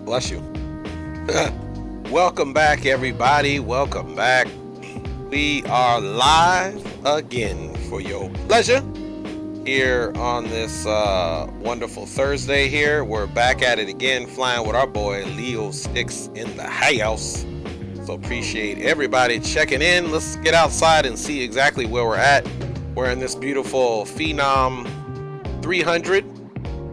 Bless you. Welcome back, everybody. Welcome back. We are live again for your pleasure here on this wonderful Thursday here. We're back at it again, flying with our boy Leo Sticks in the house. So appreciate everybody checking in. Let's get outside and see exactly where we're at. We're in this beautiful Phenom 300.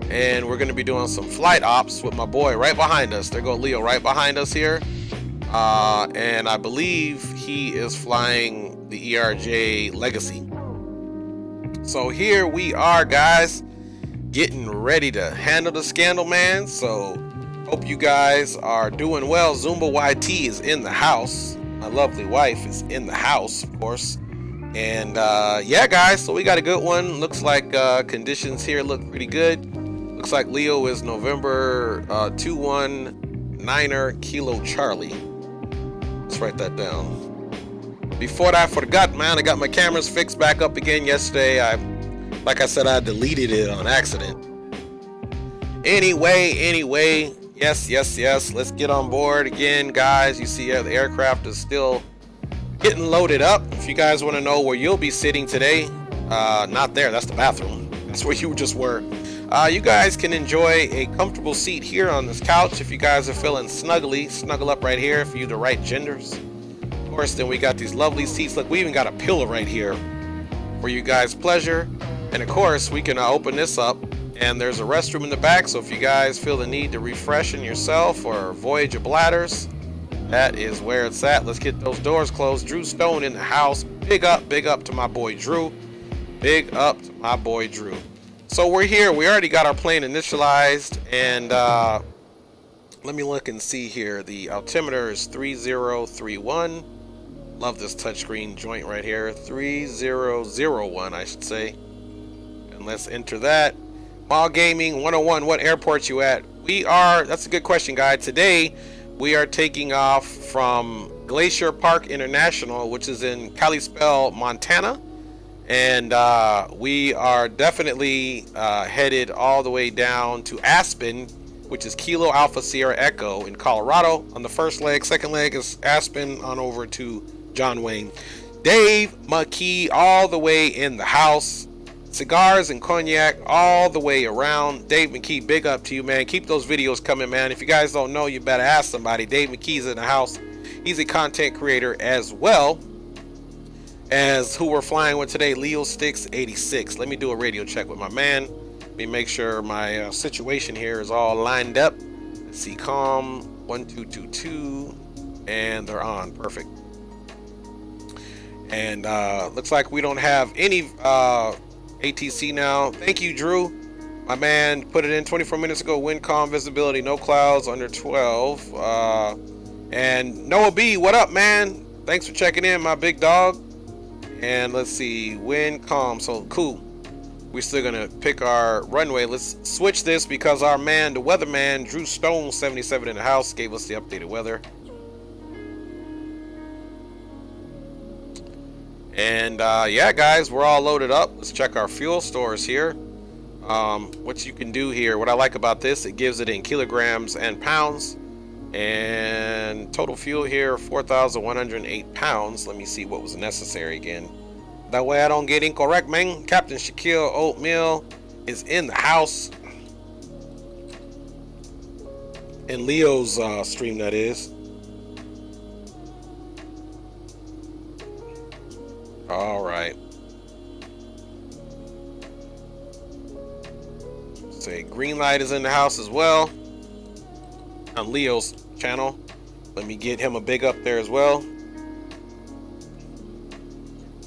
And we're going to be doing some flight ops with my boy right behind us. There go Leo right behind us here. And I believe he is flying the ERJ Legacy. So here we are, guys, getting ready to handle the scandal, man. So hope you guys are doing well. Zumba YT is in the house. My lovely wife is in the house, of course. And yeah, guys, so we got a good one. Looks like conditions here look pretty good. Looks like Leo is November 219er Kilo Charlie. Let's write that down. Before that, I forgot, man, I got my cameras fixed back up again yesterday. Like I said, I deleted it on accident. Anyway, yes. Let's get on board again, guys. You see the aircraft is still getting loaded up. If you guys want to know where you'll be sitting today, not there, that's the bathroom. That's where you just were. You guys can enjoy a comfortable seat here on this couch if you guys are feeling snuggly. Snuggle up right here if you're the right genders. Of course, then we got these lovely seats. Look, we even got a pillow right here for you guys' pleasure. And of course, we can open this up and there's a restroom in the back. So if you guys feel the need to refreshen yourself or voyage your bladders, that is where it's at. Let's get those doors closed. Drew Stone in the house. Big up to my boy Drew. Big up to my boy Drew. So we're here. We already got our plane initialized, and let me look and see here. The altimeter is 3031. Love this touchscreen joint right here. 3001, I should say. And let's enter that. Mall Gaming 101. What airport you at? We are. That's a good question, guy. Today we are taking off from Glacier Park International, which is in Kalispell, Montana. And we are definitely headed all the way down to Aspen, which is Kilo Alpha Sierra Echo in Colorado on the first leg. Second leg is Aspen on over to John Wayne. Dave McKee all the way in the house. Cigars and cognac all the way around. Dave McKee, big up to you, man. Keep those videos coming, man. If you guys don't know, you better ask somebody. Dave McKee's in the house. He's a content creator as well as who we're flying with today, Leo Sticks 86. Let me do a radio check with my man. Let me make sure my situation here is all lined up. Let's see, COM 1222, and they're on. Perfect. And looks like we don't have any ATC now. Thank you, Drew. My man put it in 24 minutes ago. Wind calm, visibility, no clouds, under 12. And Noah B, what up, man? Thanks for checking in, my big dog. And let's see, wind calm, so cool. We're still gonna pick our runway. Let's switch this because our man, the weatherman, Drew Stone 77 in the house, gave us the updated weather. And yeah, guys, we're all loaded up. Let's check our fuel stores here. What you can do here, what I like about this, it gives it in kilograms and pounds. And total fuel here, 4,108 pounds. Let me see what was necessary again. That way I don't get incorrect, man. Captain Shaquille Oatmeal is in the house. In Leo's stream, that is. All right. Say green light is in the house as well. On Leo's channel. Let me get him a big up there as well.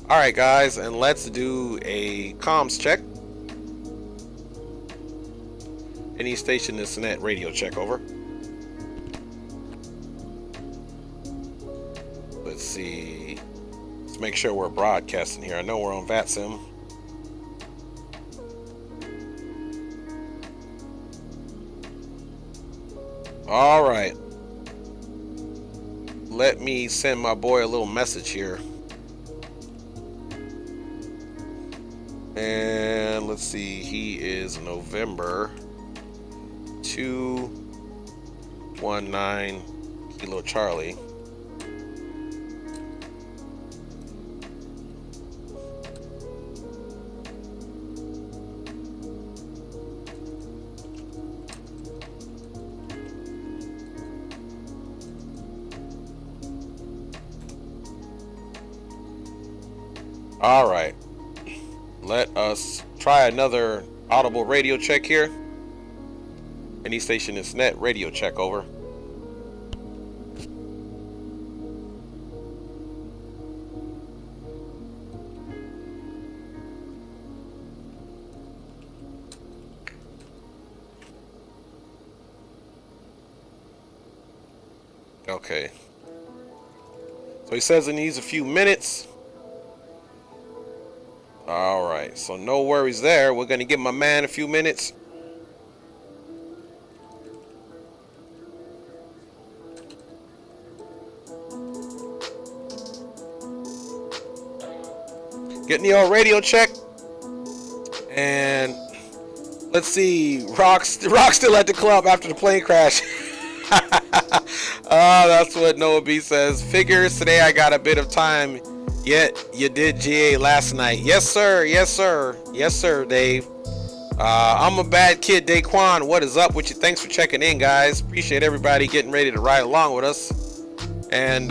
All right, guys, and let's do a comms check. Any station is net radio check, over. Let's see. Let's make sure we're broadcasting here. I know we're on VATSIM. All right. Let me send my boy a little message here. And let's see, he is November 2 19 Kilo Charlie. All right, let us try another audible radio check here. Any station is net radio check, over. Okay. So he says it needs a few minutes. All right, so no worries there. We're gonna give my man a few minutes. Getting the old radio check. And let's see, Rock's still at the club after the plane crash. That's what Noah B says. Figures today I got a bit of time. Yet you did GA last night. Yes sir, yes sir, yes sir, Dave. I'm a bad kid, Daquan. What is up with you? Thanks for checking in, guys. Appreciate everybody getting ready to ride along with us. And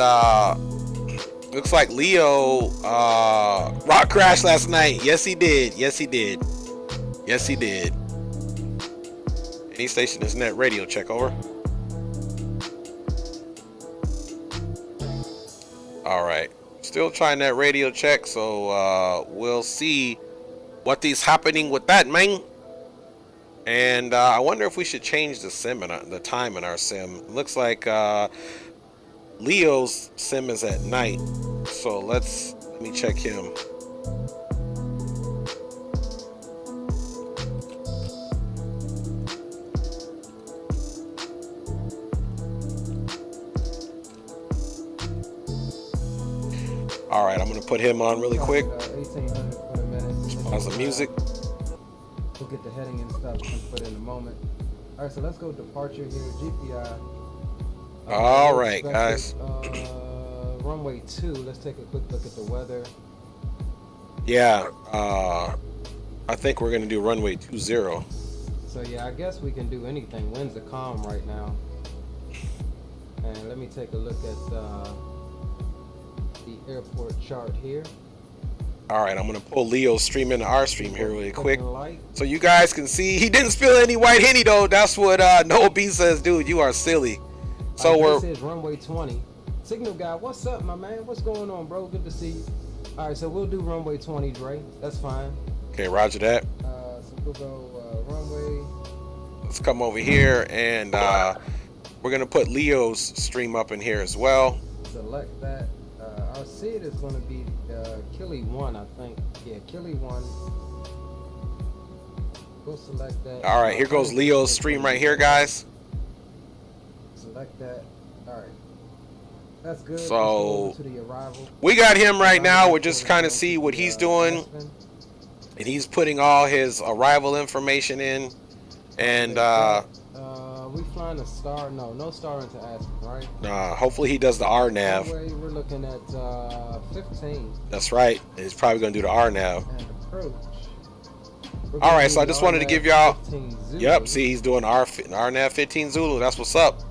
looks like Leo rock crashed last night. Yes he did. Yes he did. Yes he did. Any station is net radio check, over. All right. Still trying that radio check, so we'll see what is happening with that, man. And I wonder if we should change the sim and the time in our sim. Looks like Leo's sim is at night, so let me check him. All right, I'm gonna put him on really quick. 1800 for the minutes. Pause the music. We'll get the heading and stuff and put in a moment. All right, so let's go departure here. GPI. All right, guys. Runway 2. Let's take a quick look at the weather. Yeah, I think we're gonna do runway 20. So yeah, I guess we can do anything. Winds are calm right now. And let me take a look at the airport chart here. All right, I'm gonna pull Leo's stream into our stream here really quick, so you guys can see. He didn't spill any white Henny though. That's what Noah B says, dude. You are silly. So this is runway 20. Signal guy, what's up, my man? What's going on, bro? Good to see you. All right, so we'll do runway 20, Dre. That's fine. Okay, roger that. So we'll go runway. Let's come over here, and we're gonna put Leo's stream up in here as well. Select that. Our seed is going to be Killy 1, I think. Yeah, Killy 1. We'll select that. All right, here goes Leo's stream right here, guys. Select that. All right. That's good. So to the arrival. We got him right now. We're just kind of see what he's doing. And he's putting all his arrival information in. And we flying a star? No star into Aspen, right? Hopefully he does the RNAV. We're looking at 15. That's right. He's probably gonna do the RNAV. And approach. All right, so I just wanted to give y'all. Yep, see, he's doing RNAV 15 Zulu. That's what's up.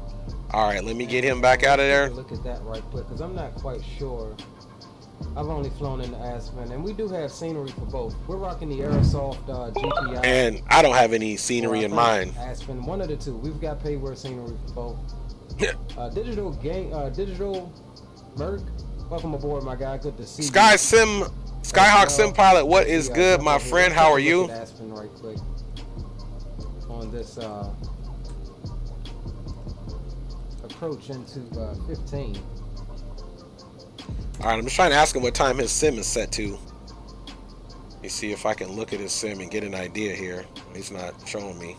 All right, let me get him back out of there. Look at that right quick, because I'm not quite sure. I've only flown into Aspen, and we do have scenery for both. We're rocking the Aerosoft GPI. And I don't have any scenery in mind. Aspen, one of the two. We've got payware scenery for both. Digital Merc, welcome aboard, my guy. Good to see you. Skyhawk Sim Pilot, what is good, my friend? How are you? Aspen right quick on this approach into 15. All right, I'm just trying to ask him what time his sim is set to. Let me see if I can look at his sim and get an idea here. He's not showing me.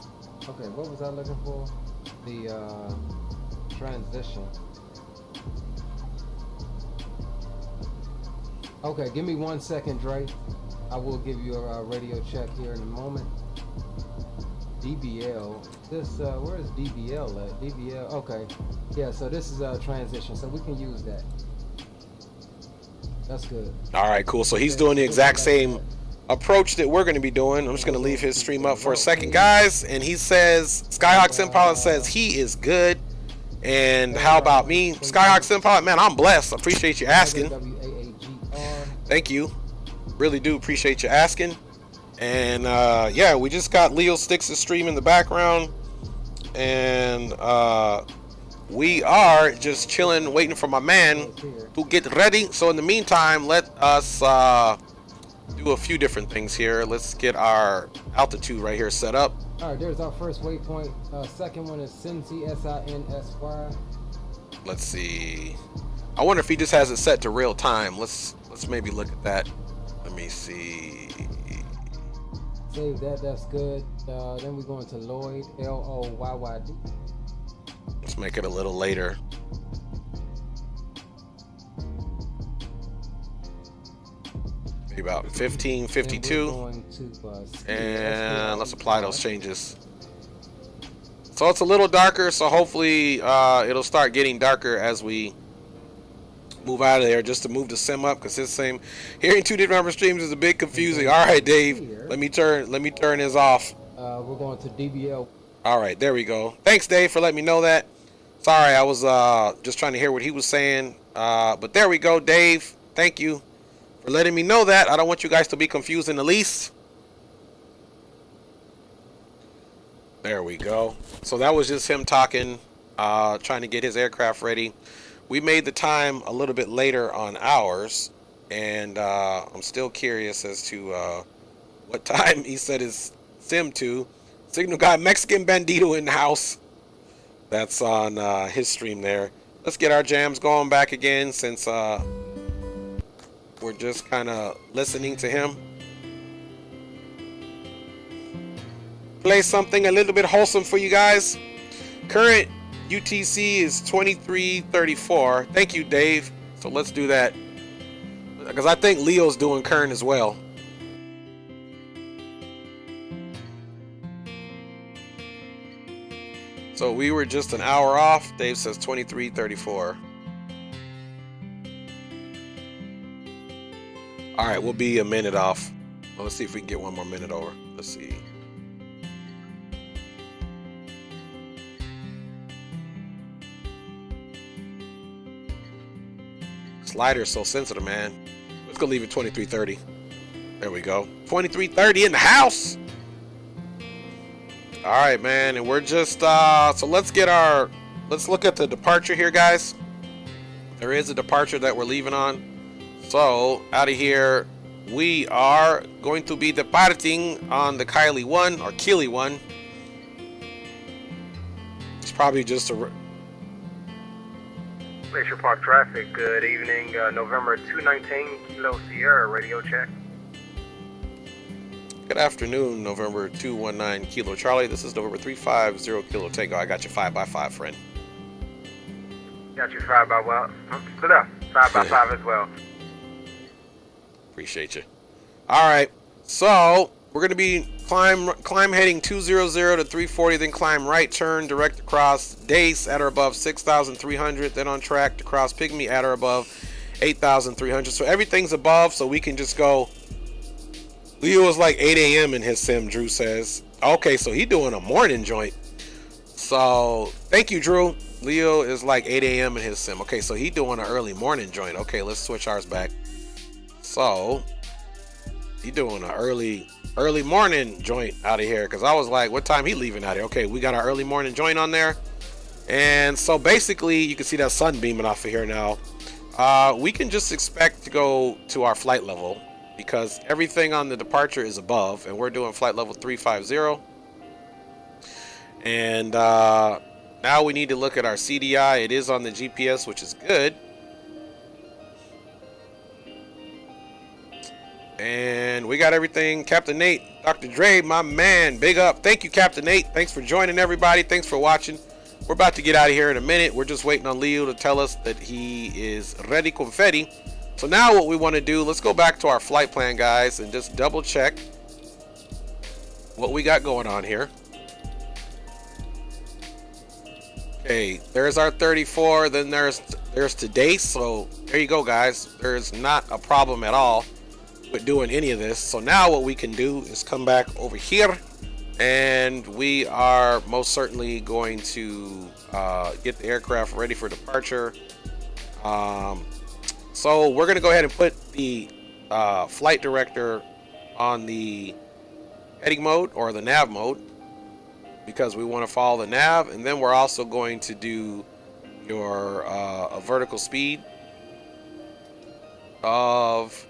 Okay, what was I looking for? The transition. Okay, give me 1 second, Dre. I will give you a radio check here in a moment. DBL This where's DBL at? DBL. Okay. Yeah. So this is a transition. So we can use that. That's good. All right, cool. So he's doing the exact same approach that we're going to be doing. I'm just going to leave his stream up for a second, guys. And he says, Skyhawk Simpilot says he is good. And how about me? Skyhawk Simpilot, man, I'm blessed. I appreciate you asking. Thank you. Really do appreciate you asking. And yeah, we just got Leo Sticks' stream in the background. And we are just chilling, waiting for my man to get ready. So in the meantime, let us do a few different things here. Let's get our altitude right here set up. All right, there's our first waypoint. Second one is Sinsy, S-I-N-S-Y. Let's see. I wonder if he just has it set to real time. Let's maybe look at that. Let me see. Save that. That's good. Then we're going to Lloyd, L-O-Y-Y-D. Let's make it a little later. Maybe about 1552. And let's apply those changes. So it's a little darker, so hopefully it'll start getting darker as we move out of there, just to move the sim up, because it's the same. Hearing two different number streams is a bit confusing. All right, Dave, let me turn this off. We're going to DBL. All right, there we go. Thanks, Dave, for letting me know that. Sorry, I was just trying to hear what he was saying. But there we go, Dave. Thank you for letting me know that. I don't want you guys to be confused in the least. There we go. So that was just him talking, trying to get his aircraft ready. We made the time a little bit later on ours, and I'm still curious as to what time he set his sim to. Signal Guy Mexican Bandito in the house. That's on his stream there. Let's get our jams going back again, since we're just kind of listening to him. Play something a little bit wholesome for you guys. Current UTC is 2334. Thank you, Dave. So let's do that, because I think Leo's doing current as well. So we were just an hour off. Dave says 2334. All right, we'll be a minute off. Well, let's see if we can get one more minute over. Let's see. Slider's so sensitive, man. Let's go leave it 2330. There we go. 2330 in the house. All right, man, and we're just so let's look at the departure here, guys. There is a departure that we're leaving on. So out of here, we are going to be departing on the Kylie 1 or Keely 1. It's probably just a Glacier Park traffic. Good evening. November 219 Kilo Sierra radio check. Good afternoon, November 219 Kilo Charlie. This is November 350 Kilo Tango. I got you 5x5, friend. Got you 5 by well. Sit up. 5x5 as well. Appreciate you. All right, so we're gonna be climb heading 200 to 340, then climb right turn direct across Dace at or above 6,300, then on track to cross Pygmy at or above 8,300. So everything's above, so we can just go. Leo is like 8 a.m. in his sim, Drew says. Okay, so he doing a morning joint. So thank you, Drew. Leo is like 8 a.m. in his sim. Okay, so he doing an early morning joint. Okay, let's switch ours back. So he doing an early morning joint out of here, because I was like, what time he leaving out of here? Okay, we got our early morning joint on there. And so basically you can see that sun beaming off of here now. We can just expect to go to our flight level, because everything on the departure is above, and we're doing flight level 350. And now we need to look at our CDI. It is on the GPS, which is good. And we got everything. Captain Nate, Dr. Dre, my man, big up. Thank you, Captain Nate. Thanks for joining, everybody. Thanks for watching. We're about to get out of here in a minute. We're just waiting on Leo to tell us that he is ready confetti. So now what we want to do, let's go back to our flight plan, guys, and just double check what we got going on here. Okay, there's our 34. Then there's today. So there you go, guys. There's not a problem at all with doing any of this. So now what we can do is come back over here, and we are most certainly going to get the aircraft ready for departure. So we're gonna go ahead and put the flight director on the heading mode or the nav mode, because we want to follow the nav. And then we're also going to do your a vertical speed of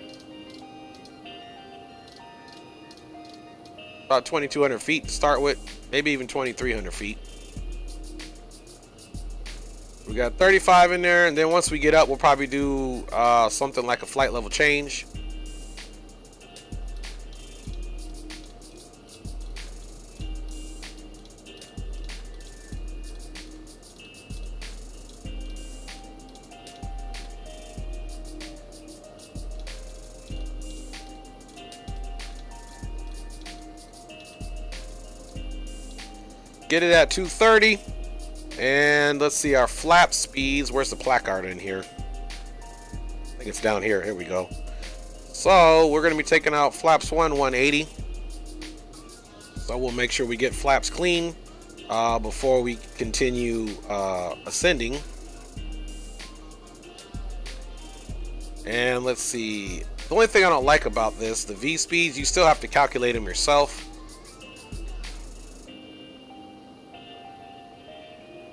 about 2,200 feet to start with, maybe even 2,300 feet. We got 35 in there, and then once we get up, we'll probably do something like a flight level change. Get it at 230. And let's see our flap speeds. Where's the placard in here? I think it's down here. Here we go. So we're going to be taking out flaps 180. So we'll make sure we get flaps clean before we continue ascending. And let's see. The only thing I don't like about this, the V speeds, you still have to calculate them yourself.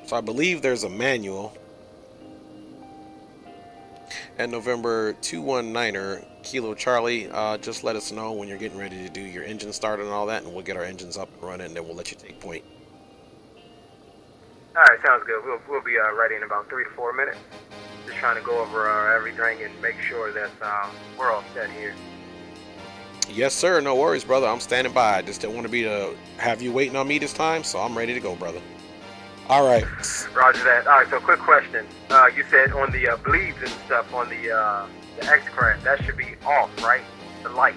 So I believe there's a manual. And November 219er, Kilo Charlie, just let us know when you're getting ready to do your engine start and all that, and we'll get our engines up and running, and then we'll let you take point. All right, sounds good. We'll be ready in about 3 to 4 minutes. Just trying to go over everything and make sure that we're all set here. Yes, sir. No worries, brother. I'm standing by. I just didn't want to be to have you waiting on me this time, so I'm ready to go, brother. All right. Roger that. All right, so quick question. You said on the bleeds and stuff on the X-Craft, that should be off, right? The light.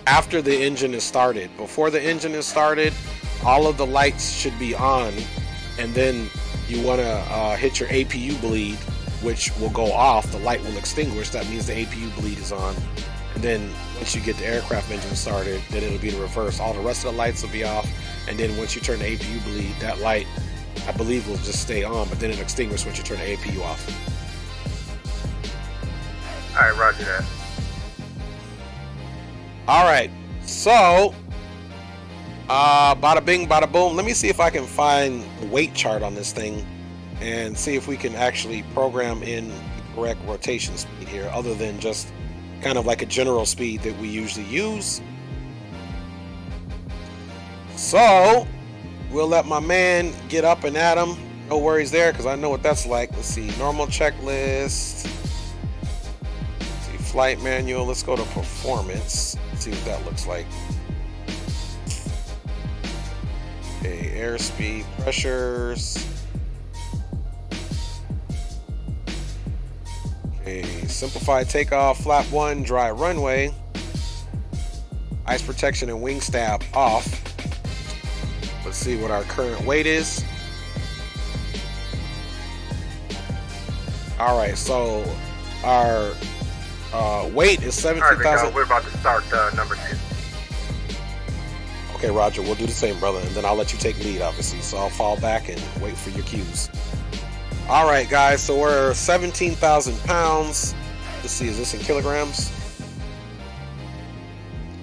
After the engine is started. Before the engine is started, all of the lights should be on, and then you want to hit your APU bleed, which will go off. The light will extinguish. That means the APU bleed is on. And then once you get the aircraft engine started, then it'll be the reverse. All the rest of the lights will be off. And then once you turn the APU bleed, that light, I believe, will just stay on, but then it'll extinguish once you turn the APU off. All right, roger that. All right, so bada bing, bada boom. Let me see if I can find the weight chart on this thing and see if we can actually program in the correct rotation speed here, other than just kind of like a general speed that we usually use. So we'll let my man get up and at him. No worries there, because I know what that's like. Let's see, normal checklist. Let's see, flight manual. Let's go to performance. Let's see what that looks like. Okay, airspeed, pressures. Okay, simplified takeoff, flap 1, dry runway. Ice protection and wing stab off. Let's see what our current weight is. All right, so our weight is 17,000. All right, we're about to start number 2. Okay, Roger, we'll do the same, brother, and then I'll let you take lead, obviously. So I'll fall back and wait for your cues. All right, guys, so we're 17,000 pounds. Let's see, is this in kilograms?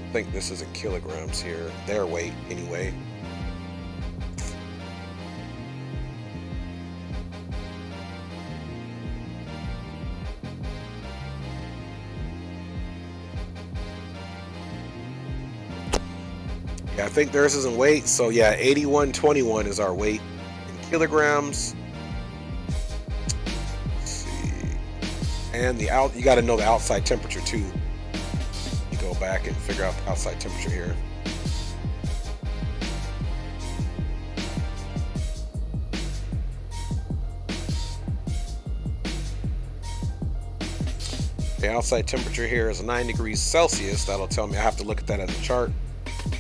I think this is in kilograms here. Their weight, anyway. I think theirs is in weight, so yeah, 8121 is our weight in kilograms. Let's see, and you got to know the outside temperature too. You go back and figure out the outside temperature here. The outside temperature here is 9 degrees Celsius. That'll tell me, I have to look at that at the chart.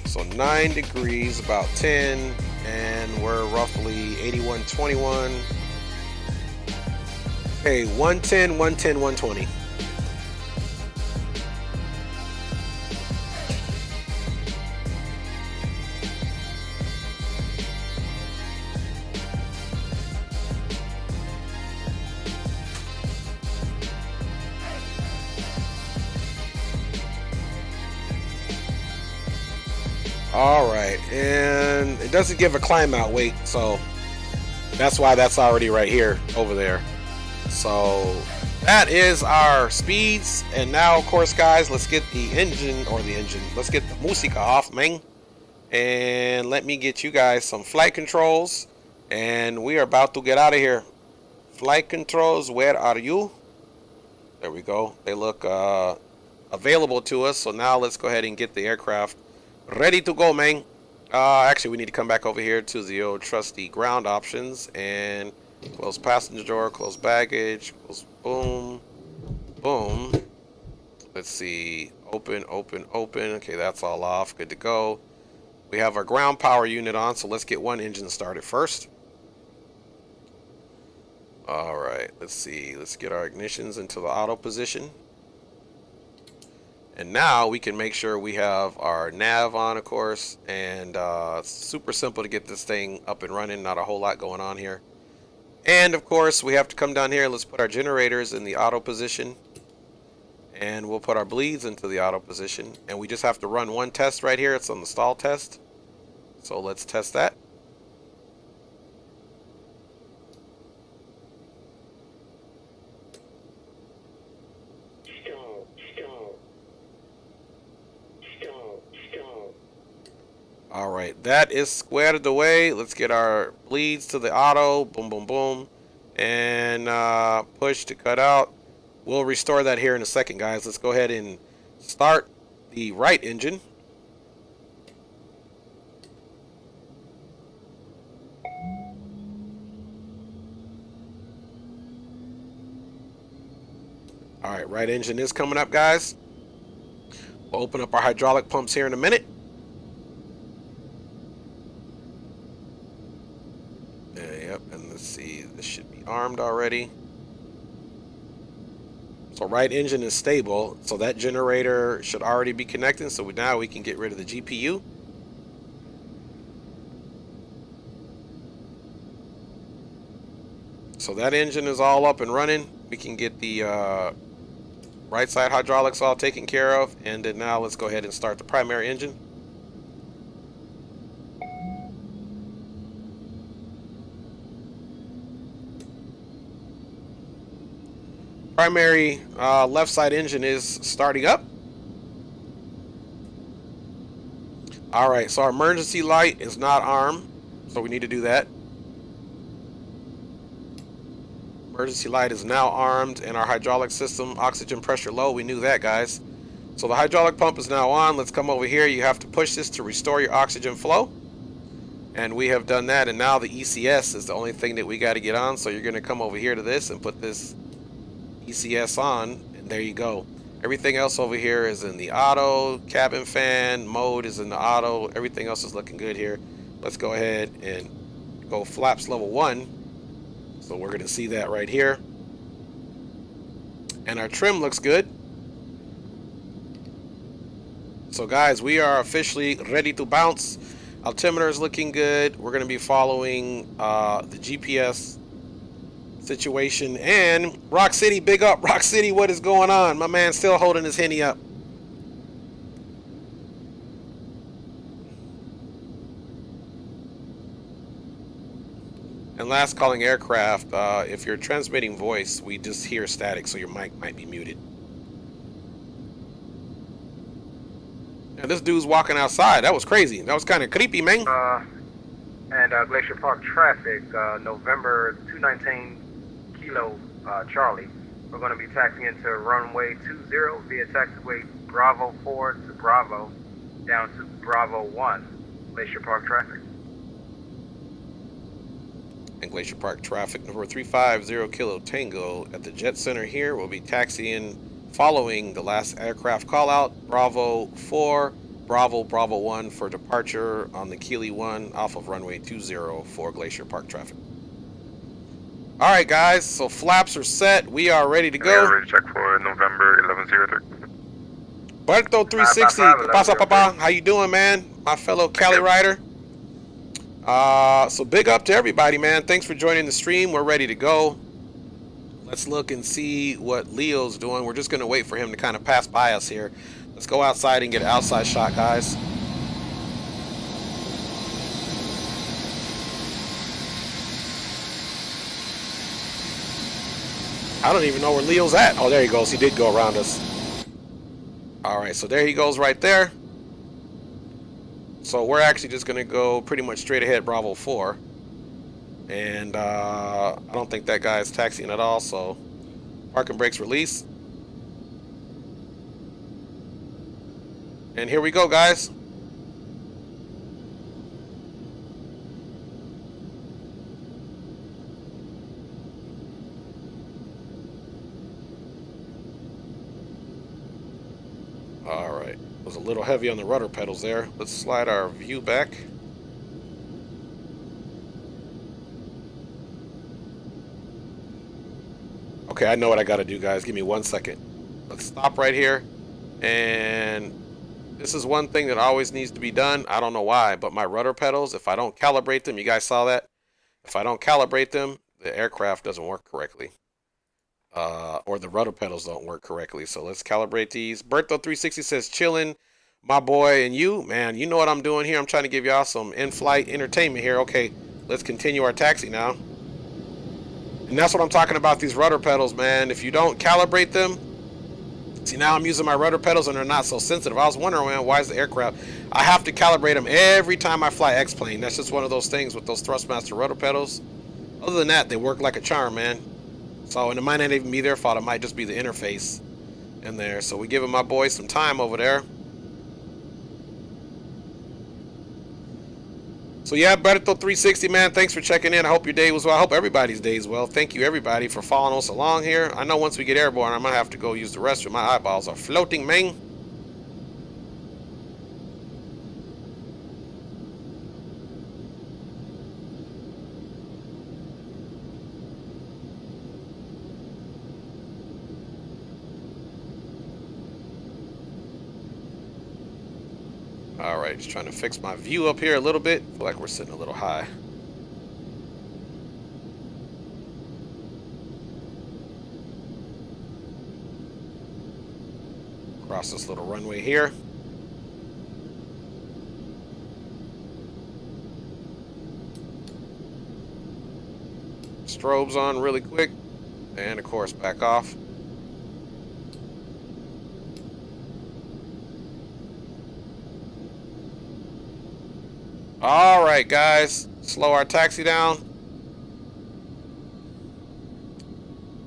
So 9 degrees, about 10 and we're roughly 8121. Okay, 110, 110, 120. All right, and it doesn't give a climb out weight, so that's why that's already right here over there. So that is our speeds, and now of course guys, let's get the engine, let's get the música off, man, and let me get you guys some flight controls, and we are about to get out of here. Flight controls, where are you? There we go. They look available to us, so now let's go ahead and get the aircraft ready to go, man. Actually, we need to come back over here to the old trusty ground options and close passenger door, close baggage, close, boom, boom. Let's see, open, open, open. Okay, that's all off, good to go. We have our ground power unit on, so let's get one engine started first. All right, let's see, let's get our ignitions into the auto position. And now we can make sure we have our nav on, of course, and it's super simple to get this thing up and running, not a whole lot going on here. And of course, we have to come down here, let's put our generators in the auto position, and we'll put our bleeds into the auto position, and we just have to run one test right here. It's on the stall test, so let's test that. All right, that is squared away. Let's get our bleeds to the auto. Boom, boom, boom. And push to cut out. We'll restore that here in a second, guys. Let's go ahead and start the right engine. All right, right engine is coming up, guys. We'll open up our hydraulic pumps here in a minute. Yep, and let's see, this should be armed already. So right engine is stable, so that generator should already be connected, so now we can get rid of the GPU. So that engine is all up and running. We can get the right side hydraulics all taken care of, and then now let's go ahead and start the primary engine. Primary left side engine is starting up. All right, so our emergency light is not armed, so we need to do that. Emergency light is now armed, and our hydraulic system, oxygen pressure low. We knew that, guys. So the hydraulic pump is now on. Let's come over here. You have to push this to restore your oxygen flow. And we have done that, and now the ECS is the only thing that we got to get on. So you're going to come over here to this and put this ECS on, and there you go. Everything else over here is in the auto. Cabin fan mode is in the auto. Everything else is looking good here. Let's go ahead and go flaps level 1. So we're going to see that right here. And our trim looks good. So guys, we are officially ready to bounce. Altimeter is looking good. We're going to be following the GPS situation. And Rock City, big up. Rock City, what is going on? My man's still holding his Henny up. And last calling aircraft, if you're transmitting voice, we just hear static, so your mic might be muted. And this dude's walking outside. That was crazy. That was kind of creepy, man. And Glacier Park traffic, November 219 Kilo Charlie. We're going to be taxiing into runway 20 via taxiway Bravo 4 to Bravo, down to Bravo 1, Glacier Park traffic. And Glacier Park traffic, number 350 Kilo Tango at the Jet Center here. We'll be taxiing following the last aircraft call out, Bravo 4, Bravo 1 for departure on the Keeley 1 off of runway 20 for Glacier Park traffic. All right, guys, so flaps are set. We are ready to go. Yeah, ready to check for November 1103. Berto 360, pasa papa, how you doing, man? My fellow Cali rider. So big up to everybody, man. Thanks for joining the stream. We're ready to go. Let's look and see what Leo's doing. We're just gonna wait for him to kind of pass by us here. Let's go outside and get an outside shot, guys. I don't even know where Leo's at. Oh, there he goes. He did go around us. All right, so there he goes right there. So we're actually just gonna go pretty much straight ahead, Bravo 4. And I don't think that guy is taxiing at all, so parking brakes release. And here we go, guys. All right, was a little heavy on the rudder pedals there. Let's slide our view back. Okay, I know what I gotta do, guys. Give me 1 second. Let's stop right here. And this is one thing that always needs to be done. I don't know why, but my rudder pedals, if I don't calibrate them, you guys saw that? If I don't calibrate them, the aircraft doesn't work correctly. Or the rudder pedals don't work correctly. So let's calibrate these. Berto360 says, chillin', my boy. And you, man, you know what I'm doing here. I'm trying to give y'all some in-flight entertainment here. Okay, let's continue our taxi now. And that's what I'm talking about, these rudder pedals, man. If you don't calibrate them, see, now I'm using my rudder pedals and they're not so sensitive. I was wondering, man, why is the aircraft? I have to calibrate them every time I fly X-plane. That's just one of those things with those Thrustmaster rudder pedals. Other than that, they work like a charm, man. So, and it might not even be their fault. It might just be the interface in there. So we giving my boys some time over there. So yeah, Berto360, man, thanks for checking in. I hope your day was well. I hope everybody's day is well. Thank you, everybody, for following us along here. I know once we get airborne, I'm going to have to go use the restroom. My eyeballs are floating, man. All right, just trying to fix my view up here a little bit. Feel like we're sitting a little high. Across this little runway here. Strobes on really quick. And of course, back off. All right, guys, slow our taxi down.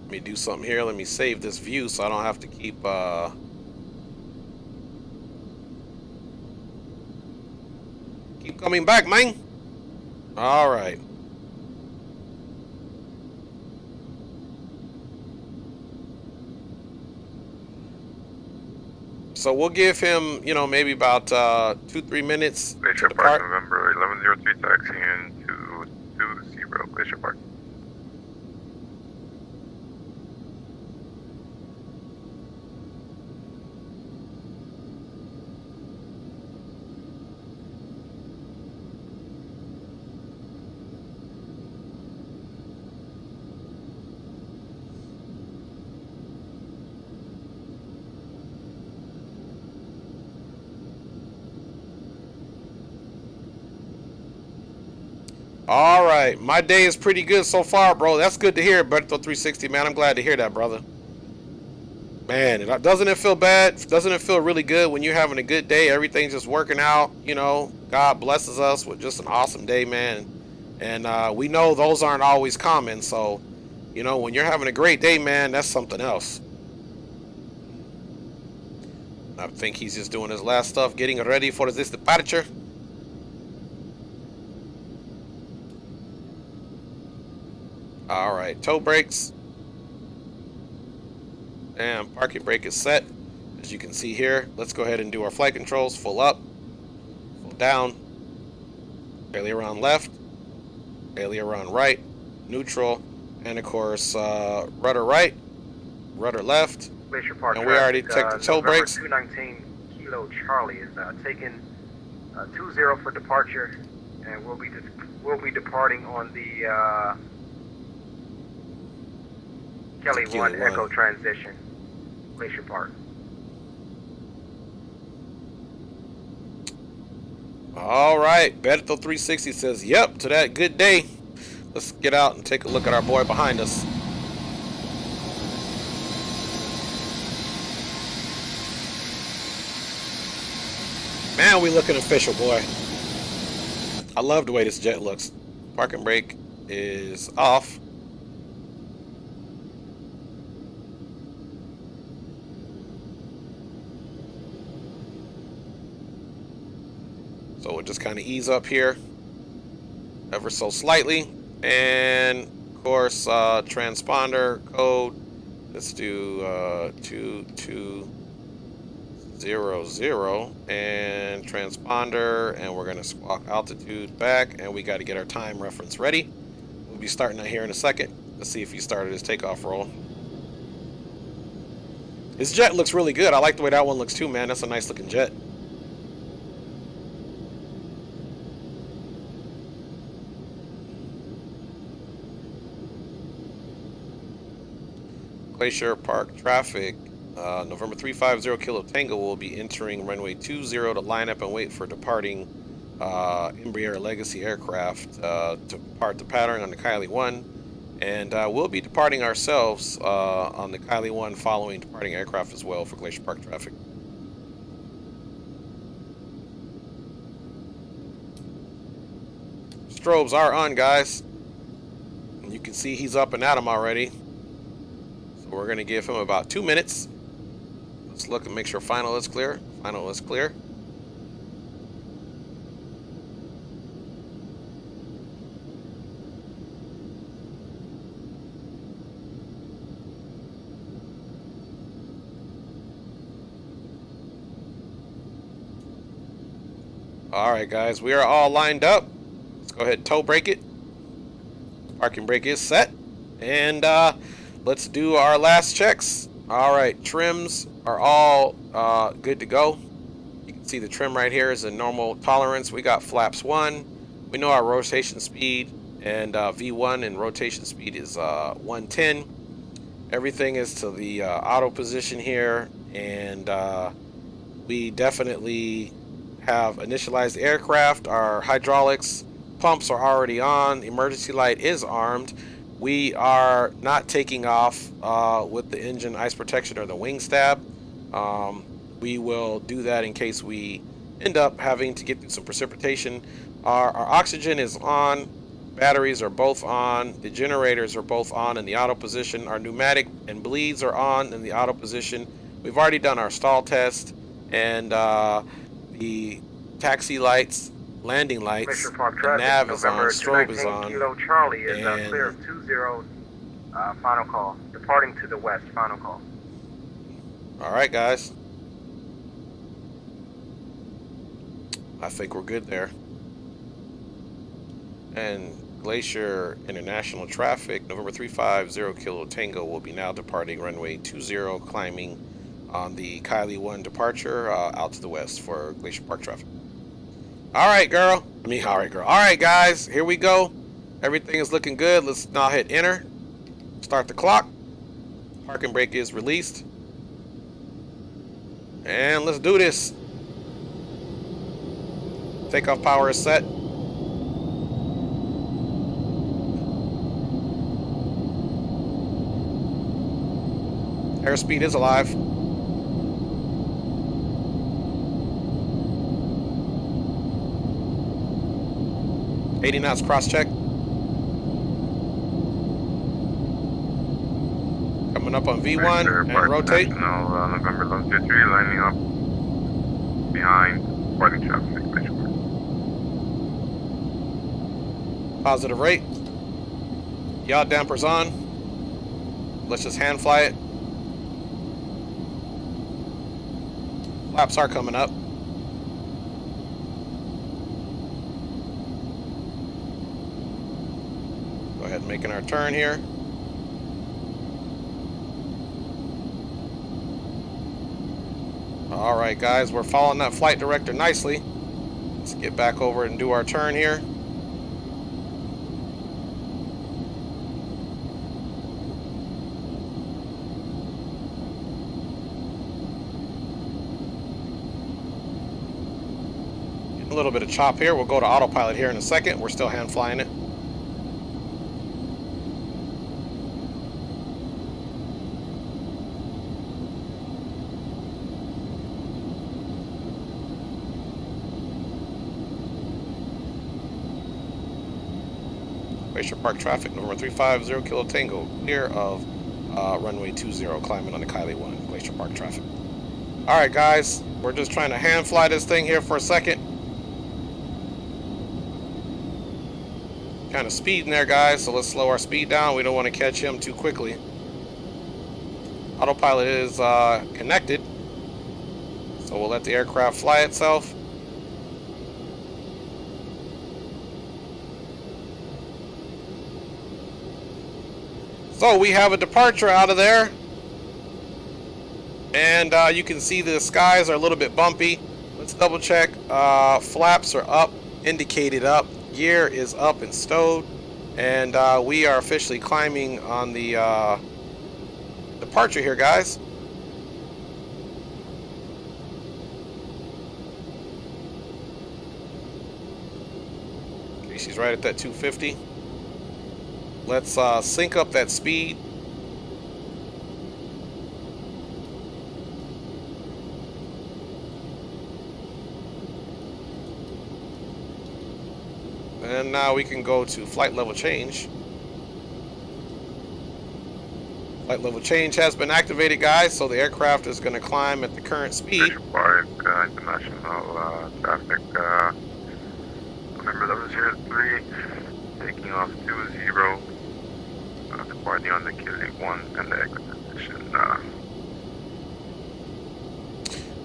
Let me do something here. Let me save this view so I don't have to keep coming back, man. All right. So we'll give him, you know, maybe about 2-3 minutes Glacier to Park, depart. November 1103 taxiing to 20 Glacier Park. All right, my day is pretty good so far, bro. That's good to hear, Berto360, man. I'm glad to hear that, brother. Man, doesn't it feel bad? Doesn't it feel really good when you're having a good day? Everything's just working out, you know. God blesses us with just an awesome day, man. And we know those aren't always common. So, you know, when you're having a great day, man, that's something else. I think he's just doing his last stuff, getting ready for this departure. All right, toe brakes. And parking brake is set. As you can see here, let's go ahead and do our flight controls full up. down, aileron left, aileron right, neutral, and of course rudder right, rudder left. Glacier Park And we already traffic, checked the toe November brakes. 219 Kilo Charlie is taking 20 for departure, and we'll be departing on the Kelly 1 Echo transition, Glacier Park. All right, Beto 360 says, yep, to that good day. Let's get out and take a look at our boy behind us. Man, we looking official, boy. I love the way this jet looks. Parking brake is off. So we'll just kind of ease up here ever so slightly. And of course, transponder code. Let's do 2200 and transponder, and we're going to squawk altitude back, and we got to get our time reference ready. We'll be starting out here in a second. Let's see if he started his takeoff roll. His jet looks really good. I like the way that one looks too, man. That's a nice looking jet. Glacier Park traffic, November 350 Kilo Tango will be entering runway 20 to line up and wait for departing Embraer Legacy aircraft to depart the pattern on the Kylie 1. And we'll be departing ourselves on the Kylie 1 following departing aircraft as well for Glacier Park traffic. Strobes are on, guys. And you can see he's up and at him already. We're going to give him about 2 minutes. Let's look and make sure final is clear. Final is clear. All right, guys, we are all lined up. Let's go ahead and toe brake it. Parking brake is set. And let's do our last checks. All right, trims are all good to go. You can see the trim right here is a normal tolerance. We got flaps 1. We know our rotation speed, and V1 and rotation speed is 110. Everything is to the auto position here, and we definitely have initialized the aircraft. Our hydraulics pumps are already on. The emergency light is armed. We are not taking off with the engine ice protection or the wing stab. We will do that in case we end up having to get through some precipitation. Our oxygen is on. Batteries are both on. The generators are both on in the auto position. Our pneumatic and bleeds are on in the auto position. We've already done our stall test, and the taxi lights, landing lights, the nav is on, strobe is on, Kilo Charlie is and clear of 20, final call. Departing to the west, final call. all right, guys. I think we're good there. And Glacier International traffic, November 350 Kilo Tango will be now departing runway 20, climbing on the Kylie 1 departure out to the west for Glacier Park traffic. All right, girl. All right, guys, here we go. Everything is looking good. Let's now hit enter. Start the clock. Parking brake is released. And let's do this. Takeoff power is set. Airspeed is alive. $80 knots cross check. Coming up on V1 and rotate. November 153 lining up behind boarding traffic. Positive rate. Yaw dampers on. Let's just hand fly it. Flaps are coming up. start making our turn here. All right, guys, we're following that flight director nicely. Let's get back over and do our turn here. Getting a little bit of chop here. We'll go to autopilot here in a second. We're still hand flying it. Glacier Park traffic, November 350 Kilo Tango, clear of runway 20, climbing on the Kylie 1, Glacier Park traffic. All right, guys, we're just trying to hand fly this thing here for a second. Kind of speeding there, guys, so let's slow our speed down. We don't want to catch him too quickly. Autopilot is connected, so we'll let the aircraft fly itself. So we have a departure out of there, and you can see the skies are a little bit bumpy. Let's double check. Flaps are up, indicated up, gear is up and stowed, and we are officially climbing on the departure here, guys. Okay, she's right at that 250. Let's sync up that speed. And now we can go to flight level change. Flight level change has been activated, guys, so the aircraft is going to climb at the current speed. International traffic, November 003, taking off 20. Departing on the Kili 1 and the exit position.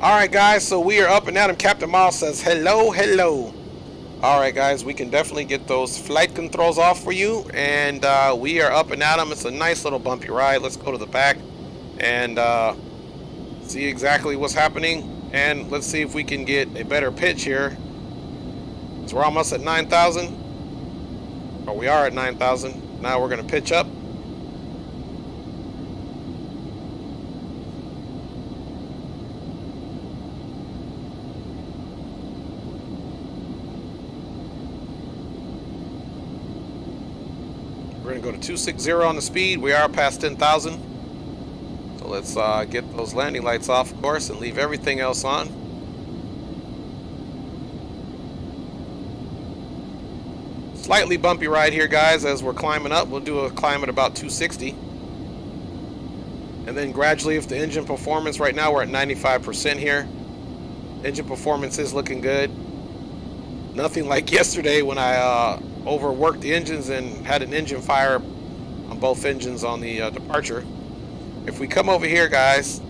Alright, guys, so we are up and at him. Captain Miles says hello, hello. Alright, guys, we can definitely get those flight controls off for you, and we are up and at him. It's a nice little bumpy ride. Let's go to the back and see exactly what's happening, and let's see if we can get a better pitch here. So we're almost at 9,000, or we are at 9,000. Now we're going to pitch up. We're going to go to 260 on the speed. We are past 10,000. So let's get those landing lights off, of course, and leave everything else on. Slightly bumpy ride here, guys, as we're climbing up. We'll do a climb at about 260. And then gradually, if the engine performance, right now we're at 95% here. Engine performance is looking good. Nothing like yesterday when I overworked the engines and had an engine fire on both engines on the departure. If we come over here, guys,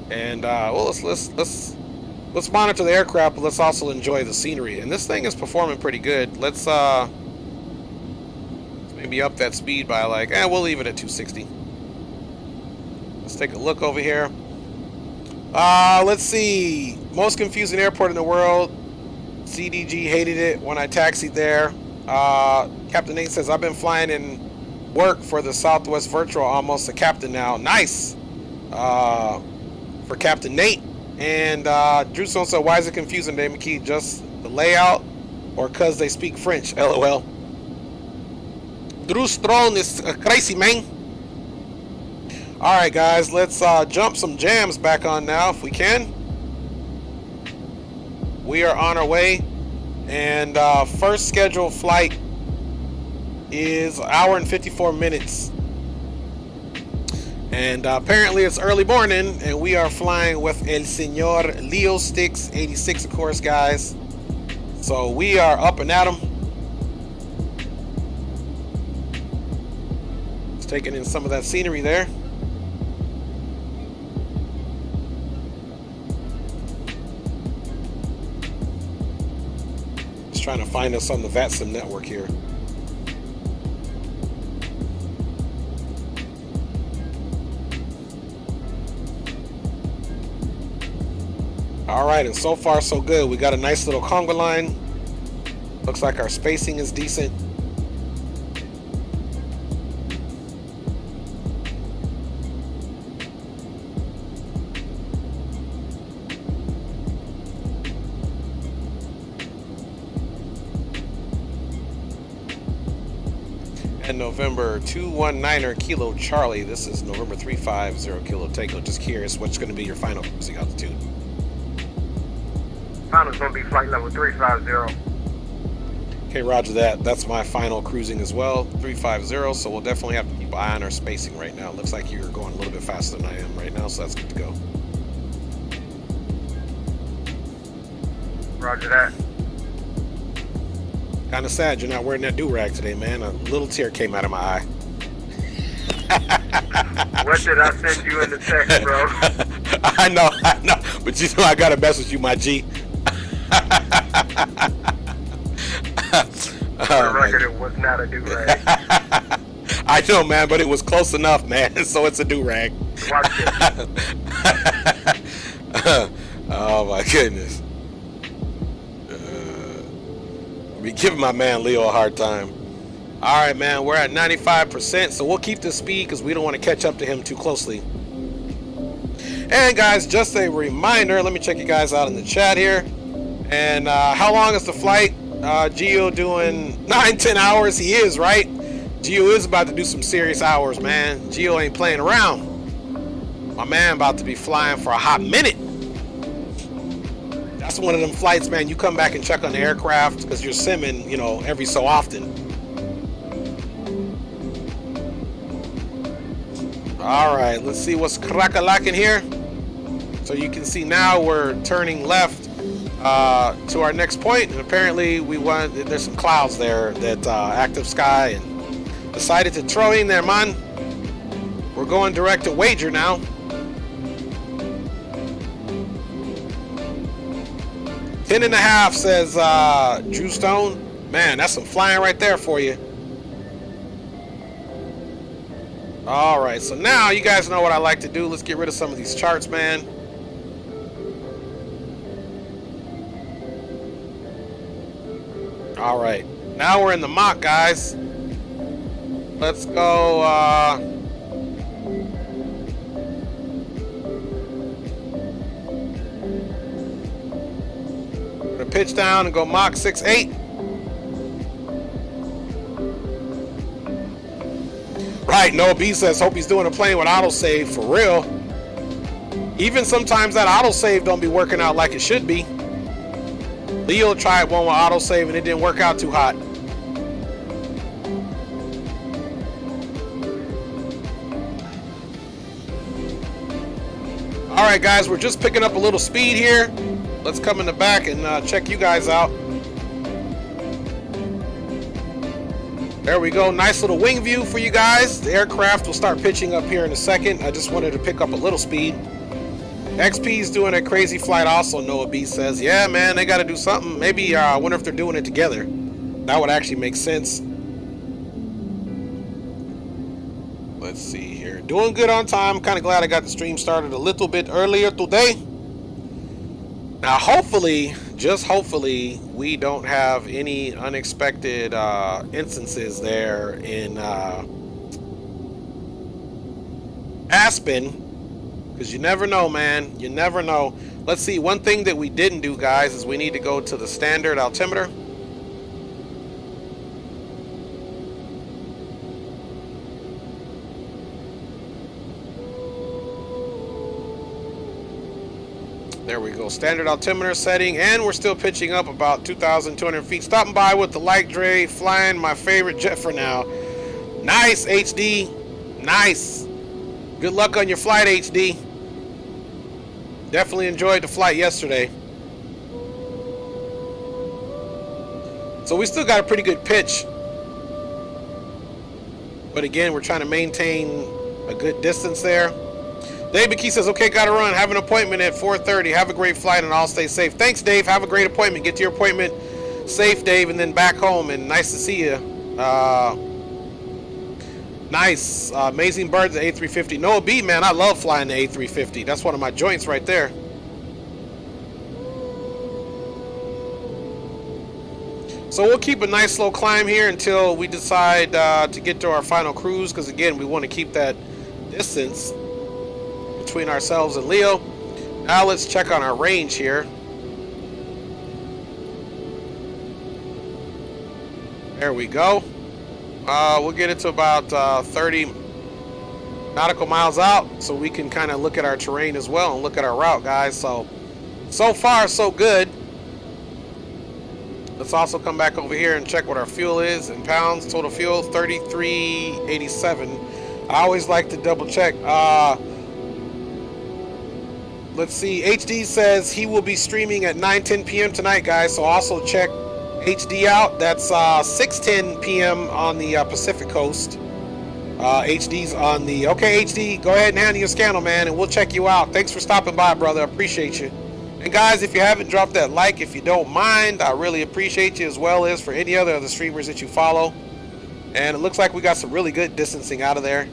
and well, let's monitor the aircraft, but let's also enjoy the scenery. And this thing is performing pretty good. Let's maybe up that speed by like, we'll leave it at 260. Let's take a look over here. Let's see. Most confusing airport in the world. CDG hated it when I taxied there. Captain Nate says, I've been flying in work for the Southwest Virtual, almost a captain now. Nice. For Captain Nate. And Drew Stone said, why is it confusing, Dave McKee? Just the layout or because they speak French? LOL. Drew Strong is crazy, man. Alright, guys, let's jump some jams back on now if we can. We are on our way, and first scheduled flight is 1 hour and 54 minutes. And apparently it's early morning, and we are flying with El Señor Leo Sticks 86, of course, guys. So we are up and at 'em. Just taking in some of that scenery there. Trying to find us on the VATSIM network here. All right, and so far so good. We got a nice little conga line. Looks like our spacing is decent. And November 219er Kilo Charlie. This is November 350 Kilo Tango. Just curious, what's going to be your final cruising altitude? Final's going to be flight level 350. Okay, roger that. That's my final cruising as well, 350. So we'll definitely have to keep an eye on our spacing right now. Looks like you're going a little bit faster than I am right now, so that's good to go. Roger that. Kind of sad you're not wearing that do-rag today, man. A little tear came out of my eye. What did I send you in the text, bro? I know. But you know I gotta mess with you, my G. For the record, it was not a do-rag. I know, man, but it was close enough, man. So it's a do-rag. Watch it. Oh my goodness. Be giving my man Leo a hard time. All right, man, we're at 95%, so we'll keep this speed because we don't want to catch up to him too closely. And guys, just a reminder, let me check you guys out in the chat here. And how long is the flight? Gio doing 9-10 hours. He is, right? Gio is about to do some serious hours, man. Gio ain't playing around. My man about to be flying for a hot minute. That's one of them flights, man. You come back and check on the aircraft because you're simming, you know, every so often. All right, let's see what's crack-a-lacking here. So you can see now we're turning left to our next point, and apparently there's some clouds there that active sky, and decided to throw in there, man. We're going direct to Wager now. 10.5 says Drew Stone. Man, that's some flying right there for you. All right, so now you guys know what I like to do. Let's get rid of some of these charts, man. All right, now we're in the mock, guys. Let's go. Gonna pitch down and go Mach 6.8. Right, Noah B says, hope he's doing a plane with autosave for real. Even sometimes that autosave don't be working out like it should be. Leo tried one with autosave and it didn't work out too hot. All right, guys, we're just picking up a little speed here. Let's come in the back and check you guys out. There we go. Nice little wing view for you guys. The aircraft will start pitching up here in a second. I just wanted to pick up a little speed. XP's doing a crazy flight also, Noah B says. Yeah, man, they got to do something. Maybe, I wonder if they're doing it together. That would actually make sense. Let's see here. Doing good on time. Kind of glad I got the stream started a little bit earlier today. Now, hopefully, just hopefully, we don't have any unexpected instances there in Aspen. Because you never know, man. You never know. Let's see. One thing that we didn't do, guys, is we need to go to the standard altimeter. There we go. Standard altimeter setting. And we're still pitching up about 2,200 feet. Stopping by with the light Dre. Flying my favorite jet for now. Nice, HD. Nice. Good luck on your flight, HD. Definitely enjoyed the flight yesterday. So we still got a pretty good pitch. But again, we're trying to maintain a good distance there. Dave McKee says, okay, gotta run. Have an appointment at 4:30. Have a great flight and I'll stay safe. Thanks, Dave. Have a great appointment. Get to your appointment safe, Dave, and then back home. And nice to see you. Nice. Amazing Birds at A350. Noah B, man, I love flying the A350. That's one of my joints right there. So we'll keep a nice slow climb here until we decide to get to our final cruise, because again, we want to keep that distance between ourselves and Leo. Now let's check on our range here. There we go. We'll get it to about 30 nautical miles out, so we can kind of look at our terrain as well and look at our route, guys. So far so good. Let's also come back over here and check what our fuel is in pounds. Total fuel 3387. I always like to double check. Let's see. HD says he will be streaming at 9:10 p.m. tonight, guys. So also check HD out. That's 6:10 p.m. on the Pacific Coast. HD's on the... Okay, HD, go ahead and handle your scandal, man, and we'll check you out. Thanks for stopping by, brother. Appreciate you. And guys, if you haven't dropped that like, if you don't mind, I really appreciate you, as well as for any other of the streamers that you follow. And it looks like we got some really good distancing out of there.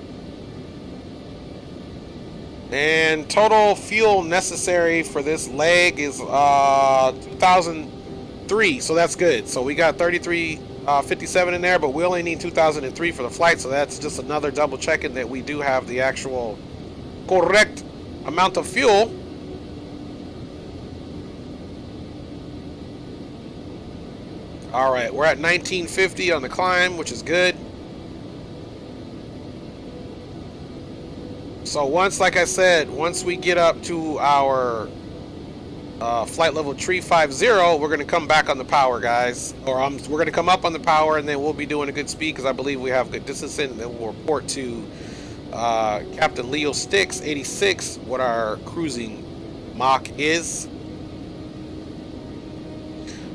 And total fuel necessary for this leg is 2003, so that's good. So we got 3357 in there, but we only need 2003 for the flight, so that's just another double checking that we do have the actual correct amount of fuel. All right, we're at 1950 on the climb, which is good. So once, like I said, once we get up to our flight level 350, we're going to come back on the power, guys. Or we're going to come up on the power, and then we'll be doing a good speed, because I believe we have good distance in, and then we'll report to Captain Leo Sticks 86 what our cruising Mach is.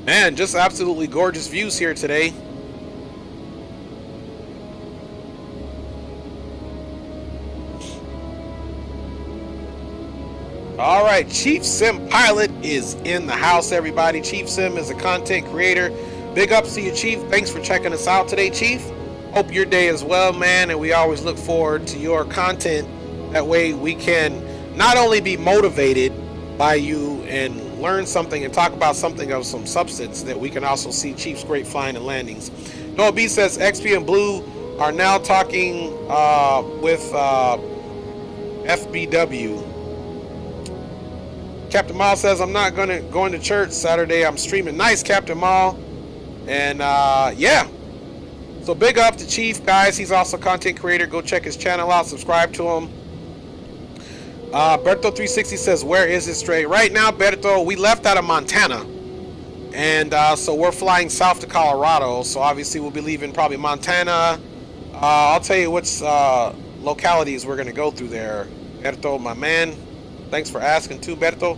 Man, just absolutely gorgeous views here today. All right, Chief Sim Pilot is in the house, everybody. Chief Sim is a content creator. Big ups to you, Chief. Thanks for checking us out today, Chief. Hope your day is well, man, and we always look forward to your content. That way we can not only be motivated by you and learn something and talk about something of some substance, that we can also see Chief's great flying and landings. Noah B says XP and Blue are now talking with FBW. Captain Mall says, I'm not going to church Saturday. I'm streaming. Nice, Captain Mall. And yeah. So big up to Chief, guys. He's also a content creator. Go check his channel out. Subscribe to him. Berto360 says, where is it straight? Right now, Berto, we left out of Montana. And so we're flying south to Colorado. So obviously we'll be leaving probably Montana. I'll tell you which localities we're going to go through there. Berto, my man. Thanks for asking too, Berto.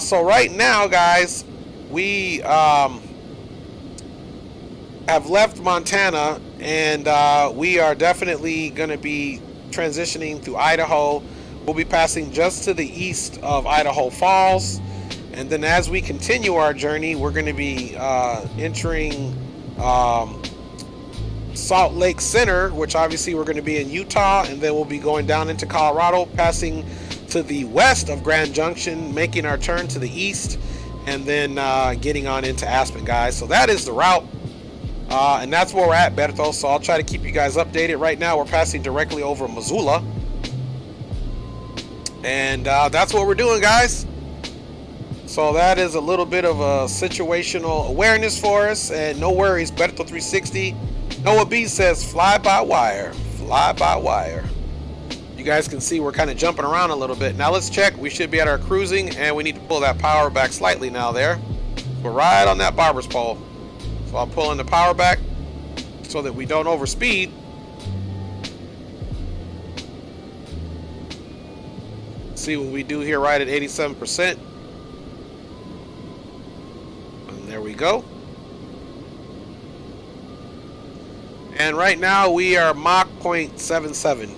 So right now, guys, we have left Montana, and we are definitely going to be transitioning through Idaho. We'll be passing just to the east of Idaho Falls, and then as we continue our journey, we're going to be entering Salt Lake Center, which obviously we're going to be in Utah, and then we'll be going down into Colorado, passing to the west of Grand Junction, making our turn to the east, and then getting on into Aspen, guys. So that is the route, and that's where we're at, Berto. So I'll try to keep you guys updated. Right now we're passing directly over Missoula, and that's what we're doing, guys. So that is a little bit of a situational awareness for us, and no worries, Berto360. Noah B says, fly by wire, fly by wire. You guys can see we're kind of jumping around a little bit. Now let's check. We should be at our cruising, and we need to pull that power back slightly now there. We're right on that barber's pole. So I'll pull in the power back so that we don't overspeed. See what we do here right at 87%. And there we go. And right now we are Mach 0.77.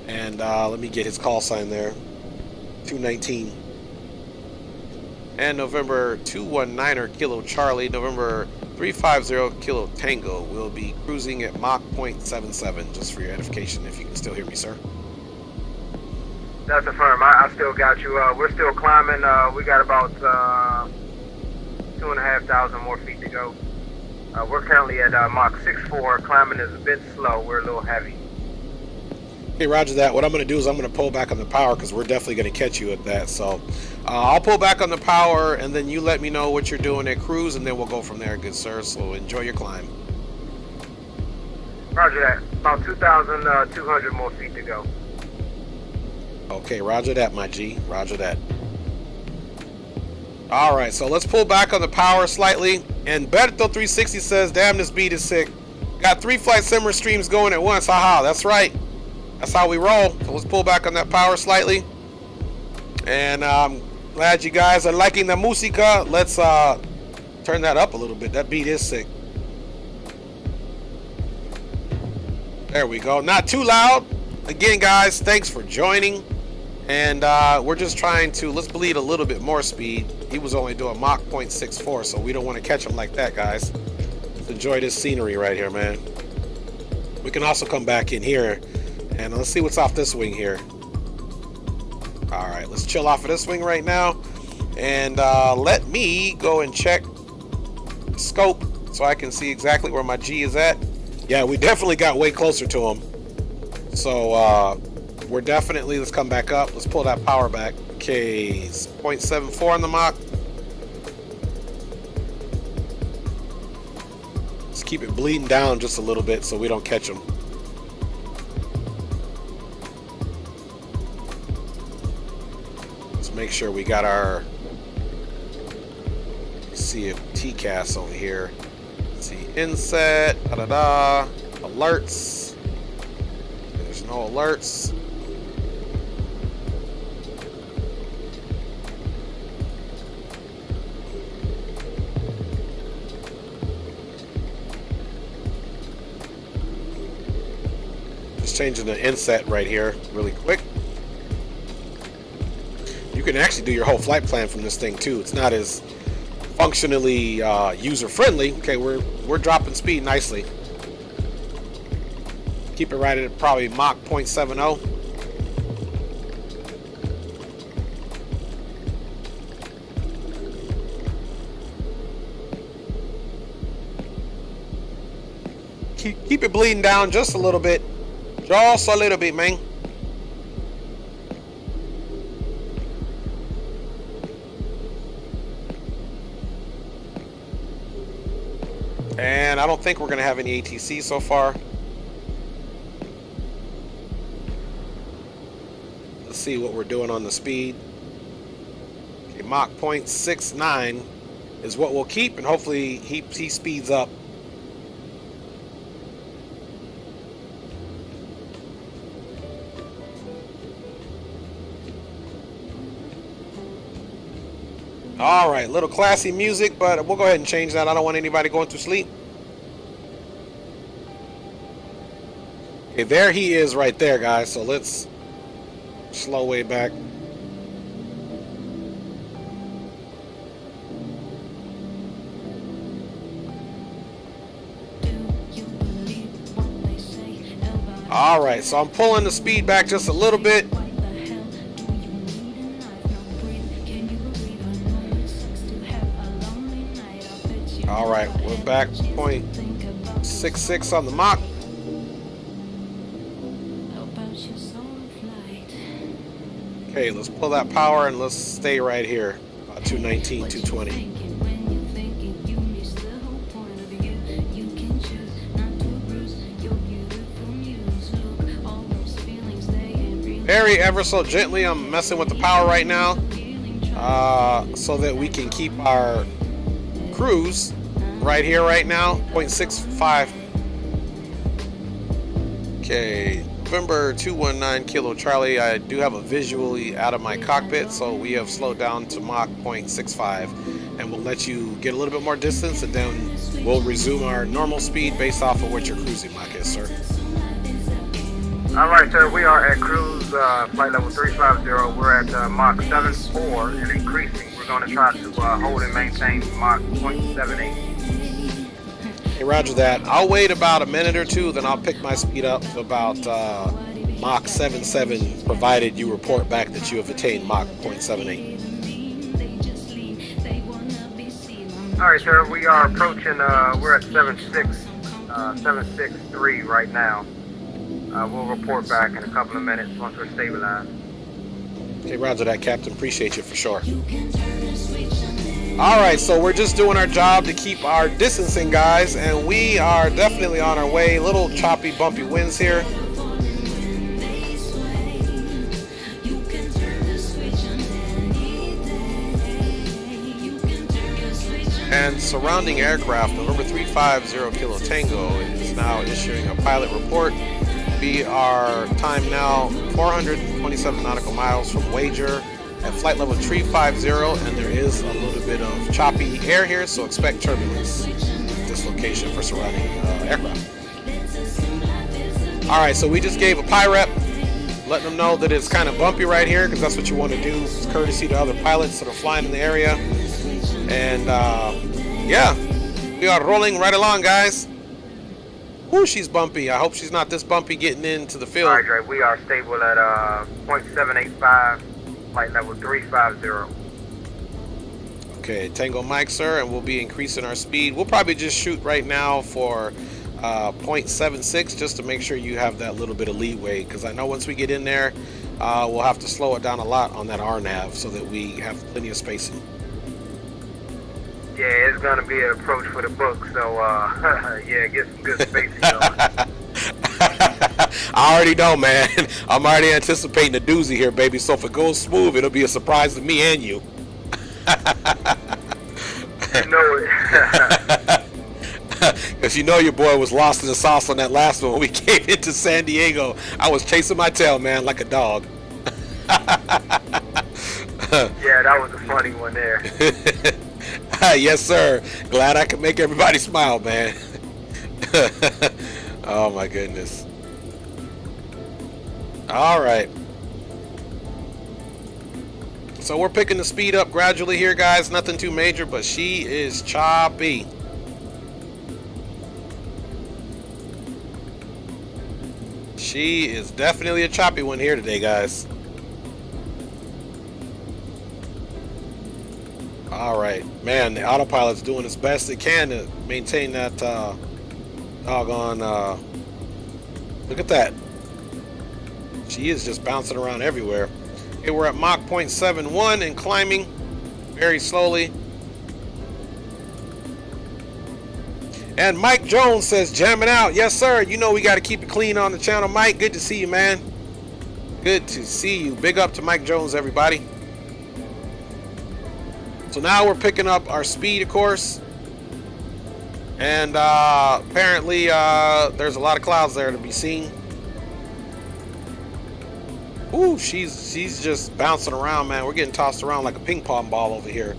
And let me get his call sign there. 219. And November 219er Kilo Charlie, November 350 Kilo Tango will be cruising at Mach 0.77, just for your edification, if you can still hear me, sir. That's affirmed. I still got you. We're still climbing. We got about 2,500 more feet to go. We're currently at Mach 6.4. Climbing is a bit slow. We're a little heavy. Okay, roger that. What I'm going to do is I'm going to pull back on the power because we're definitely going to catch you at that. So I'll pull back on the power, and then you let me know what you're doing at cruise, and then we'll go from there, good sir. So enjoy your climb. Roger that. About 2,200 more feet to go. Okay, roger that, my G. Roger that. All right, so let's pull back on the power slightly. And Berto360 says, damn, this beat is sick. Got 3 flight simmer streams going at once. Haha, that's right. That's how we roll. So let's pull back on that power slightly. And I'm glad you guys are liking the música. Let's turn that up a little bit. That beat is sick. There we go. Not too loud. Again, guys, thanks for joining. And we're just trying to, let's bleed a little bit more speed. He was only doing Mach 0.64, so we don't want to catch him like that, guys. Let's enjoy this scenery right here, man. We can also come back in here. And let's see what's off this wing here. All right, let's chill off of this wing right now. And let me go and check the scope so I can see exactly where my G is at. Yeah, we definitely got way closer to him. So we're definitely, let's come back up. Let's pull that power back. Okay, it's 0.74 on the Mach. Let's keep it bleeding down just a little bit so we don't catch him. Make sure we got our, see if TCAS over here. Let's see, inset, alerts. There's no alerts. Just changing the inset right here really quick. You can actually do your whole flight plan from this thing too. It's not as functionally user-friendly. Okay, we're dropping speed nicely. Keep it right at probably Mach 0.70. Keep it bleeding down just a little bit. Just a little bit, man. And I don't think we're going to have any ATC so far. Let's see what we're doing on the speed. Okay, Mach 0.69 is what we'll keep, and hopefully he speeds up. All right, little classy music, but we'll go ahead and change that. I don't want anybody going to sleep. Okay, there he is right there, guys. So let's slow way back. All right, so I'm pulling the speed back just a little bit. All right, we're back 0.66 on the Mach. Okay, let's pull that power and let's stay right here. 219, 220. Very ever so gently, I'm messing with the power right now so that we can keep our cruise right here right now, 0.65. Okay, November 219 Kilo Charlie. I do have a visually out of my cockpit, so we have slowed down to Mach 0.65, and we'll let you get a little bit more distance, and then we'll resume our normal speed based off of what your cruising Mach is, sir. All right, sir. We are at cruise flight level 350. We're at Mach 7.4 and increasing. We're going to try to hold and maintain Mach 0.78. Hey, roger that. I'll wait about a minute or two, then I'll pick my speed up to about Mach 7.7, provided you report back that you have attained Mach 0.78. All right, sir. We are approaching. We're at 763 right now. We'll report back in a couple of minutes once we're stabilized. Okay, roger that, Captain. Appreciate you for sure. All right, so we're just doing our job to keep our distancing, guys, and we are definitely on our way. Little choppy, bumpy winds here. And surrounding aircraft, November 350 Kilo Tango is now issuing a pilot report. We are timed now 427 nautical miles from Wager at flight level 350, and there is a little bit of choppy air here, so expect turbulence at this location for surrounding aircraft. All right, so we just gave a PIREP, letting them know that it's kind of bumpy right here, because that's what you want to do. It's courtesy to other pilots that are flying in the area. And yeah, we are rolling right along, guys. Whoo, she's bumpy. I hope she's not this bumpy getting into the field. All right, Dre, we are stable at 0.785, flight level 350. Okay, Tango Mike, sir, and we'll be increasing our speed. We'll probably just shoot right now for 0.76 just to make sure you have that little bit of leeway, because I know once we get in there, we'll have to slow it down a lot on that RNAV so that we have plenty of spacing. Yeah, it's going to be an approach for the book, so yeah, get some good spacing going. I already know, man. I'm already anticipating a doozy here, baby. So if it goes smooth, it'll be a surprise to me and you. You know it. Because you know your boy was lost in the sauce on that last one when we came into San Diego. I was chasing my tail, man, like a dog. Yeah, that was a funny one there. Yes, sir. Glad I could make everybody smile, man. Oh, my goodness. All right. So we're picking the speed up gradually here, guys. Nothing too major, but she is choppy. She is definitely a choppy one here today, guys. All right, man, the autopilot's doing its best it can to maintain that doggone, look at that. She is just bouncing around everywhere. Okay, we're at Mach 0.71 and climbing very slowly. And Mike Jones says, jamming out. Yes, sir. You know we got to keep it clean on the channel, Mike. Good to see you, man. Good to see you. Big up to Mike Jones, everybody. So now we're picking up our speed, of course. And apparently there's a lot of clouds there to be seen. Ooh, she's just bouncing around, man. We're getting tossed around like a ping pong ball over here.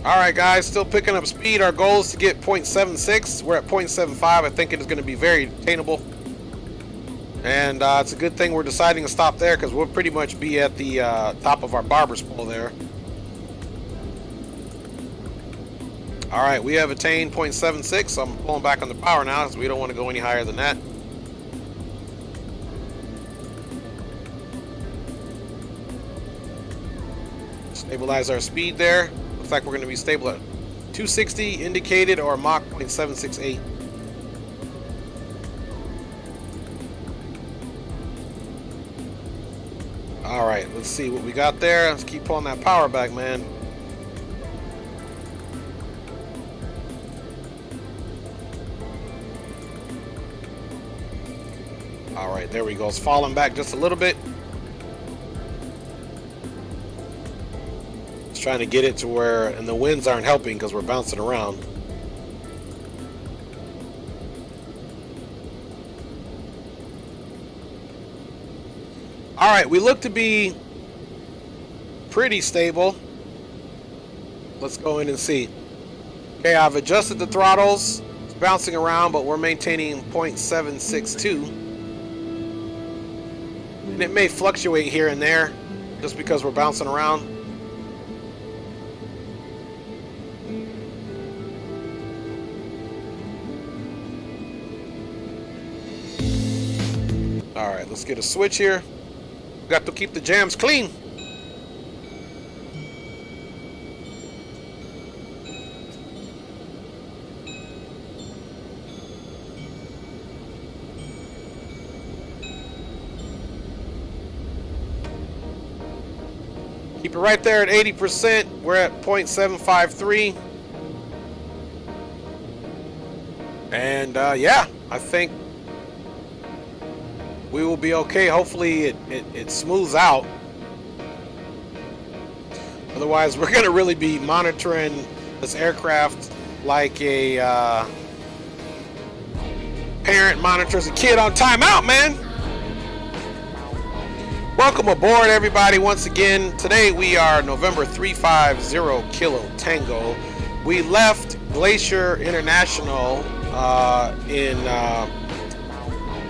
All right, guys, still picking up speed. Our goal is to get 0.76. We're at 0.75. I think it is going to be very attainable. And it's a good thing we're deciding to stop there, because we'll pretty much be at the top of our barber's pole there. All right, we have attained 0.76, so I'm pulling back on the power now, because we don't want to go any higher than that. Stabilize our speed there. Looks like we're going to be stable at 260 indicated, or Mach 0.768. All right, let's see what we got there. Let's keep pulling that power back, man. All right, there we go. It's falling back just a little bit. Just trying to get it to where, and the winds aren't helping because we're bouncing around. All right, we look to be pretty stable. Let's go in and see. Okay, I've adjusted the throttles. It's bouncing around, but we're maintaining 0.762. And it may fluctuate here and there just because we're bouncing around. All right, let's get a switch here. Got to keep the jams clean. Keep it right there at 80%. We're at 0.753. And yeah, I think we will be okay. Hopefully it smooths out. Otherwise, we're going to really be monitoring this aircraft like a parent monitors a kid on timeout, man. Welcome aboard, everybody, once again. Today we are November 350 Kilo Tango. We left Glacier International in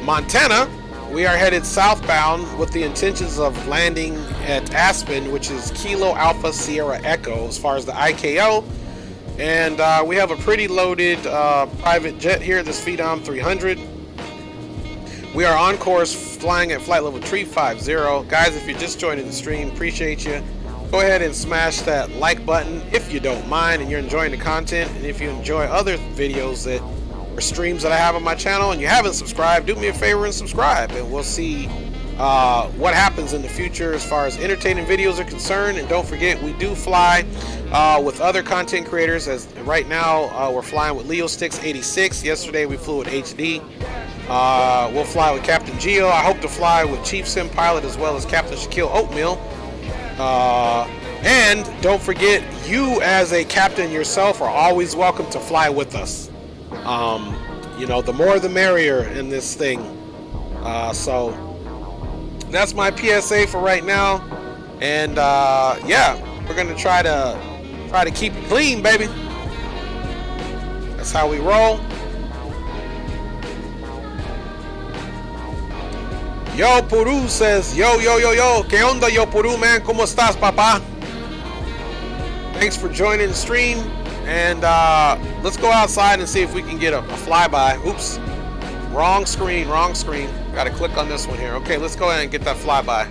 Montana. We are headed southbound with the intentions of landing at Aspen, which is Kilo Alpha Sierra Echo as far as the IKO. And we have a pretty loaded private jet here, this Phenom 300. We are on course, flying at flight level 350. Guys, if you're just joining the stream, appreciate you. Go ahead and smash that like button if you don't mind and you're enjoying the content. And if you enjoy other videos that or streams that I have on my channel and you haven't subscribed, do me a favor and subscribe, and we'll see what happens in the future as far as entertaining videos are concerned. And don't forget, we do fly with other content creators. As right now we're flying with Leosticks 86. Yesterday we flew with HD. We'll fly with Captain Geo. I hope to fly with Chief Sim Pilot as well as Captain Shaquille Oatmeal. And don't forget, you as a captain yourself are always welcome to fly with us. You know, the more the merrier in this thing. So that's my PSA for right now. And yeah, we're gonna try to keep it clean, baby. That's how we roll. Yo Puru says, yo, ¿Qué onda, yo Puru, man? ¿Cómo estás, papá? Thanks for joining the stream. And let's go outside and see if we can get a flyby. Oops, wrong screen. Got to click on this one here. Okay, let's go ahead and get that flyby.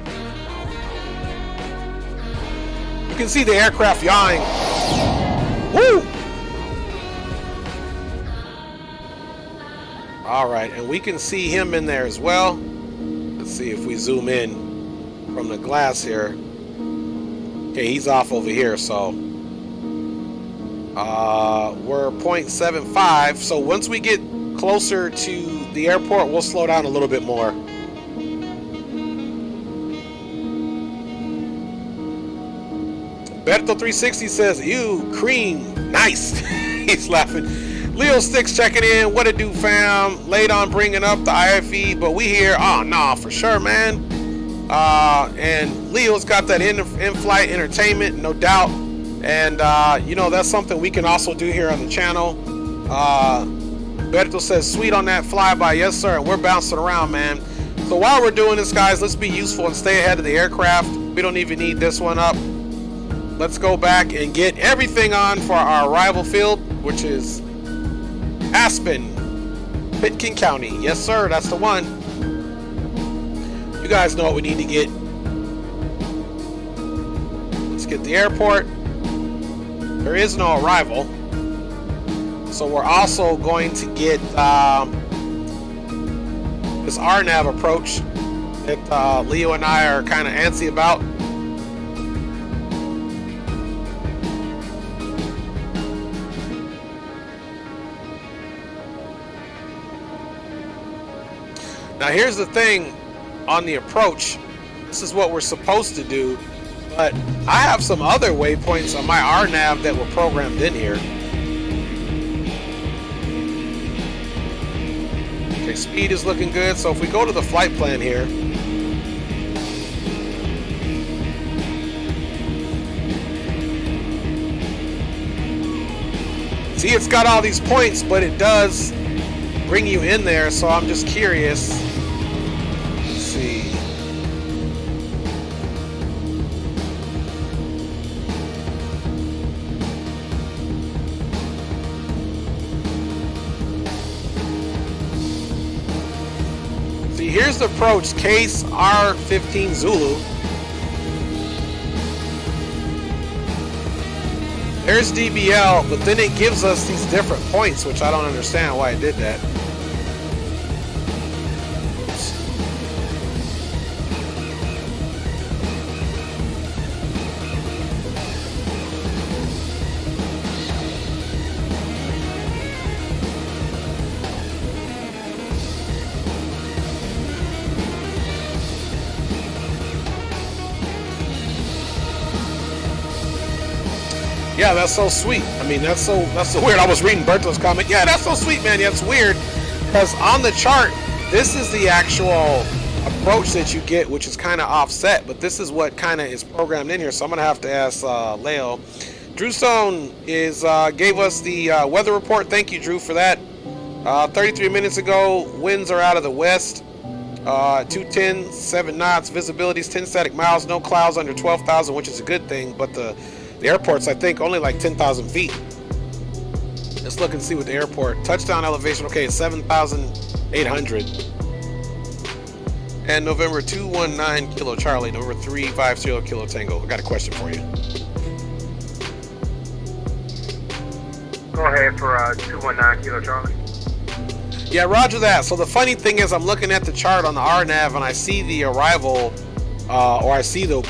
You can see the aircraft yawing. Woo! All right, and we can see him in there as well. Let's see if we zoom in from the glass here. Okay, he's off over here, so we're 0.75. So once we get closer to the airport, we'll slow down a little bit more. Berto360 says, ew, cream, nice. He's laughing. Leo Sticks checking in. What it do, fam? Late on bringing up the IFE, but we here. Oh, no, for sure, man. And Leo's got that in-flight entertainment, no doubt. And, you know, that's something we can also do here on the channel. Berto says, sweet on that flyby. Yes, sir. And we're bouncing around, man. So while we're doing this, guys, let's be useful and stay ahead of the aircraft. We don't even need this one up. Let's go back and get everything on for our arrival field, which is Aspen, Pitkin County. Yes, sir. That's the one. You guys know what we need to get. Let's get the airport. There is no arrival. So we're also going to get this RNAV approach that Leo and I are kind of antsy about. Now here's the thing on the approach. This is what we're supposed to do, but I have some other waypoints on my RNAV that were programmed in here. Okay, speed is looking good. So if we go to the flight plan here, See, it's got all these points, but it does bring you in there, so I'm just curious. Let's see. See, here's the approach, KASE R15 Zulu. There's DBL, but then it gives us these different points, which I don't understand why it did that. Yeah, that's so sweet. I mean, that's so weird. I was reading Berto's comment. Yeah, that's so sweet, man. Yeah, it's weird because on the chart, this is the actual approach that you get, which is kind of offset, but this is what kind of is programmed in here. So I'm gonna have to ask Leo. Drew Stone is gave us the weather report. Thank you, Drew, for that. 33 minutes ago, winds are out of the west. 210, 7 knots. Visibility is 10 static miles. No clouds under 12,000, which is a good thing. But the airport's, I think, only like 10,000 feet. Let's look and see what the airport. Touchdown elevation, okay, it's 7,800. And November 219 Kilo Charlie, November 350 Kilo Tango. I got a question for you. Go ahead for 219 Kilo Charlie. Yeah, roger that. So the funny thing is, I'm looking at the chart on the RNAV and I see the arrival, or I see the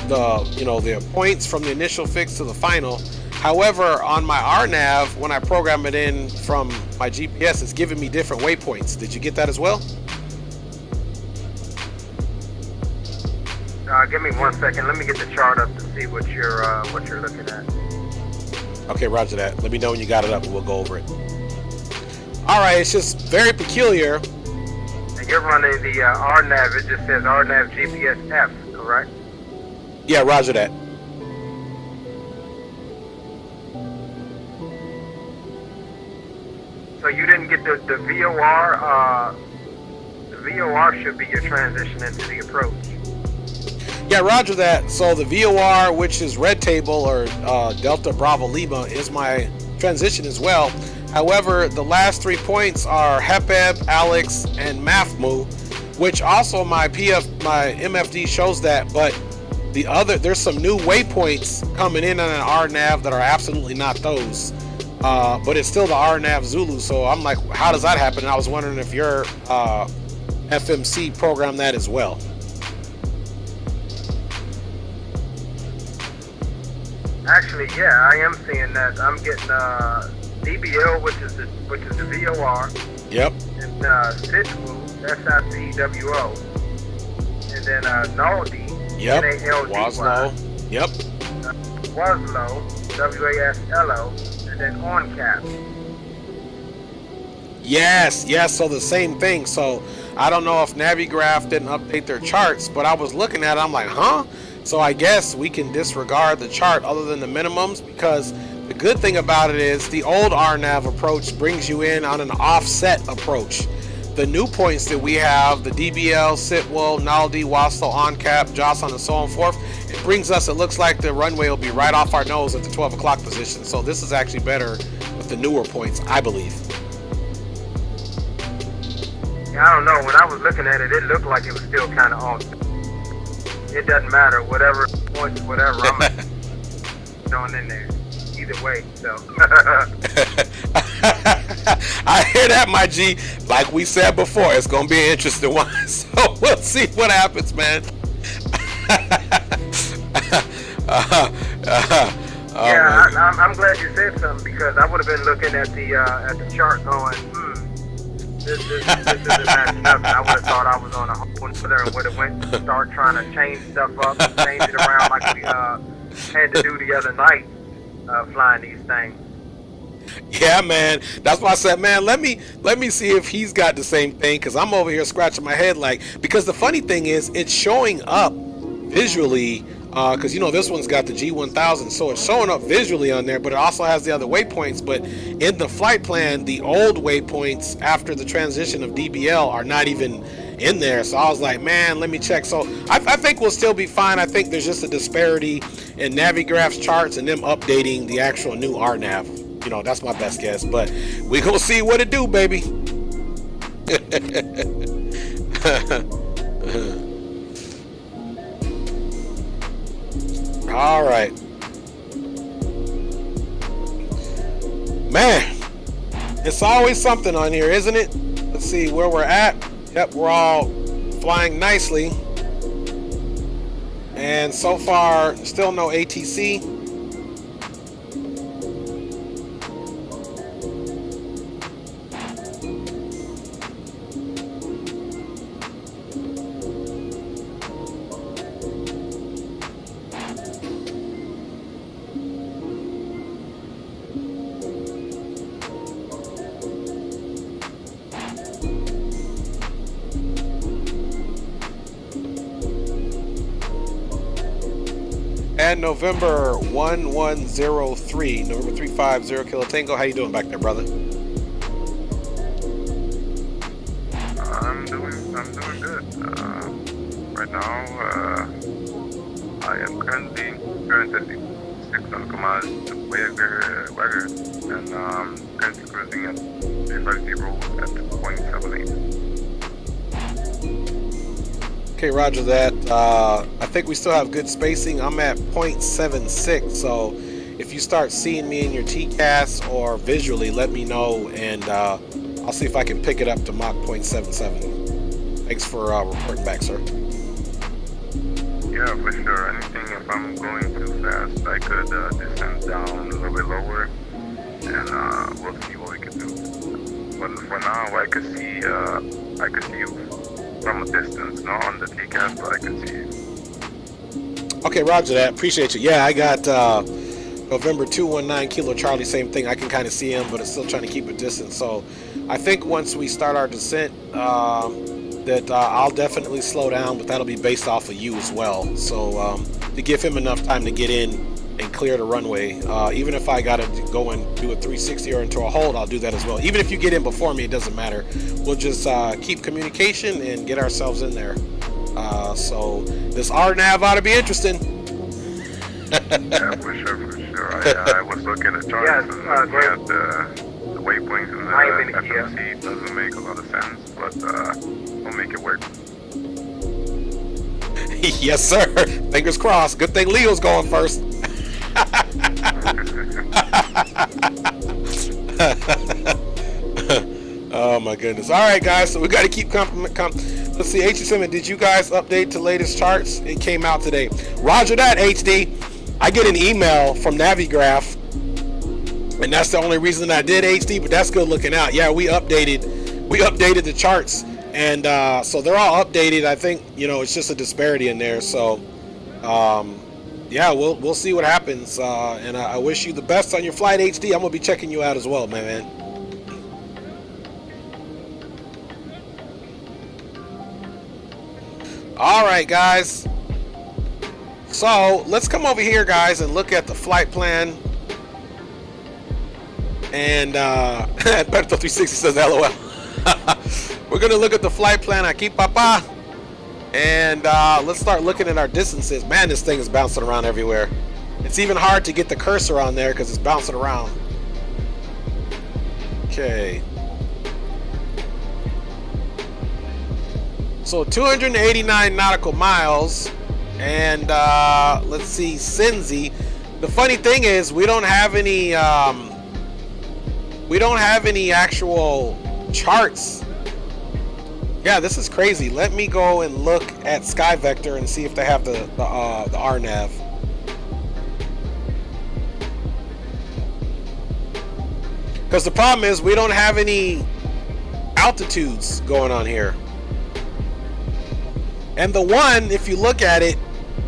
points from the initial fix to the final. However, on my RNAV, when I program it in from my GPS, it's giving me different waypoints. Did you get that as well? Give me 1 second. Let me get the chart up to see what you're looking at. Okay, roger that. Let me know when you got it up and we'll go over it. All right, it's just very peculiar. And you're running the RNAV. It just says RNAV GPS F, correct? Yeah, roger that. So you didn't get the VOR. The VOR should be your transition into the approach. Yeah, roger that. So the VOR, which is Red Table or Delta Bravo Lima, is my transition as well. However, the last 3 points are Hepeb, Alex, and Mafmu, which also my MFD shows that, but there's some new waypoints coming in on an RNAV that are absolutely not those. But it's still the RNAV Zulu, so I'm like, how does that happen? And I was wondering if your FMC programmed that as well. Actually, yeah, I am seeing that. I'm getting DBL, which is the VOR. Yep. And SICWO, SICWO. And then Naldi. Yep. NALDY. Waslow. Yep. Waslow, WASLO. And then OnCap. Yes. So the same thing. So I don't know if Navigraph didn't update their charts, but I was looking at it, I'm like, huh? So I guess we can disregard the chart other than the minimums, because the good thing about it is the old RNAV approach brings you in on an offset approach. The new points that we have, the DBL, Sitwell, Naldi, Waslow, OnCap, Jocelyn, and so on and forth, it brings us, it looks like the runway will be right off our nose at the 12 o'clock position. So this is actually better with the newer points, I believe. Yeah, I don't know. When I was looking at it, it looked like it was still kind of on. It doesn't matter, whatever points, whatever, I'm throwing in there. Either way, so. I hear that, my G. Like we said before, it's going to be an interesting one. So we'll see what happens, man. Yeah, I'm glad you said something, because I would have been looking at the chart going, this isn't matching up. And I would have thought I was on a whole other and would have went to start trying to change stuff up, change it around like we had to do the other night, flying these things. Yeah, man. That's why I said, man, let me see if he's got the same thing, because I'm over here scratching my head, like, because the funny thing is, it's showing up visually because you know this one's got the G1000, so it's showing up visually on there, but it also has the other waypoints. But in the flight plan, the old waypoints after the transition of DBL are not even in there. So I was like, man, let me check. So I think we'll still be fine. I think there's just a disparity in Navigraph's charts and them updating the actual new RNAV. You know, that's my best guess, but we gonna see what it do, baby. All right, man, it's always something on here, isn't it? Let's see where we're at. Yep, we're all flying nicely, and so far still no ATC. And November 1103, November 350 Kilo Tango. How you doing back there, brother? I'm doing good. Right now, I am currently 6 nautical miles to Wagger, and currently cruising at 350 at 0.78. Okay, roger that. I think we still have good spacing. I'm at 0.76, so if you start seeing me in your TCAS or visually, let me know, and I'll see if I can pick it up to Mach 0.77. Thanks for reporting back, sir. Yeah, for sure. Anything, if I'm going too fast, I could descend down a little bit lower, and we'll see what we can do. But for now, I could see you from a distance, not on the TCAS, but I can see you. Okay, roger that. Appreciate you. Yeah, I got November 219 Kilo Charlie, same thing. I can kind of see him, but it's still trying to keep a distance. So I think once we start our descent, that I'll definitely slow down, but that'll be based off of you as well. So to give him enough time to get in and clear the runway. Even if I gotta go and do a 360 or into a hold, I'll do that as well. Even if you get in before me, it doesn't matter. We'll just keep communication and get ourselves in there. So this RNAV ought to be interesting. Yeah, for sure. I was looking at charts and looking at the waypoints and the FMC. It doesn't make a lot of sense, but we'll make it work. Yes, sir. Fingers crossed. Good thing Leo's going first. Oh my goodness. All right, guys. So we got to keep Let's see. HD7, did you guys update to latest charts? It came out today. Roger that, HD. I get an email from Navigraph, and that's the only reason I did, HD. But that's good looking out. Yeah, we updated the charts, and so they're all updated. I think it's just a disparity in there. So yeah, we'll see what happens. And I wish you the best on your flight, HD. I'm gonna be checking you out as well, my man. All right, guys. So let's come over here, guys, and look at the flight plan. And Pedro 360 says LOL. We're gonna look at the flight plan. Aquí, papa. And let's start looking at our distances. Man, this thing is bouncing around everywhere. It's even hard to get the cursor on there because it's bouncing around. Okay. So 289 nautical miles. And let's see, Cinzy. The funny thing is we don't have any actual charts. Yeah, this is crazy. Let me go and look at SkyVector and see if they have the RNAV. Because the problem is we don't have any altitudes going on here. And the one, if you look at it,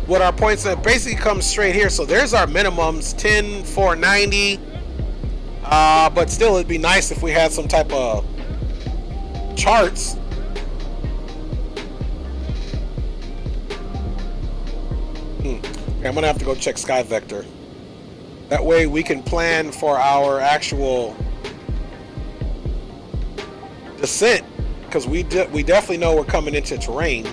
what our points at basically comes straight here. So there's our minimums, 10,490. But still, it'd be nice if we had some type of charts. Okay, I'm gonna have to go check Sky Vector. That way we can plan for our actual descent, because we definitely know we're coming into terrain.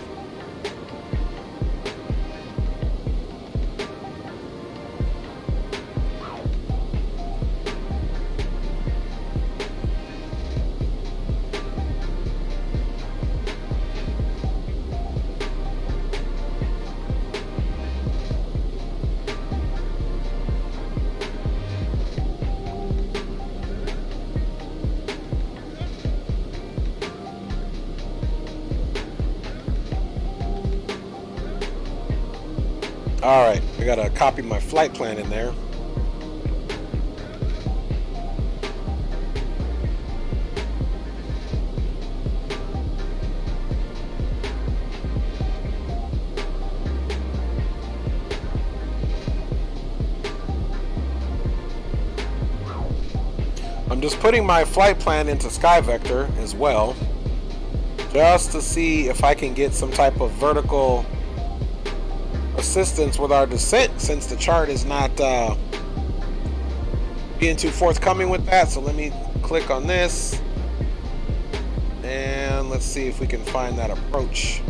Alright, I gotta copy my flight plan in there. I'm just putting my flight plan into Sky Vector as well, just to see if I can get some type of vertical assistance with our descent, since the chart is not being too forthcoming with that. So let me click on this and let's see if we can find that approach.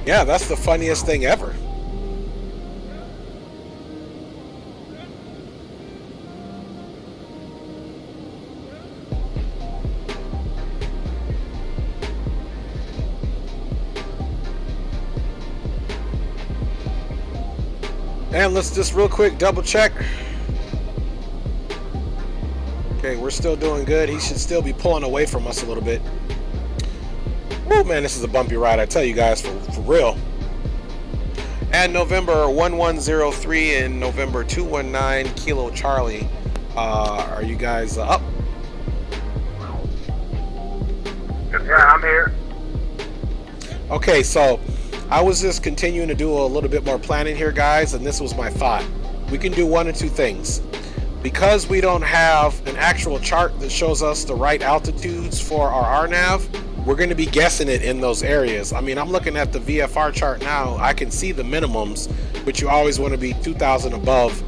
Yeah, that's the funniest thing ever. And let's just real quick double check. Okay, we're still doing good. He should still be pulling away from us a little bit. Oh man, this is a bumpy ride, I tell you guys, for real. And November 1103 and November 219 Kilo Charlie, are you guys up? Yeah, I'm here. Okay, so I was just continuing to do a little bit more planning here, guys, and this was my thought. We can do one of two things. Because we don't have an actual chart that shows us the right altitudes for our RNAV, we're going to be guessing it in those areas. I mean, I'm looking at the VFR chart now. I can see the minimums, but you always want to be 2,000 above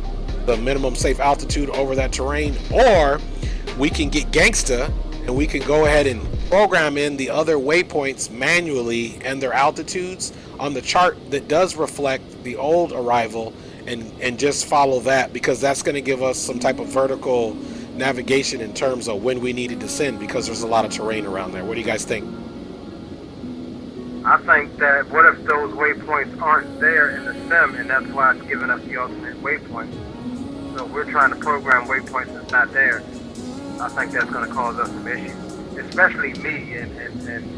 the minimum safe altitude over that terrain. Or we can get gangsta and we can go ahead and program in the other waypoints manually and their altitudes on the chart that does reflect the old arrival, and just follow that, because that's going to give us some type of vertical navigation in terms of when we need to descend, because there's a lot of terrain around there. What do you guys think? I think that what if those waypoints aren't there in the sim, and that's why it's giving us the ultimate waypoint. So we're trying to program waypoints that's not there. I think that's going to cause us some issues, especially me and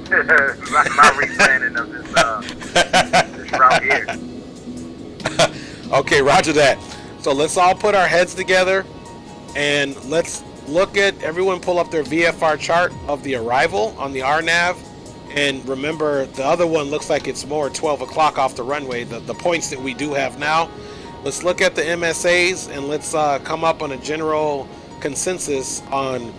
my replanning of this route here. Okay, roger that. So let's all put our heads together and let's look at, everyone pull up their VFR chart of the arrival on the RNAV. And remember, the other one looks like it's more 12 o'clock off the runway, the points that we do have now. Let's look at the MSAs and let's come up on a general consensus on,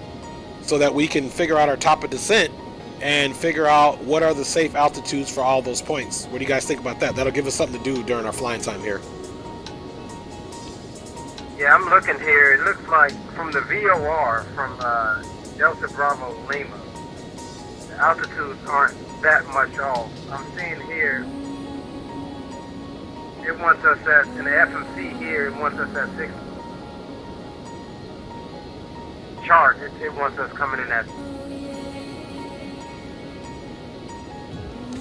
so that we can figure out our top of descent and figure out what are the safe altitudes for all those points. What do you guys think about that? That'll give us something to do during our flying time here. Yeah, I'm looking here. It looks like from the VOR, from Delta Bravo Lima, the altitudes aren't that much off. I'm seeing here, it wants us at, in the FMC here, it wants us at 60. Chart, it wants us coming in at.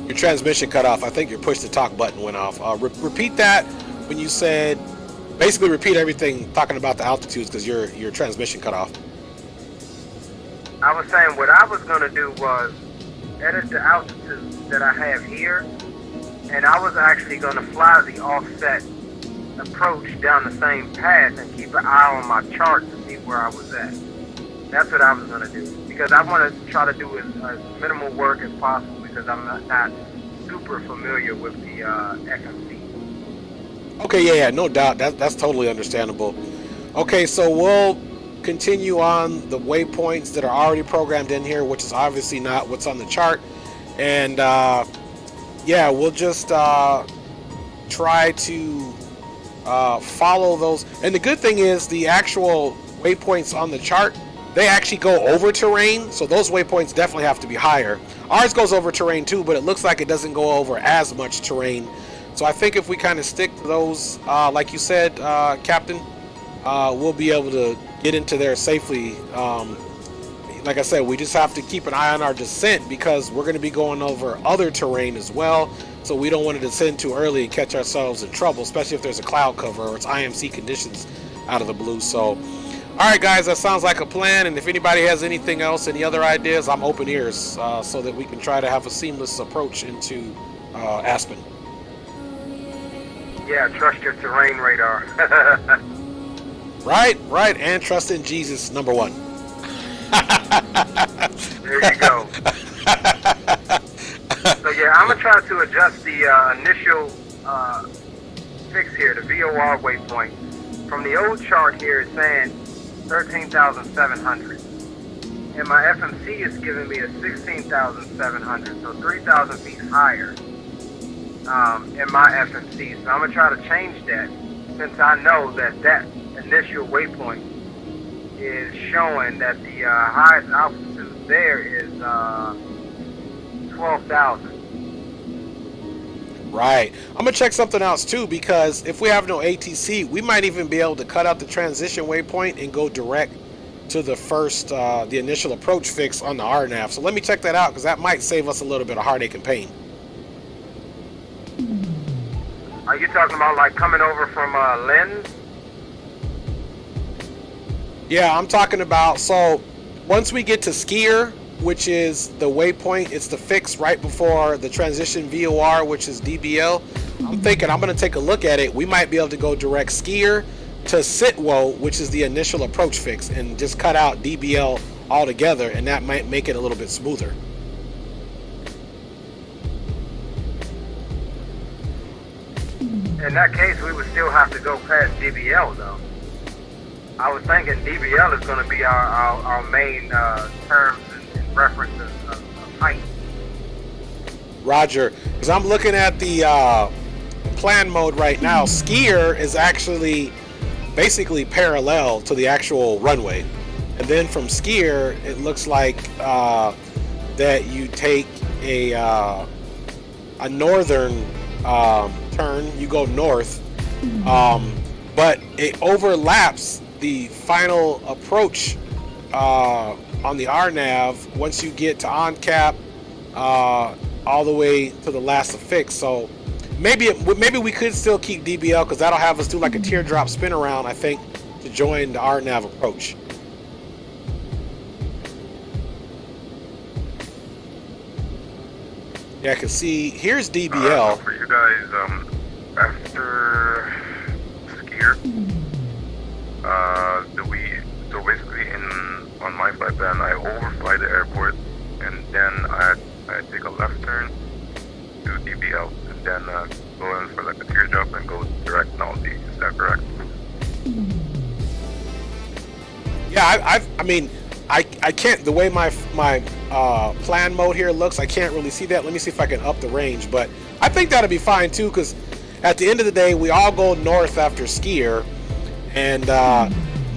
Your transmission cut off. I think your push to talk button went off. Repeat that when you said, basically repeat everything talking about the altitudes, because your transmission cut off. I was saying what I was going to do was edit the altitude that I have here, and I was actually going to fly the offset approach down the same path and keep an eye on my chart to see where I was at. That's what I was gonna do, because I want to try to do as minimal work as possible, because I'm not super familiar with the FMC. Okay, yeah, no doubt. That's totally understandable. Okay, so we'll continue on the waypoints that are already programmed in here, which is obviously not what's on the chart. And yeah, we'll just try to follow those. And the good thing is the actual waypoints on the chart, they actually go over terrain, so those waypoints definitely have to be higher. Ours goes over terrain too, but it looks like it doesn't go over as much terrain. So I think if we kind of stick to those, like you said, Captain, we'll be able to get into there safely. Like I said, we just have to keep an eye on our descent, because we're going to be going over other terrain as well. So we don't want to descend too early and catch ourselves in trouble, especially if there's a cloud cover or it's IMC conditions out of the blue. So, all right, guys, that sounds like a plan. And if anybody has anything else, any other ideas, I'm open ears, so that we can try to have a seamless approach into Aspen. Yeah, trust your terrain radar. Right, and trust in Jesus, number one. There you go. So yeah, I'm gonna try to adjust the initial fix here, the VOR waypoint. From the old chart here, it's saying 13,700, and my FMC is giving me a 16,700, so 3,000 feet higher in my FMC. So I'm gonna try to change that, since I know that that initial waypoint is showing that the highest altitude there is 12,000. Right. I'm gonna check something else too, because if we have no ATC, we might even be able to cut out the transition waypoint and go direct to the first, the initial approach fix on the RNAV. So let me check that out, because that might save us a little bit of heartache and pain. Are you talking about like coming over from Lens? Yeah, I'm talking about, so once we get to Skier, which is the waypoint, it's the fix right before the transition VOR, which is DBL. I'm thinking I'm going to take a look at it. We might be able to go direct Skier to Sitwo, which is the initial approach fix, and just cut out DBL altogether, and that might make it a little bit smoother. In that case, we would still have to go past DBL though. I was thinking DBL is going to be our main terms and references of height. Roger, because I'm looking at the plan mode right now. Skier is actually basically parallel to the actual runway, and then from Skier it looks like that you take a northern turn, you go north, but it overlaps the final approach on the RNAV once you get to on-cap all the way to the last affix. So maybe we could still keep DBL, because that'll have us do like a teardrop spin around, I think, to join the RNAV approach. Yeah, I can see here's DBL. For you guys, after Skier, so basically on my flight plan, I overfly the airport, and then I take a left turn to DBL, and then go in for like a teardrop and go direct Naldi. Is that correct? Yeah, I mean, I can't, the way my plan mode here looks, I can't really see that. Let me see if I can up the range, but I think that'll be fine too, because at the end of the day, we all go north after Skier, and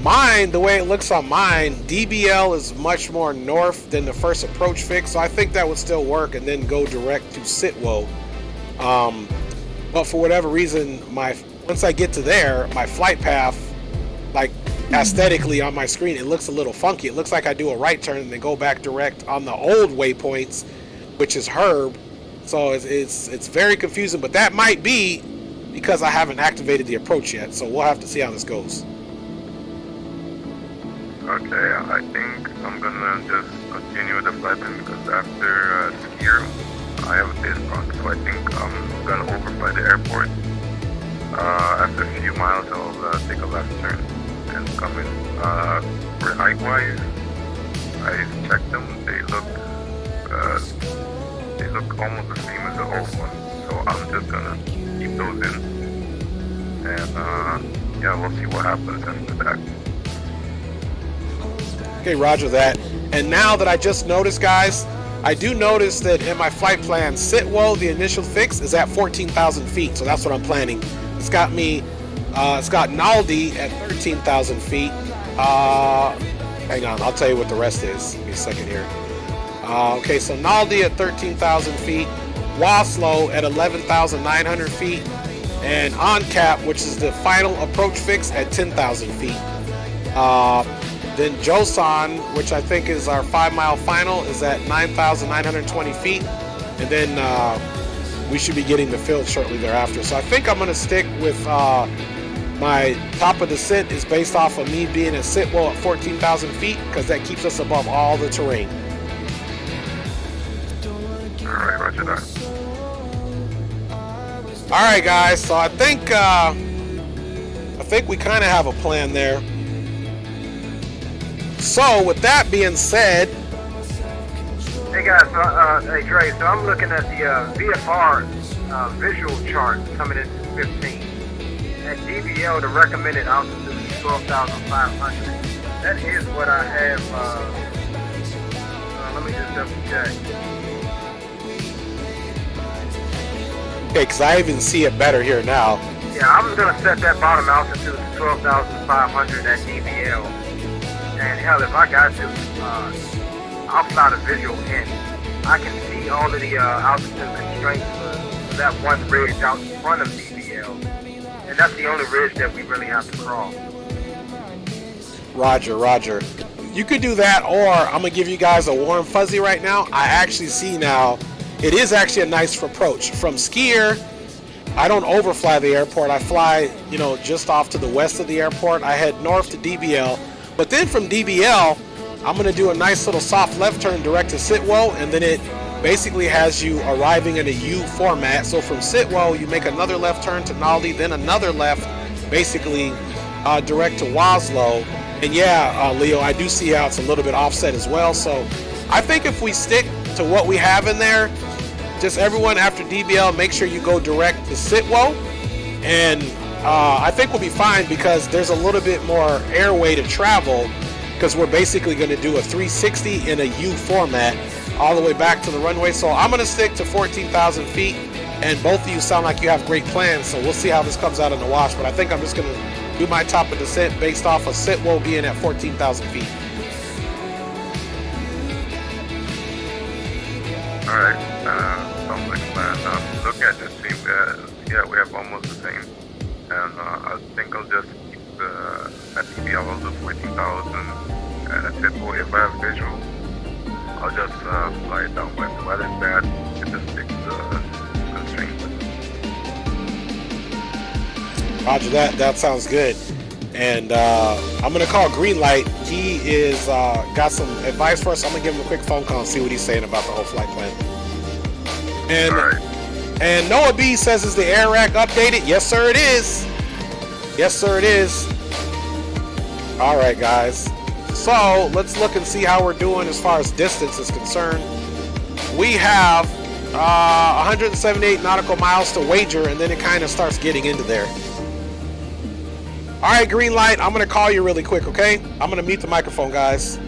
mine, the way it looks on mine, DBL is much more north than the first approach fix, so I think that would still work, and then go direct to Sitwo. But for whatever reason, once I get to there, my flight path, like aesthetically on my screen, it looks a little funky. It looks like I do a right turn and then go back direct on the old waypoints, which is Herb. So it's very confusing, but that might be because I haven't activated the approach yet, so we'll have to see how this goes. Okay, I think I'm gonna just continue the flight plan, because after Skier, I have a taste bump, so I think I'm gonna overfly the airport. After a few miles, I'll take a left turn and come in. For height-wise, I checked them. They look almost the same as the old ones. So I'm just gonna keep those in, and yeah, we'll see what happens after that. Okay, roger that. And now that I just noticed, guys, I do notice that in my flight plan, Sitwo, the initial fix, is at 14,000 feet. So that's what I'm planning. It's got me, it's got Naldi at 13,000 feet. Hang on, I'll tell you what the rest is. Give me a second here. Okay, so Naldi at 13,000 feet, Waslow at 11,900 feet, and OnCap, which is the final approach fix, at 10,000 feet. Then Joseon, which I think is our 5-mile final, is at 9,920 feet, and then we should be getting the field shortly thereafter. So I think I'm going to stick with my top of descent is based off of me being at Sitwell at 14,000 feet, because that keeps us above all the terrain. Alright, roger that. Alright guys, so I think we kind of have a plan there. So with that being said, Hey guys, hey Dre, so I'm looking at the VFR visual chart coming into 15. At DBL, the recommended altitude is 12,500. That is what I have, let me just double check. okay, because I even see it better here now. Yeah, I'm going to set that bottom altitude to 12,500 at DBL. And hell, if I got to, I'll fly the visual in. I can see all of the altitude constraints for that one ridge out in front of DBL. And that's the only ridge that we really have to cross. Roger, roger. You could do that, or I'm going to give you guys a warm fuzzy right now. I actually see now, it is actually a nice approach. From Skier, I don't overfly the airport. I fly, you know, just off to the west of the airport. I head north to DBL. But then from DBL, I'm going to do a nice little soft left turn direct to Sitwo, and then it basically has you arriving in a U format. So from Sitwo, you make another left turn to Naldi, then another left, basically direct to Waslow. And yeah, Leo, I do see how it's a little bit offset as well. So I think if we stick to what we have in there, just everyone after DBL, make sure you go direct to Sitwo, and I think we'll be fine, because there's a little bit more airway to travel, because we're basically going to do a 360 in a U format all the way back to the runway. So I'm going to stick to 14,000 feet, and both of you sound like you have great plans, so we'll see how this comes out in the wash. But I think I'm just going to do my top of descent based off of Sitwo being at 14,000 feet. Alright, sounds like a plan. Looking at this team, yeah, we have almost the same. And I think I'll just keep at DBL, I'll do 14,000. And at Sitwo, if I have visual, I'll just fly it down west. Weather is bad, it just sticks to the string. Roger that. That sounds good. And I'm going to call Greenlight. He is got some advice for us. I'm going to give him a quick phone call and see what he's saying about the whole flight plan. And Alright. And Noah B says, is the air rack updated? Yes, sir, it is. Yes, sir, it is. All right, guys. So let's look and see how we're doing as far as distance is concerned. We have 178 nautical miles to wager, and then it kind of starts getting into there. All right, green light. I'm going to call you really quick, okay? I'm going to mute the microphone, guys.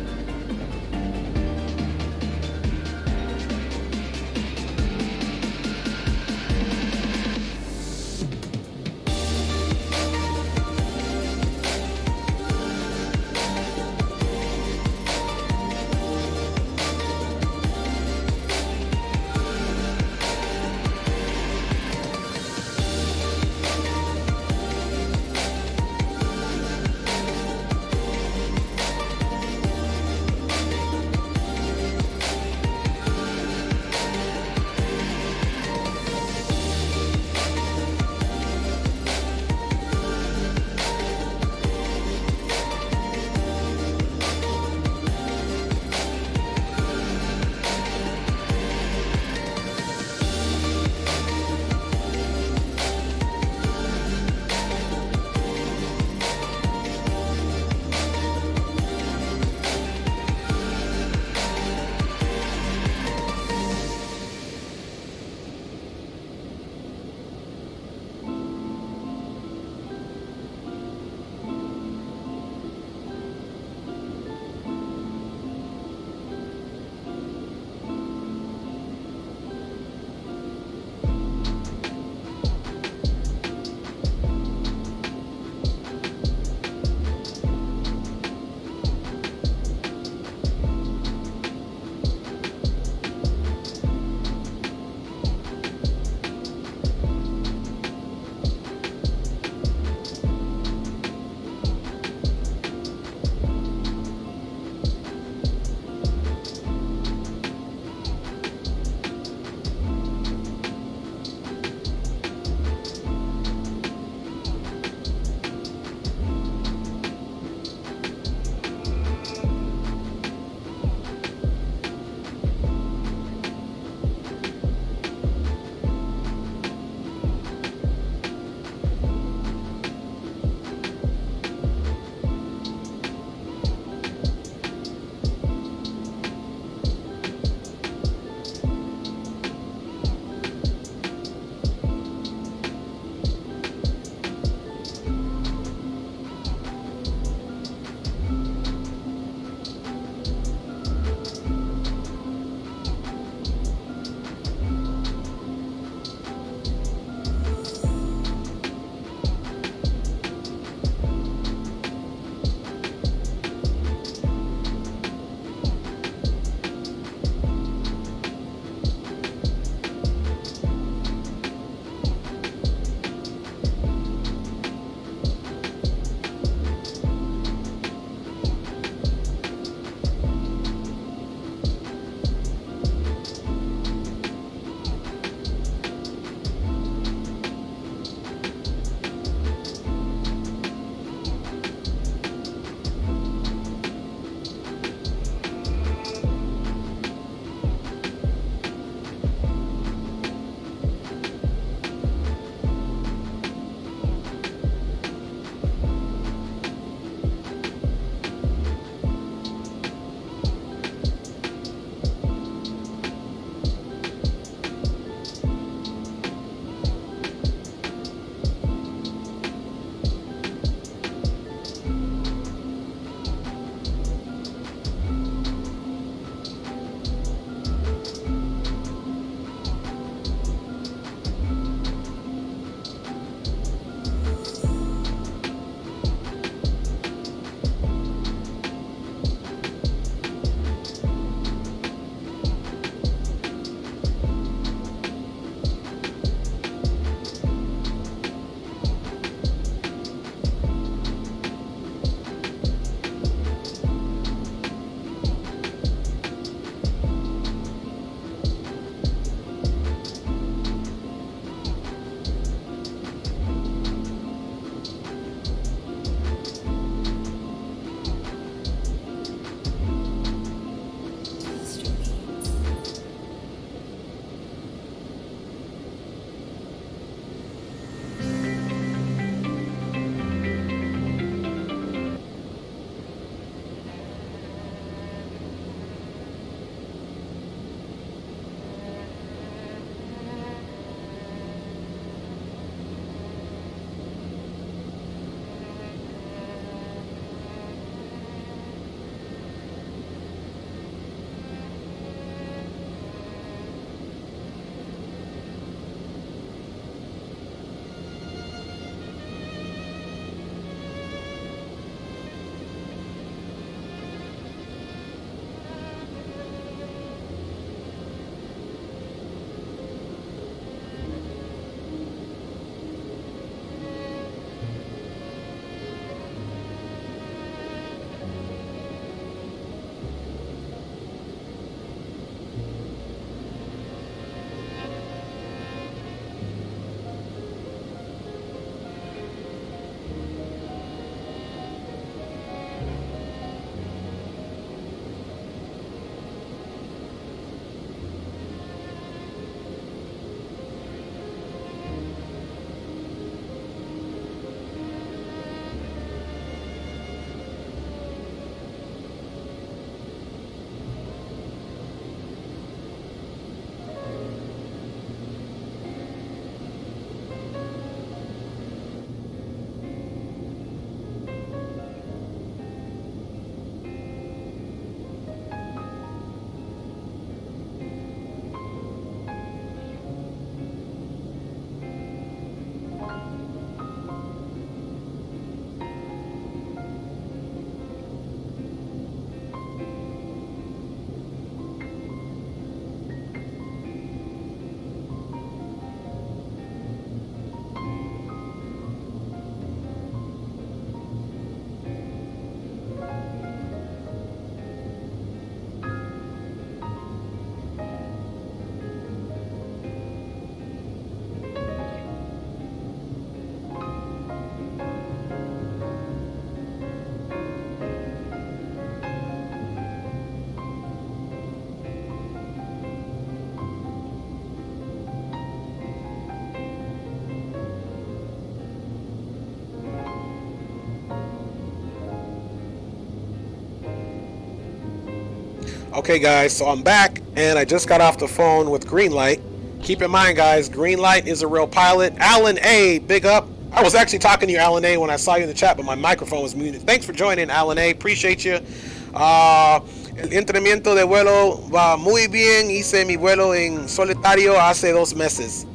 Okay guys, so I'm back and I just got off the phone with Greenlight. Keep in mind guys, Greenlight is a real pilot. Alan A, big up. I was actually talking to you, Alan A, when I saw you in the chat, but my microphone was muted. Thanks for joining, Alan A. Appreciate you. El entrenamiento de vuelo va muy bien. Hice mi vuelo en solitario hace 2 meses.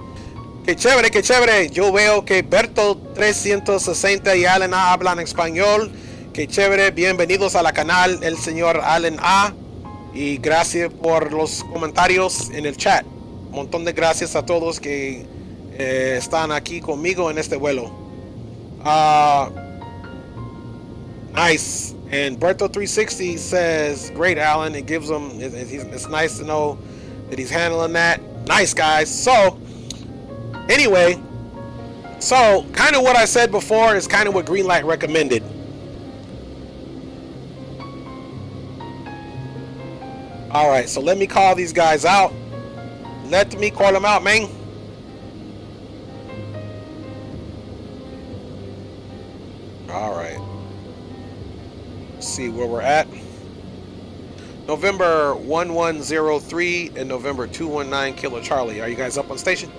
Qué chévere, qué chévere. Yo veo que Berto 360 y Alan A hablan español. Qué chévere. Bienvenidos a la canal, el señor Alan A. Y gracias por los comentarios en el chat. Un montón de gracias a todos que están aquí conmigo en este vuelo. Nice. And Berto 360 says, great, Alan. It gives him, it's nice to know that he's handling that. Nice, guys. So, anyway, so kind of what I said before is kind of what Greenlight recommended. All right, so let me call these guys out. Let me call them out, man. All right. Let's see where we're at. November 1103 and November 219 Kilo Charlie. Are you guys up on station?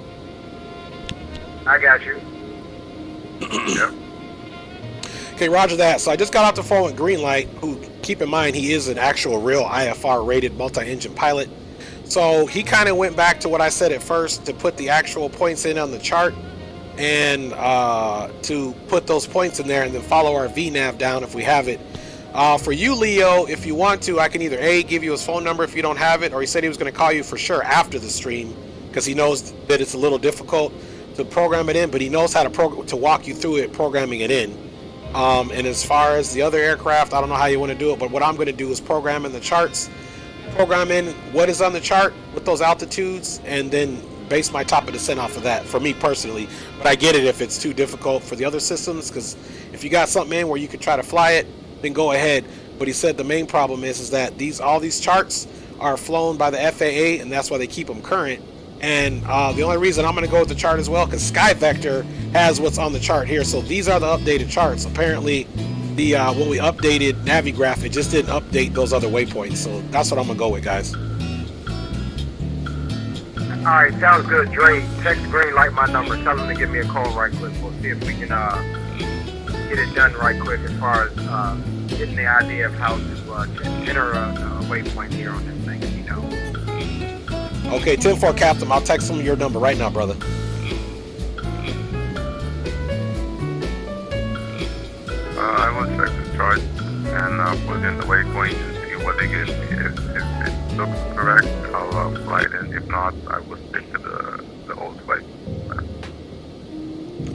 I got you. Yep. Okay, roger that. So I just got off the phone with Greenlight, who, keep in mind, he is an actual real IFR rated multi-engine pilot. So he kind of went back to what I said at first, to put the actual points in on the chart and to put those points in there and then follow our VNAV down if we have it. For you, Leo, if you want to, I can either A, give you his phone number if you don't have it, or he said he was going to call you for sure after the stream because he knows that it's a little difficult to program it in, but he knows how to walk you through it, programming it in. And as far as the other aircraft, I don't know how you want to do it, but what I'm going to do is program in the charts, program in what is on the chart with those altitudes, and then base my top of descent off of that for me personally. But I get it if it's too difficult for the other systems, because if you got something in where you could try to fly it, then go ahead. But he said the main problem is that all these charts are flown by the FAA, and that's why they keep them current. And the only reason I'm going to go with the chart as well, because SkyVector has what's on the chart here. So these are the updated charts. Apparently, the when we updated Navigraph, it just didn't update those other waypoints. So that's what I'm going to go with, guys. All right, sounds good. Dre, text Greenlight my number. Tell him to give me a call right quick. We'll see if we can get it done right quick as far as getting the idea of how to enter a waypoint here on this thing, you know. Okay, 10-4 Captain, I'll text him your number right now, brother. I will check the chart and put in the waypoint and see what they get. If it looks correct, I'll fly it in. If not, I will stick to the old way.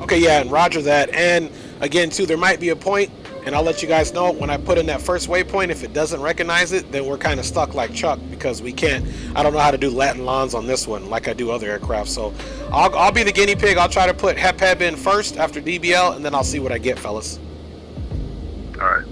Okay, yeah, and roger that. And again, too, there might be a point, and I'll let you guys know when I put in that first waypoint, if it doesn't recognize it, then we're kind of stuck like Chuck, because we can't, I don't know how to do Latin lawns on this one like I do other aircraft. So I'll be the guinea pig. I'll try to put HEP in first after DBL, and then I'll see what I get, fellas. All right.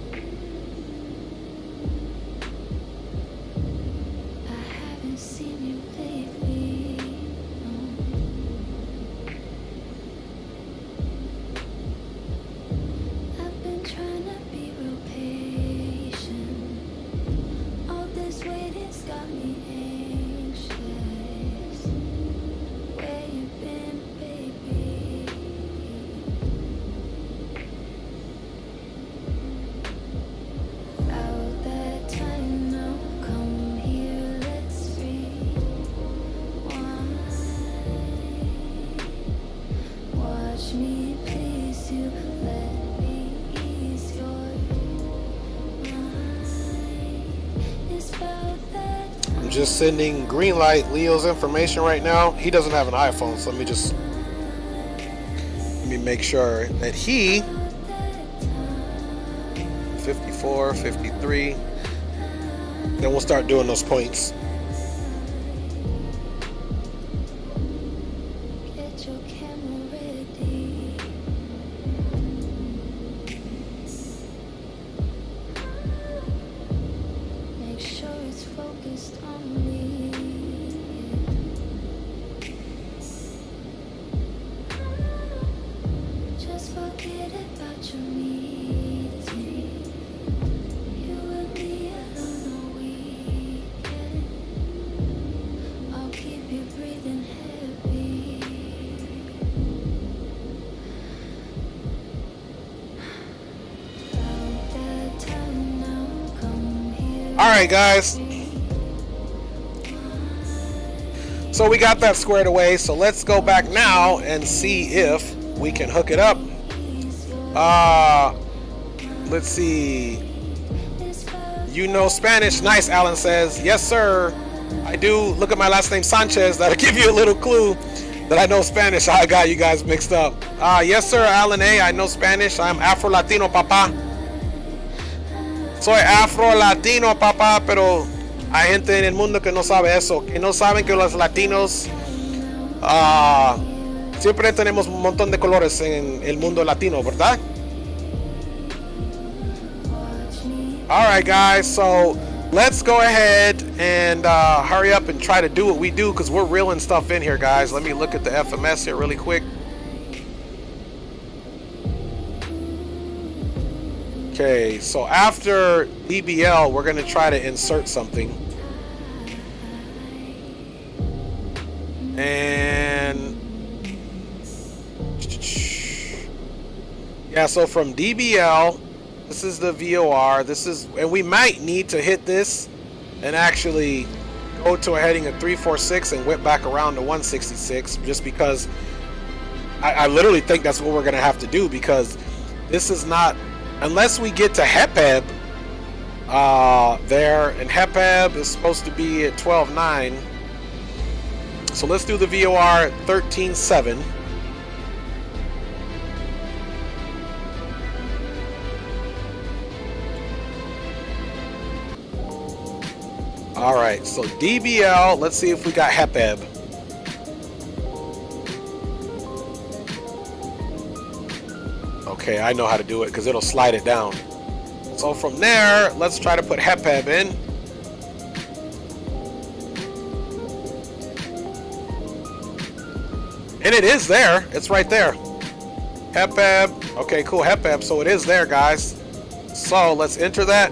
Just sending Greenlight Leo's information right now. He doesn't have an iPhone, so let me make sure that he 54, 53. Then we'll start doing those points. All right, guys. So we got that squared away. So let's go back now and see if we can hook it up. Let's see. You know Spanish? Nice, Alan says. Yes, sir. I do. Look at my last name, Sanchez. That'll give you a little clue that I know Spanish. I got you guys mixed up. Yes, sir, Alan A. I know Spanish. I'm Afro-Latino, papá. Soy Afro-Latino, papá, pero hay gente en el mundo que no sabe eso. Que no saben que los latinos siempre tenemos un montón de colores en el mundo latino, ¿verdad? All right, guys. So let's go ahead and hurry up and try to do what we do because we're reeling stuff in here, guys. Let me look at the FMS here really quick. Okay, so after DBL, we're going to try to insert something. And yeah, so from DBL, this is the VOR. This is, and we might need to hit this and actually go to a heading of 346 and whip back around to 166, just because I literally think that's what we're going to have to do, because this is not, unless we get to HEPEB there, and HEPEB is supposed to be at 12.9. So let's do the VOR 13.7. All right, so DBL, let's see if we got HEPEB. Okay, I know how to do it because it'll slide it down. So from there, let's try to put HEPEB in. And it is there. It's right there. HEPEB. Okay, cool. HEPEB. So it is there, guys. So let's enter that.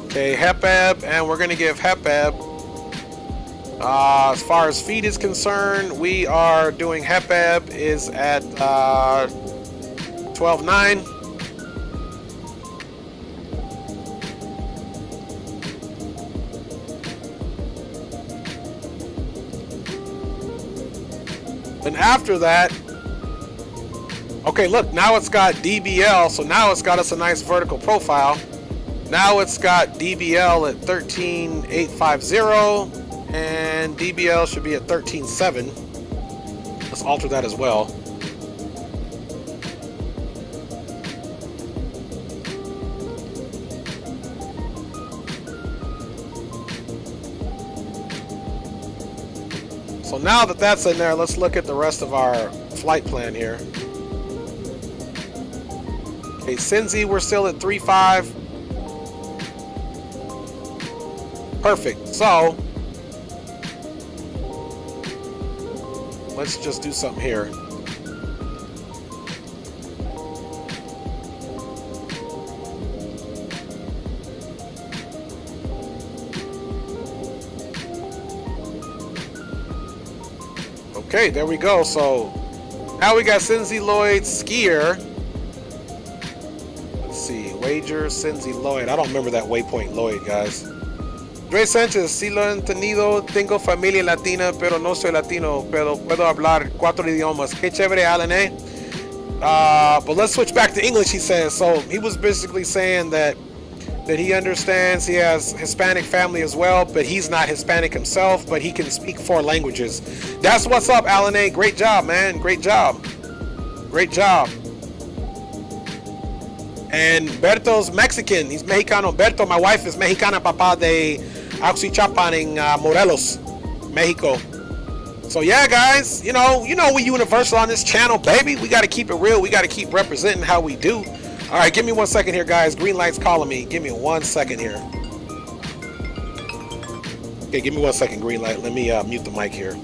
Okay, HEPEB. And we're going to give HEPEB. As far as feed is concerned, we are doing HEPEB is at 12.9. And after that, okay, look, now it's got DBL, so now it's got us a nice vertical profile. Now it's got DBL at 13.850, and DBL should be at 13.7. Let's alter that as well. So now that that's in there, let's look at the rest of our flight plan here. Okay, Cincy, we're still at 3.5. Perfect. So let's just do something here. Okay, there we go. So now we got Cincy Lloyd skier. Let's see, wager Cincy Lloyd. I don't remember that waypoint Lloyd, guys. Dre Sanchez, sí lo he entendido. Tengo familia latina, pero no soy latino, pero puedo hablar 4 idiomas. Qué chévere, Alan, eh? But let's switch back to English, he says. So he was basically saying that he understands he has Hispanic family as well, but he's not Hispanic himself, but he can speak 4 languages. That's what's up, Alan A. Great job, man. Great job. Great job. And Berto's Mexican. He's Mexicano. Berto, my wife is Mexicana, papá de Auxichapan in Morelos, Mexico. So yeah, guys, you know we universal on this channel, baby. We got to keep it real. We got to keep representing how we do. All right, give me 1 second here, guys. Green light's calling me. Give me 1 second here. Okay, give me 1 second, green light. Let me mute the mic here.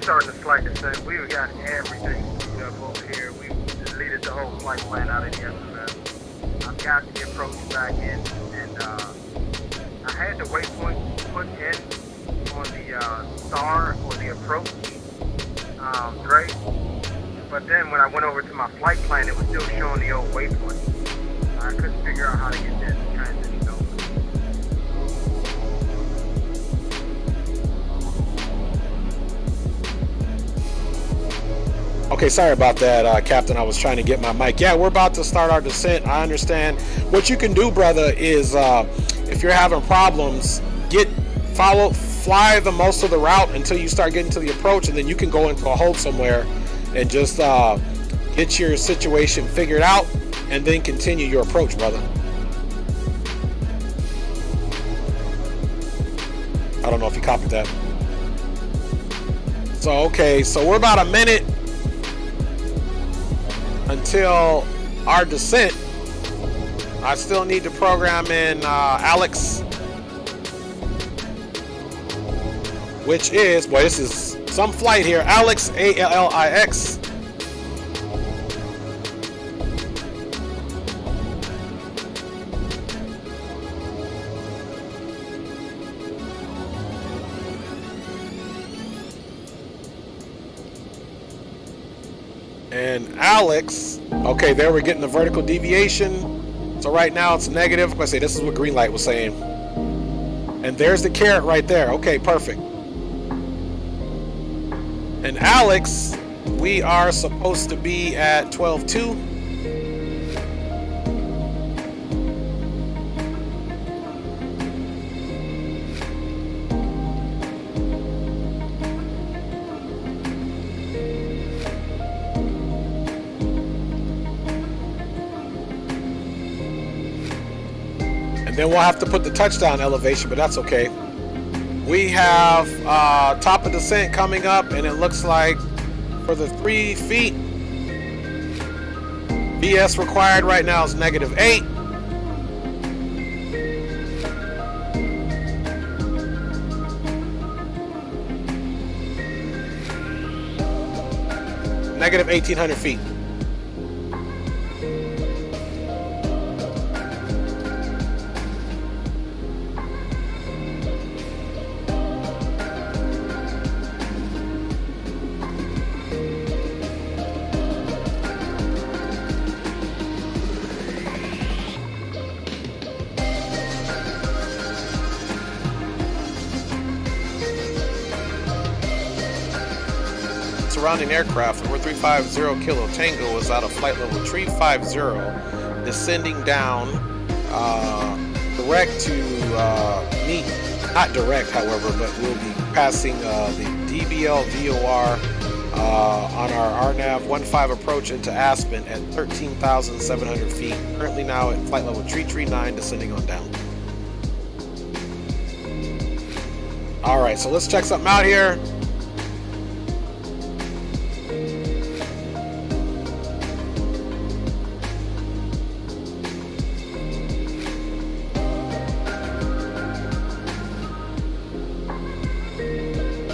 starting the slight descent. We've got everything screwed up over here. We deleted the whole flight plan out of the SMS. I've got the approach back in, and I had the waypoint put in on the star or the approach gray, but then when I went over to my flight plan, it was still showing the old waypoint. I couldn't figure out how to get that transition over. Okay, sorry about that, Captain. I was trying to get my mic. Yeah, we're about to start our descent. I understand. What you can do, brother, is if you're having problems, fly the most of the route until you start getting to the approach, and then you can go into a hold somewhere and just get your situation figured out, and then continue your approach, brother. I don't know if you copied that. So, okay, so we're about a minute until our descent. I still need to program in Alex, which is, boy, this is some flight here. Alex, ALLIX. And Alex, okay, there we're getting the vertical deviation. So right now it's negative. I'm gonna say this is what green light was saying. And there's the carrot right there. Okay, perfect. And Alex, we are supposed to be at 12.2. Then we'll have to put the touchdown elevation, but that's okay. We have top of descent coming up, and it looks like for the 3 feet, VS required right now is -8. Negative 1,800 feet. Surrounding aircraft, and we're 350 Kilo Tango is out of flight level 350, descending down direct to meet, not direct however, but we'll be passing the DBL VOR on our RNAV 15 approach into Aspen at 13,700 feet, currently now at flight level 339, descending on down. Alright, so let's check something out here.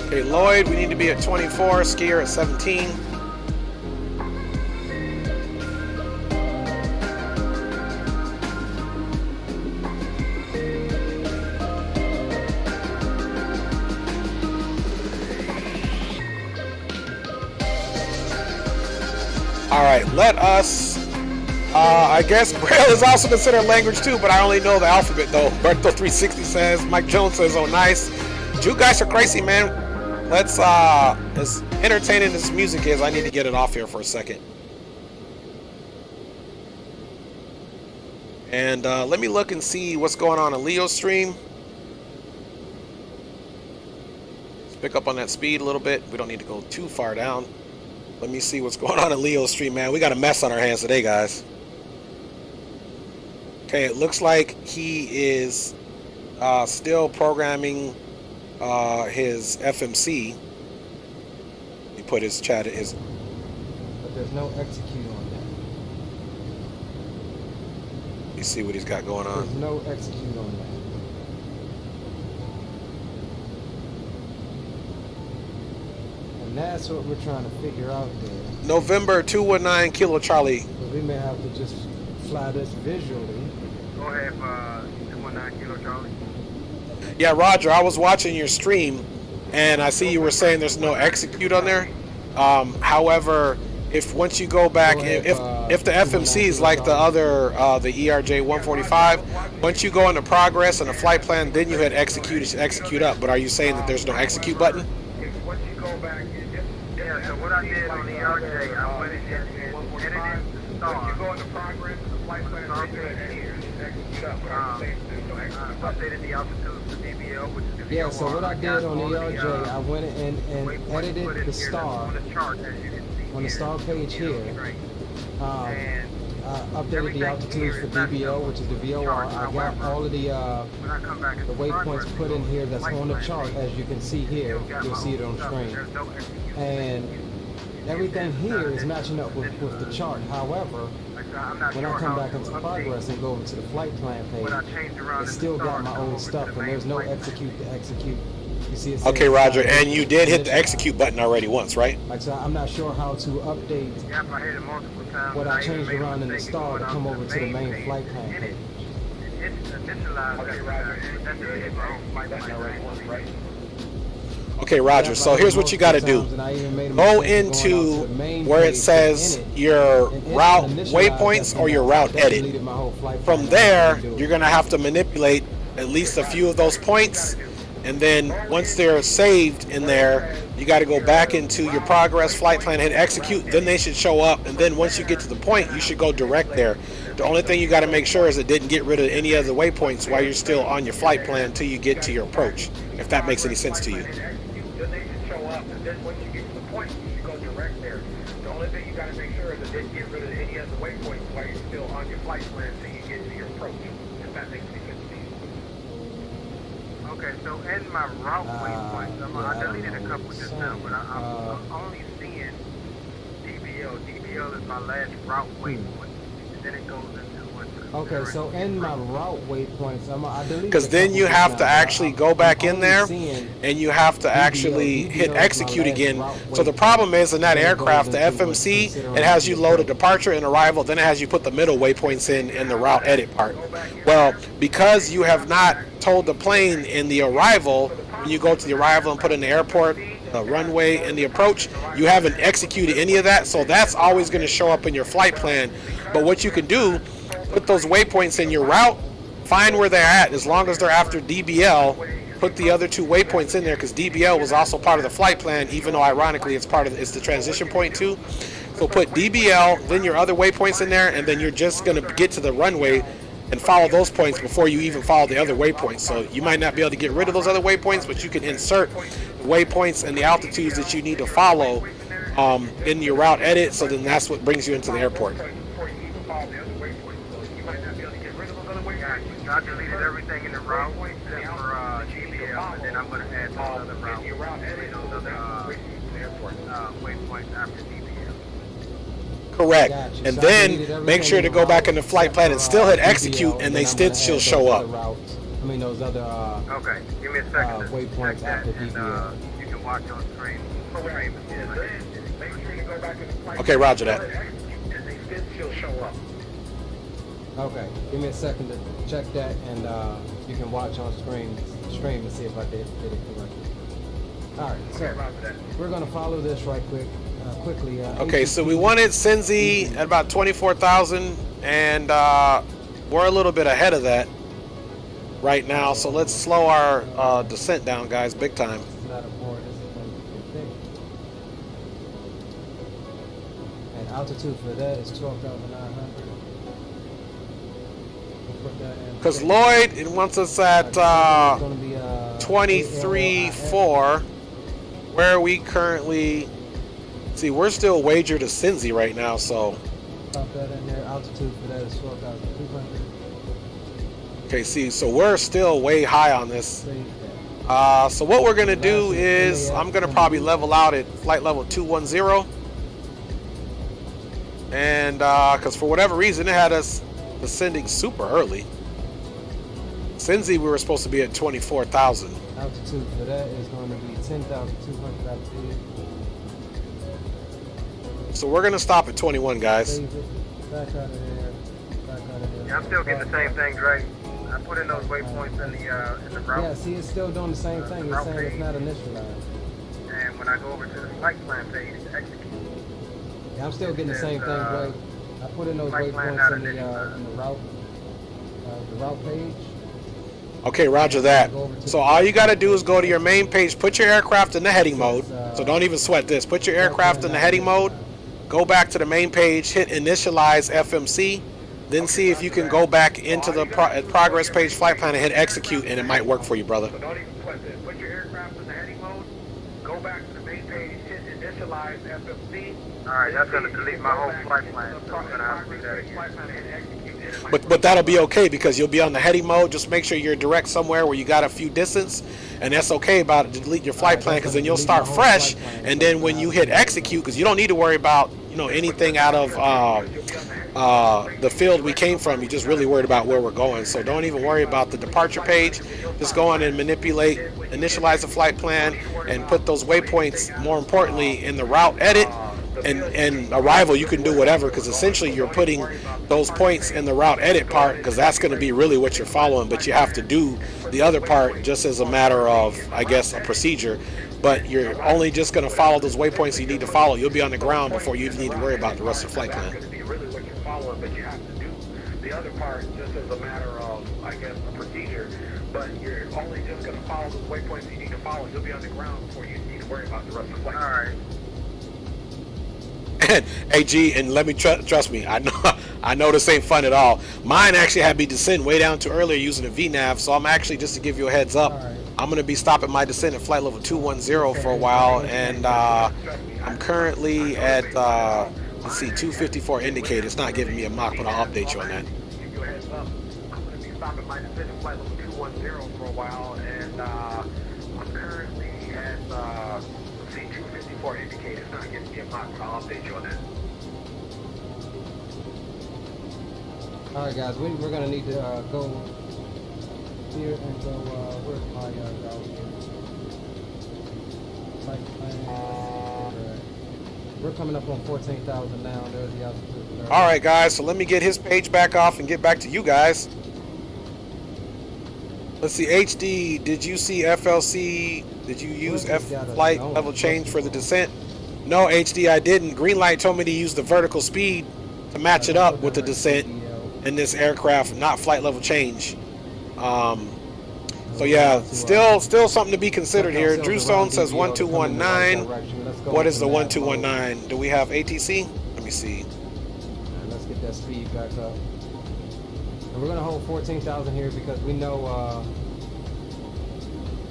Okay, Lloyd, we need to be at 24, Skier at 17. All right, let us, I guess Braille is also considered language too, but I only know the alphabet though. Berto360 says, Mike Jones says, oh nice. You guys are crazy, man. Let's, as entertaining as music is, I need to get it off here for a second. And let me look and see what's going on in Leo's stream. Let's pick up on that speed a little bit. We don't need to go too far down. Let me see what's going on in Leo's stream, man. We got a mess on our hands today, guys. Okay, it looks like he is still programming his FMC. He put his chat at his. But there's no execute on that. You see what he's got going on. There's no execute on that. And that's what we're trying to figure out there. November 219 Kilo Charlie. But we may have to just fly this visually. Go ahead, 219 Kilo Charlie. Yeah, Roger, I was watching your stream, and I see you were saying there's no execute on there. However, if once you go back, if the FMC is like the other, the ERJ 145, once you go into progress and a flight plan, then you hit execute, it should execute up. But are you saying that there's no execute button? Once you go back, yeah, so what I did on the ERJ, I went and edited the star. Once you go into progress, the flight plan updated the altitude for DBL, which is the Yeah, so what I did on the ERJ, I went and edited the star on the chart, as you can see on the star page here. Updated the altitudes for DBL, which is the VOR. I got all of the waypoints put in here that's on the chart, as you can see here. You'll see it on screen. And everything here is matching up with the chart. However, when I come back into progress and go over to the flight plan page, it's still got my old stuff, and there's no execute to execute. You see it. Okay, Roger, and you did hit the execute button already once, right? Like, so I'm not sure how to update what I changed around in the star to come over to the main flight plan page. Okay, Roger, so here's what you got to do. Go into where it says your route waypoints or your route edit. From there, you're going to have to manipulate at least a few of those points. And then once they're saved in there, you got to go back into your progress flight plan, hit execute, then they should show up. And then once you get to the point, you should go direct there. The only thing you got to make sure is it didn't get rid of any of the waypoints while you're still on your flight plan until you get to your approach, if that makes any sense to you. Then they should show up, and then once you get to the point, you should go direct there. The only thing you got to make sure is it didn't get rid of any of the waypoints while you're still on your flight plan until you get to your approach, if that makes any sense to you. Okay, so in my route waypoints, I deleted a couple just now, but I'm only seeing DBL. DBL is my last route waypoint, and then it goes into Okay, so in my route waypoints, I deleted. Because then you have to actually go back in there, and you have to actually hit execute again. So the problem is in that aircraft, the FMC, it has you load a departure and arrival, then it has you put the middle waypoints in the route edit part. Well, because you have not told the plane in the arrival, when you go to the arrival and put in the airport, the runway, and the approach, you haven't executed any of that, so that's always going to show up in your flight plan. But what you can do, put those waypoints in your route, find where they're at, as long as they're after DBL, put the other two waypoints in there, because DBL was also part of the flight plan, even though ironically it's the transition point too. So put DBL, then your other waypoints in there, and then you're just going to get to the runway and follow those points before you even follow the other waypoints. So you might not be able to get rid of those other waypoints, but you can insert the waypoints and the altitudes that you need to follow in your route edit, so then that's what brings you into the airport. I deleted everything in the route except for GBL, and then I'm going to add those other routes, those other waypoints after DBL. Correct. And then make sure to go back in the flight plan and still hit execute, and they still show up. I mean those other okay, give me a second to waypoints check that, after DBL. and you can watch on screen. Okay, roger that. And they still show up. Okay, give me a second to check that, and you can watch on stream and see if I did it correctly. All right, so we're gonna follow this right quickly. Okay, so we wanted Cinzy at about 24,000, and we're a little bit ahead of that right now. So let's slow our descent down, guys, big time. It's not a board, this is going to be big. And altitude for that is 12,900. Because Lloyd, it wants us at 23.4, where we currently, see, we're still wagered to Cinzy right now, so. Pop that in there. Altitude for that is 12,200. Okay, see, so we're still way high on this. So what we're gonna do is, I'm gonna probably level out at flight level 210. And because for whatever reason, it had us ascending super early. Cinzy, we were supposed to be at 24,000. Altitude for that is going to be 10,200, I believe. So we're gonna stop at 21, guys. Back out of there. Back out of there. Yeah, I'm still getting the same thing, Dre. I put in those waypoints in the route. Yeah, see, it's still doing the same thing. It's saying it's not initialized. And when I go over to the flight plan page to execute, Yeah, I'm still getting the same thing, Dre. I put in those waypoints in the route page. Okay, roger that. So all you gotta do is go to your main page, put your aircraft in the heading mode. So don't even sweat this. Put your aircraft in the heading mode. Go back to the main page, hit initialize FMC, then see if you can go back into the progress page flight plan and hit execute, and it might work for you, brother. So don't even sweat this. Put your aircraft in the heading mode. Go back to the main page, hit initialize FMC. Alright, that's gonna delete my whole flight plan. So I'm gonna have to do that again. But that'll be okay because you'll be on the heading mode. Just make sure you're direct somewhere where you got a few distance, and that's okay about it. Delete your flight plan because then you'll start fresh. And then when you hit execute, because you don't need to worry about anything out of the field we came from. You're just really worried about where we're going. So don't even worry about the departure page. Just go on and manipulate, initialize the flight plan, and put those waypoints. More importantly, in the route edit. And arrival, you can do whatever because essentially you're putting those points in the route edit part because that's going to be really what you're following, but you have to do the other part just as a matter of, I guess, a procedure. But you're only just going to follow those waypoints you need to follow. You'll be on the ground before you need to worry about the rest of the flight plan. That's going to be really what you're following, but you have to do the other part just as a matter of, I guess, a procedure. But you're only just going to follow those waypoints you need to follow. You'll be on the ground before you need to worry about the rest of the flight. All right. Hey G, and let me trust me, I know this ain't fun at all. Mine actually had me descend way down to earlier using a VNAV, so I'm actually, just to give you a heads up, I'm going to be stopping my descent at flight level 210 for a while, and I'm currently at, let's see, 254 indicated. It's not giving me a mock, but I'll update you on that. Give you a heads up. I'm going to be stopping my descent at flight level 210 for a while, and I'm currently at, let's see, 254 indicated. It's not giving me a mock, but I'll update you on that. Alright guys, we're going to need to go here and go, where's my route here? We're coming up on 14,000 now. There's the altitude. Alright guys, so let me get his page back off and get back to you guys. Let's see, HD, did you see FLC? Did you use flight level change for the descent? No, HD, I didn't. Green light told me to use the vertical speed to match it up with the descent in this aircraft, not flight level change. So yeah, still something to be considered here. Drew Stone says 1219. What is the 1219? Do we have ATC? Let me see. Let's get that speed back up. And we're gonna hold 14,000 here because we know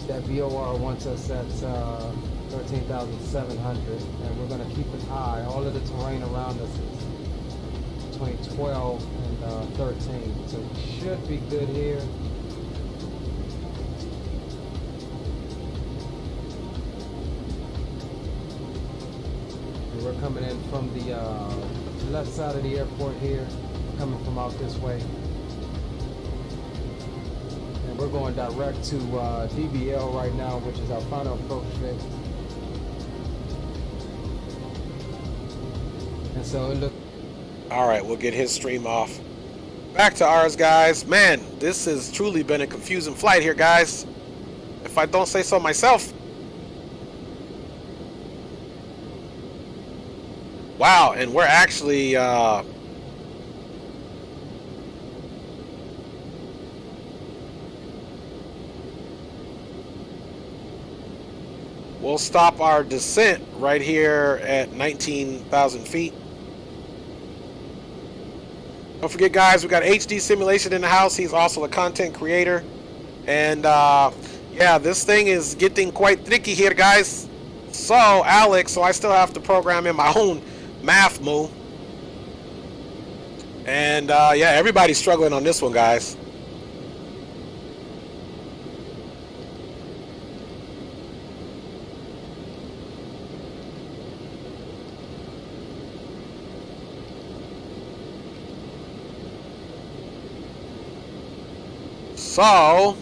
that VOR wants us at 13,700, and we're gonna keep it high. All of the terrain around us is between 12 and 13, so we should be good here. And we're coming in from the left side of the airport here, coming from out this way. And we're going direct to DBL right now, which is our final approach fix. And so it looks... Alright, we'll get his stream off. Back to ours, guys. Man, this has truly been a confusing flight here, guys. If I don't say so myself. Wow, and we're actually... we'll stop our descent right here at 19,000 feet. Don't forget, guys, we got HD Simulation in the house. He's also a content creator. And, yeah, this thing is getting quite tricky here, guys. So, Alex, I still have to program in my own math move. And, yeah, everybody's struggling on this one, guys. So,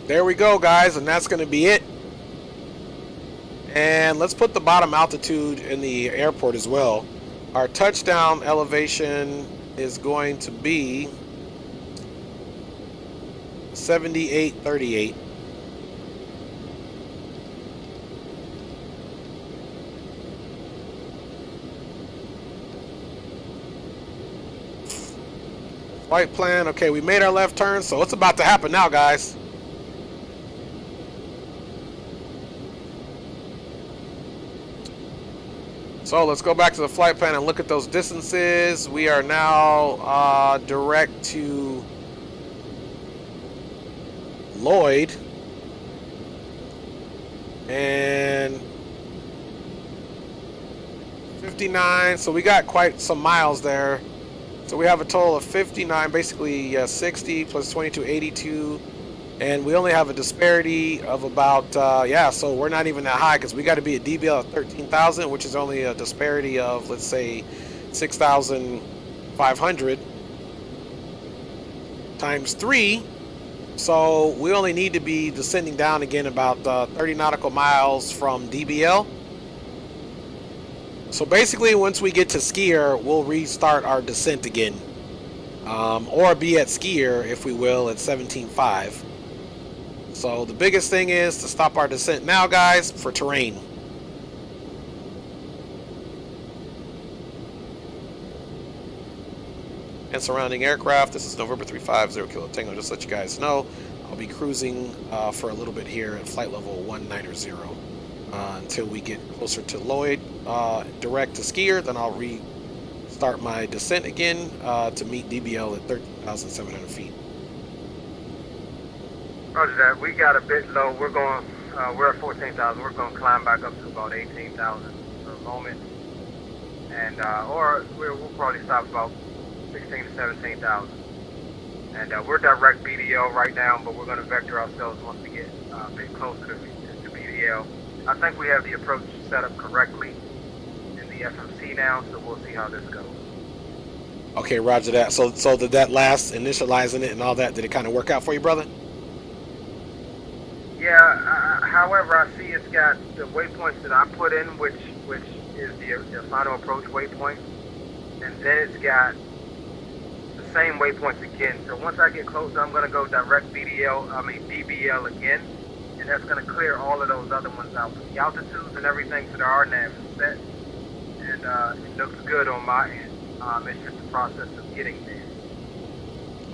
there we go, guys, and that's going to be it. And let's put the bottom altitude in the airport as well. Our touchdown elevation is going to be 7838. Flight plan. Okay, we made our left turn, so it's about to happen now, guys. So let's go back to the flight plan and look at those distances. We are now direct to Lloyd. And 59, so we got quite some miles there. So we have a total of 59, basically 60 plus 22, 82. And we only have a disparity of about, yeah, so we're not even that high because we got to be at DBL at 13,000, which is only a disparity of, let's say, 6,500 times 3. So we only need to be descending down again about 30 nautical miles from DBL. So basically, once we get to Skier, we'll restart our descent again. Or be at Skier, if we will, at 17.5. So the biggest thing is to stop our descent now, guys, for terrain. And surrounding aircraft, this is November 350 Kilo Tango. Just to let you guys know, I'll be cruising for a little bit here at flight level 190 until we get closer to Lloyd, direct to Skier. Then I'll restart my descent again to meet DBL at 13,700 feet. Roger that. We got a bit low. We're going. We're at 14,000. We're going to climb back up to about 18,000 for a moment, and or we'll probably stop about 16 to 17,000. And we're direct BDL right now, but we're going to vector ourselves once we get a bit closer to BDL. I think we have the approach set up correctly in the FMC now, so we'll see how this goes. Okay, roger that. So did that last initializing it and all that, did it kind of work out for you, brother? Yeah, however, I see it's got the waypoints that I put in, which is the final approach waypoint, and then it's got the same waypoints again. So once I get closer, I'm going to go direct DBL again, and that's going to clear all of those other ones out. The altitudes and everything for the RNAV is set, and it looks good on my end. It's just the process of getting there.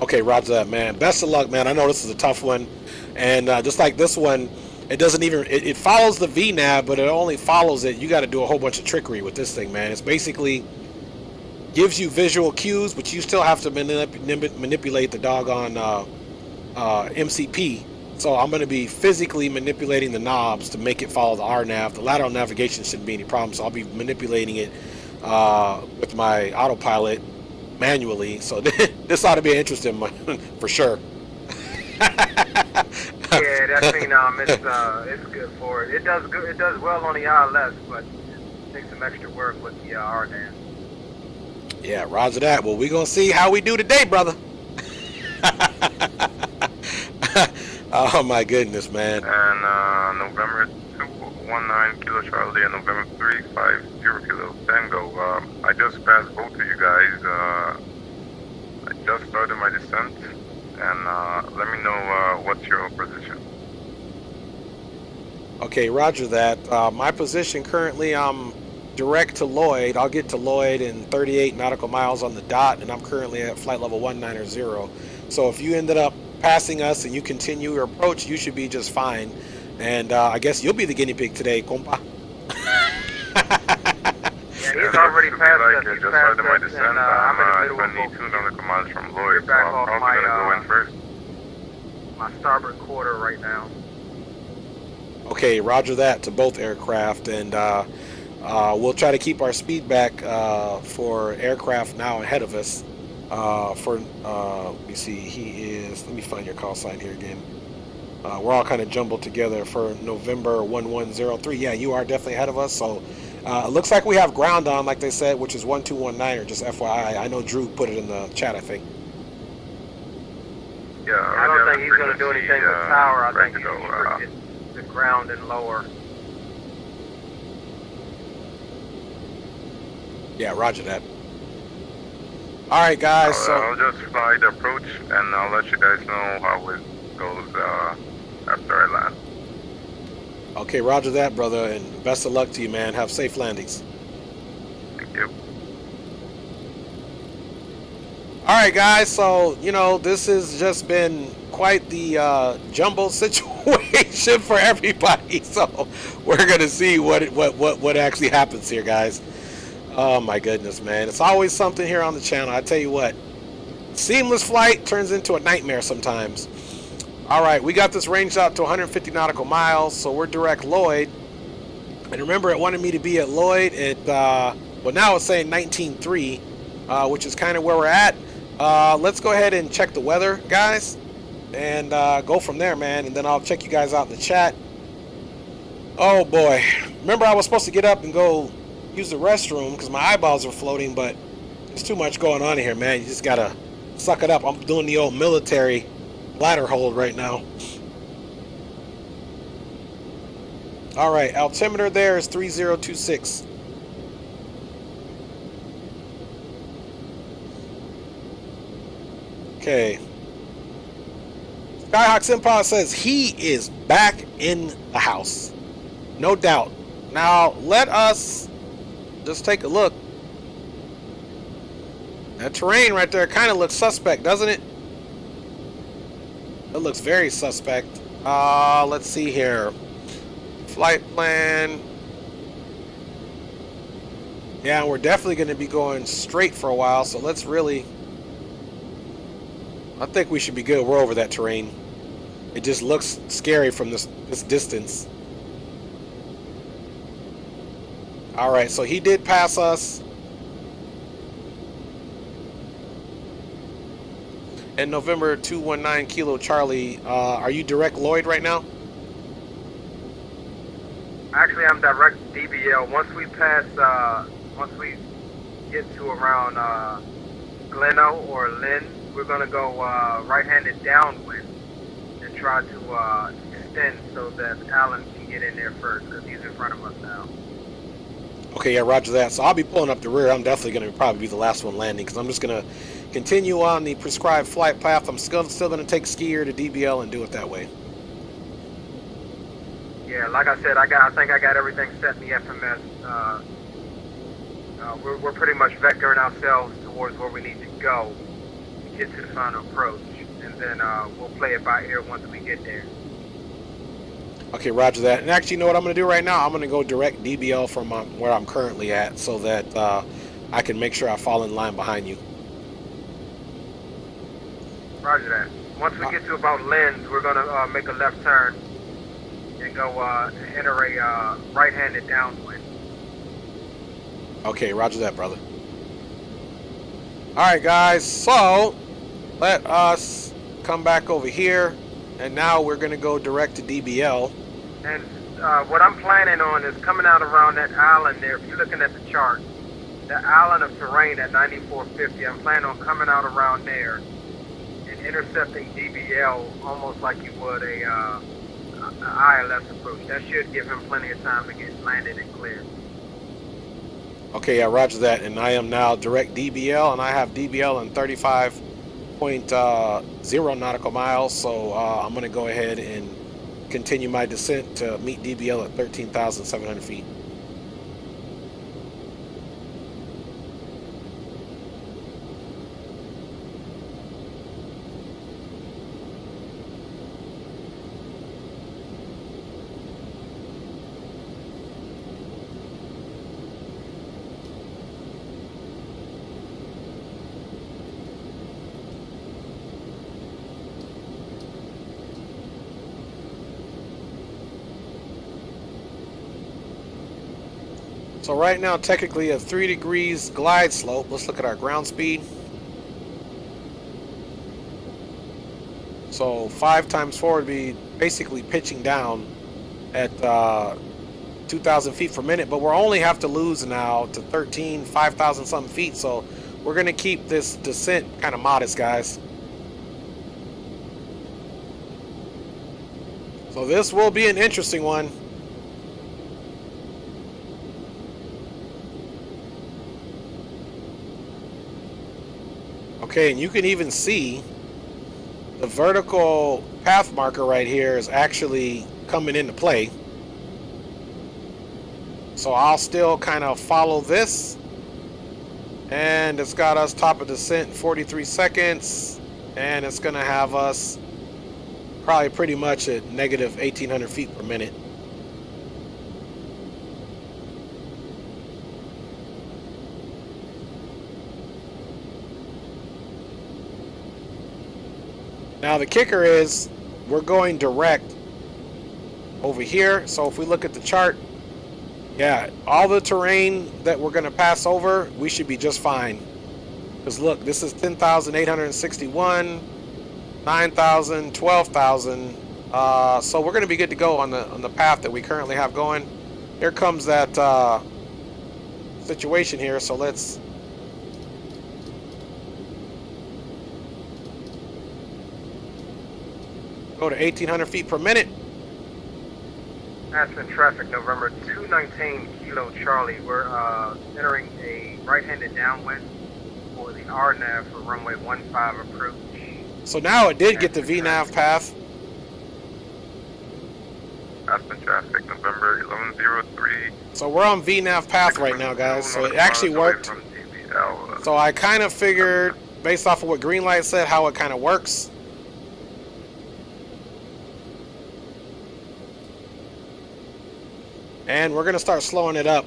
Okay, roger that, man. Best of luck, man. I know this is a tough one. And just like this one, it doesn't even, it follows the VNAV, but it only follows it. You got to do a whole bunch of trickery with this thing, man. It's basically gives you visual cues, but you still have to manipulate the doggone MCP. So I'm going to be physically manipulating the knobs to make it follow the RNAV. The lateral navigation shouldn't be any problem, so I'll be manipulating it with my autopilot manually. So this ought to be interesting for sure. Yeah, that Phenom, it's good for it. It does good. It does well on the ILS, but it takes some extra work with the RNAV. Yeah, roger that. Well, we're gonna see how we do today, brother. Oh my goodness, man. And November 219 Kilo Charlie and November 350 Kilo Tango. I just passed both of you guys. I just started my descent. And let me know what's your position. Okay, roger that. My position currently, I'm direct to Lloyd. I'll get to Lloyd in 38 nautical miles on the dot, and I'm currently at flight level 190. So if you ended up passing us and you continue your approach, you should be just fine. And I guess you'll be the guinea pig today, compa. Yeah, he's already passed us. I just started my descent. I'm at 22 nautical miles from Lloyd, so I'm probably going to go in first. My starboard quarter right now. Okay, roger that to both aircraft, and we'll try to keep our speed back for aircraft now ahead of us. Let me see, he is, let me find your call sign here again. We're all kind of jumbled together for November 1103. Yeah, you are definitely ahead of us, so it looks like we have ground on, like they said, which is 1219, or just FYI. I know Drew put it in the chat, I think. Yeah, I don't think he's going to do anything with tower. I think he's restricted to ground and lower. Yeah, roger that. All right, guys. So I'll just fly the approach, and I'll let you guys know how it goes after I land. okay, roger that, brother, and best of luck to you, man. Have safe landings. Thank you. All right, guys. So you know this has just been quite the jumbled situation for everybody. So we're gonna see what actually happens here, guys. Oh my goodness, man! It's always something here on the channel. I tell you what, seamless flight turns into a nightmare sometimes. All right, we got this ranged out to 150 nautical miles, so we're direct Lloyd. And remember, it wanted me to be at Lloyd at well, now it's saying 19.3, which is kind of where we're at. Let's go ahead and check the weather, guys, and go from there, man. And then I'll check you guys out in the chat. Oh boy, remember I was supposed to get up and go use the restroom because my eyeballs are floating, but there's too much going on here, man. You just gotta suck it up. I'm doing the old military bladder hold right now. All right, altimeter there is 3026. Okay. Skyhawk Senpai says he is back in the house. No doubt. Now, let us just take a look. That terrain right there kind of looks suspect, doesn't it? It looks very suspect. Let's see here. Flight plan. Yeah, we're definitely going to be going straight for a while, so let's really... I think we should be good. We're over that terrain. It just looks scary from this distance. Alright, so he did pass us. And November 219 Kilo Charlie, are you direct Lloyd right now? Actually, I'm direct DBL. Once we get to around Gleno or Lynn, we're gonna go right-handed downwind and try to extend so that Alan can get in there first because he's in front of us now. Okay, yeah, roger that. So I'll be pulling up the rear. I'm definitely going to probably be the last one landing because I'm just going to continue on the prescribed flight path. I'm still going to take skier to DBL and do it that way. Yeah, like I said, I think I got everything set in the FMS. We're pretty much vectoring ourselves towards where we need to go to get to the final approach, and then we'll play it by ear once we get there. Okay, roger that. And actually, you know what I'm going to do right now? I'm going to go direct DBL from where I'm currently at so that I can make sure I fall in line behind you. Roger that. Once we get to about Lens, we're going to make a left turn and go enter a right-handed downwind. Okay, roger that, brother. Alright, guys, so let us come back over here, and now we're going to go direct to DBL. And what I'm planning on is coming out around that island there. If you're looking at the chart, the island of terrain at 9450, I'm planning on coming out around there and intercepting DBL almost like you would a ILS approach. That should give him plenty of time to get landed and cleared. Okay, yeah, roger that. And I am now direct DBL, and I have DBL in 35.0 nautical miles. So I'm going to go ahead and continue my descent to meet DBL at 13,700 feet. So right now, technically a 3 degrees glide slope. Let's look at our ground speed. So 5 times 4 would be basically pitching down at 2,000 feet per minute, but we'll only have to lose now to 5,000 something feet. So we're going to keep this descent kind of modest, guys. So this will be an interesting one. Okay, and you can even see the vertical path marker right here is actually coming into play. So I'll still kind of follow this. And it's got us top of descent in 43 seconds. And it's going to have us probably pretty much at negative 1,800 feet per minute. Now the kicker is we're going direct over here. So if we look at the chart, yeah, all the terrain that we're going to pass over, we should be just fine. Because look, this is 10,861, 9,000, 12,000. So we're going to be good to go on the path that we currently have going. Here comes that situation here. So let's go to 1,800 feet per minute. Aspen traffic, November 219 Kilo Charlie. We're entering a right-handed downwind for the RNAV for runway 15 approach. So now it did get the VNAV path. Aspen traffic, November 1103. So we're on VNAV path right now, guys. So it actually worked. So I kind of figured, based off of what Greenlight said, how it kind of works. And we're going to start slowing it up.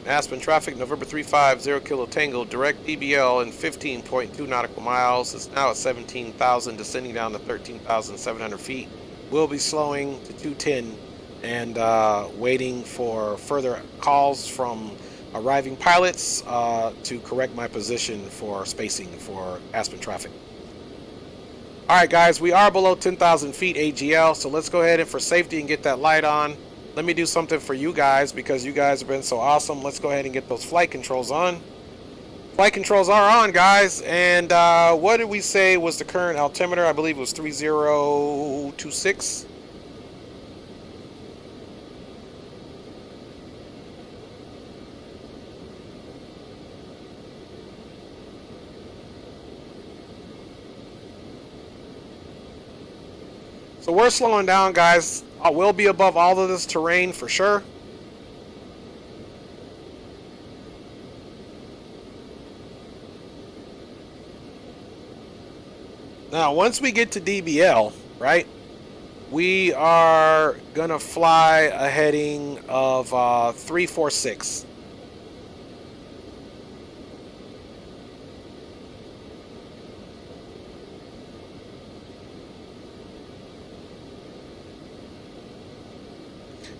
Aspen traffic, November 350 Kilo Tango, direct DBL in 15.2 nautical miles. It's now at 17,000, descending down to 13,700 feet. We'll be slowing to 210 and waiting for further calls from arriving pilots to correct my position for spacing for Aspen traffic. All right, guys, we are below 10,000 feet AGL, so let's go ahead and for safety and get that light on. Let me do something for you guys because you guys have been so awesome. Let's go ahead and get those flight controls on. Flight controls are on, guys, and what did we say was the current altimeter? I believe it was 3026. So we're slowing down, guys. I will be above all of this terrain for sure. Now, once we get to DBL, right, we are going to fly a heading of 346.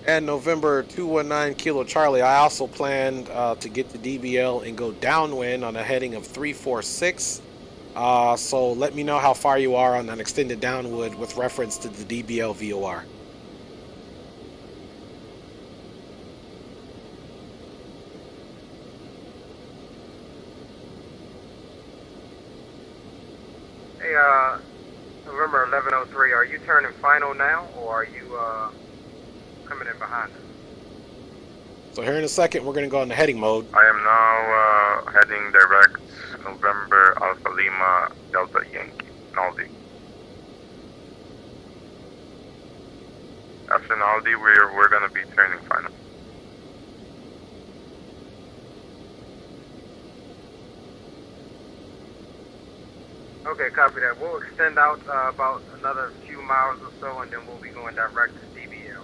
And November 219 Kilo Charlie, I also planned to get to DBL and go downwind on a heading of 346. So let me know how far you are on an extended downwind with reference to the DBL VOR. Hey, November 1103, are you turning final now, or are you coming in behind us? So here in a second, we're going to go into heading mode. I am now heading direct November Alpha Lima Delta Yankee, Naldi. After Naldi, we're going to be turning final. Okay, copy that. We'll extend out about another few miles or so, and then we'll be going direct to DBL.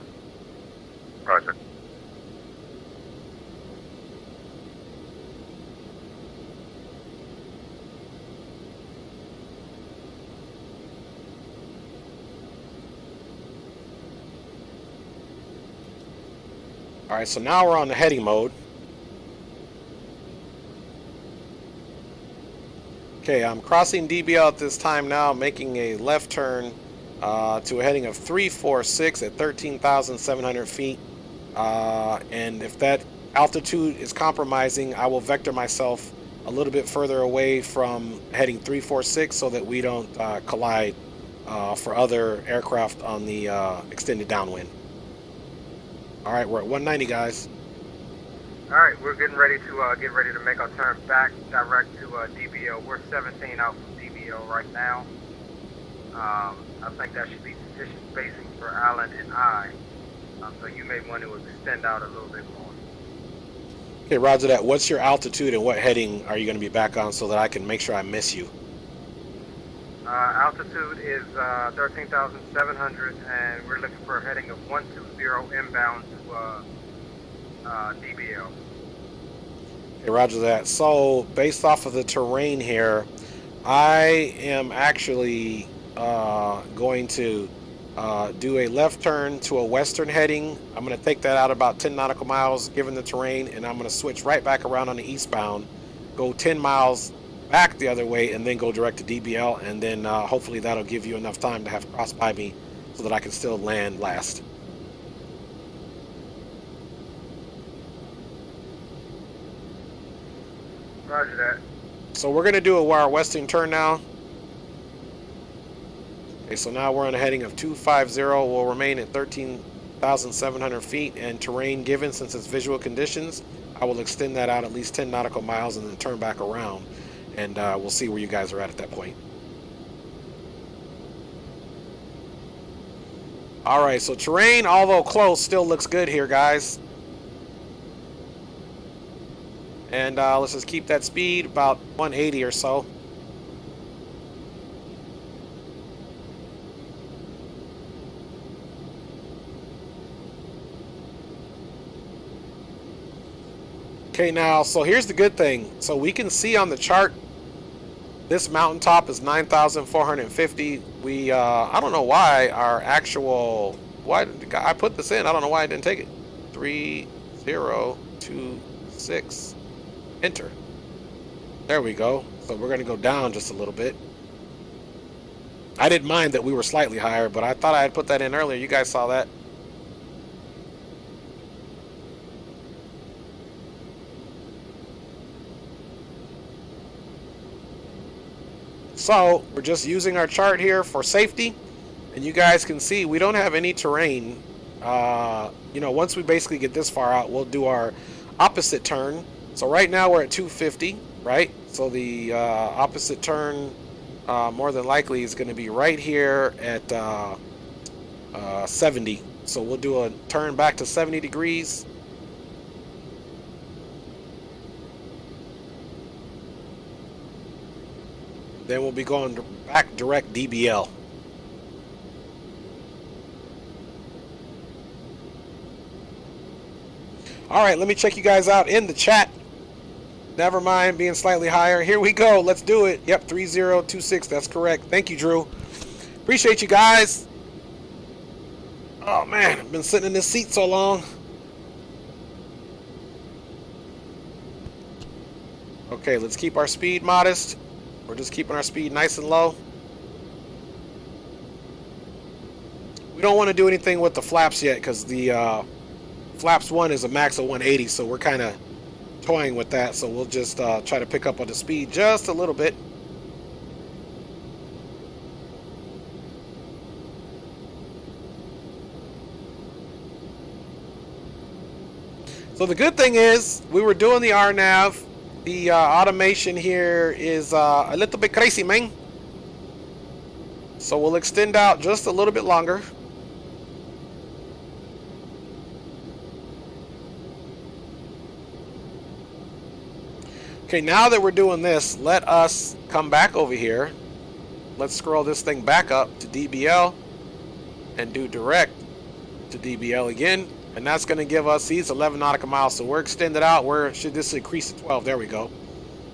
Roger. All right, so now we're on the heading mode. Okay, I'm crossing DBL at this time now, making a left turn to a heading of 346 at 13,700 feet. And if that altitude is compromising, I will vector myself a little bit further away from heading 346 so that we don't collide for other aircraft on the extended downwind. All right, we're at 190, guys. All right, we're getting ready to make our turn back direct to DBO. We're 17 out from DBO right now. I think that should be sufficient spacing for Alan and I. So you may want to extend out a little bit more. Okay, roger that. What's your altitude and what heading are you going to be back on so that I can make sure I miss you? Altitude is 13,700, and we're looking for a heading of 120 inbound to DBL. Okay, roger that. So, based off of the terrain here, I am actually going to do a left turn to a western heading. I'm going to take that out about 10 nautical miles given the terrain, and I'm going to switch right back around on the eastbound, go 10 miles back the other way, and then go direct to DBL, and then hopefully that'll give you enough time to have cross by me so that I can still land last. Roger that. So we're going to do our western turn now. Okay, so now we're on a heading of 250. We'll remain at 13,700 feet, and terrain given since it's visual conditions, I will extend that out at least 10 nautical miles and then turn back around, and we'll see where you guys are at that point. All right, so terrain, although close, still looks good here, guys. And let's just keep that speed about 180 or so. Okay, now, so here's the good thing. So we can see on the chart, this mountaintop is 9,450. We, I don't know why our actual, why I put this in. I don't know why I didn't take it. 3026. Enter. There we go. So we're going to go down just a little bit. I didn't mind that we were slightly higher, but I thought I had put that in earlier. You guys saw that. So we're just using our chart here for safety, and you guys can see we don't have any terrain. You know, once we basically get this far out, we'll do our opposite turn. So right now we're at 250, right? So the opposite turn more than likely is going to be right here at 70. So we'll do a turn back to 70 degrees. Then we'll be going back direct DBL. All right, let me check you guys out in the chat. Never mind being slightly higher. Here we go. Let's do it. Yep, 3026. That's correct. Thank you, Drew. Appreciate you guys. Oh, man. I've been sitting in this seat so long. Okay, let's keep our speed modest. We're just keeping our speed nice and low. We don't want to do anything with the flaps yet because the flaps 1 is a max of 180, so we're kind of toying with that, so we'll just try to pick up on the speed just a little bit. So the good thing is we were doing the RNAV. The automation here is a little bit crazy, man. So we'll extend out just a little bit longer. Okay, now that we're doing this, let us come back over here. Let's scroll this thing back up to DBL and do direct to DBL again. And that's going to give us, see, it's 11 nautical miles. So we're extended out. Should this increase to 12? There we go.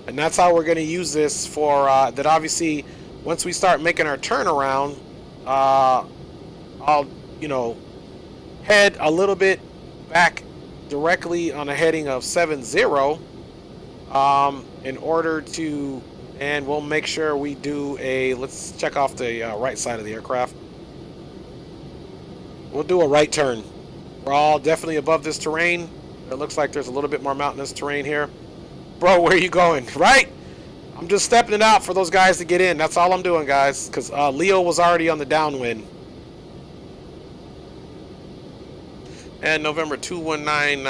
And that's how we're going to use this for, that obviously, once we start making our turnaround, I'll, you know, head a little bit back directly on a heading of 70. In order to, and we'll make sure we do a, let's check off the right side of the aircraft. We'll do a right turn. We're all definitely above this terrain. It looks like there's a little bit more mountainous terrain here. Bro, where are you going? Right? I'm just stepping it out for those guys to get in. That's all I'm doing, guys, because Leo was already on the downwind. And November 219,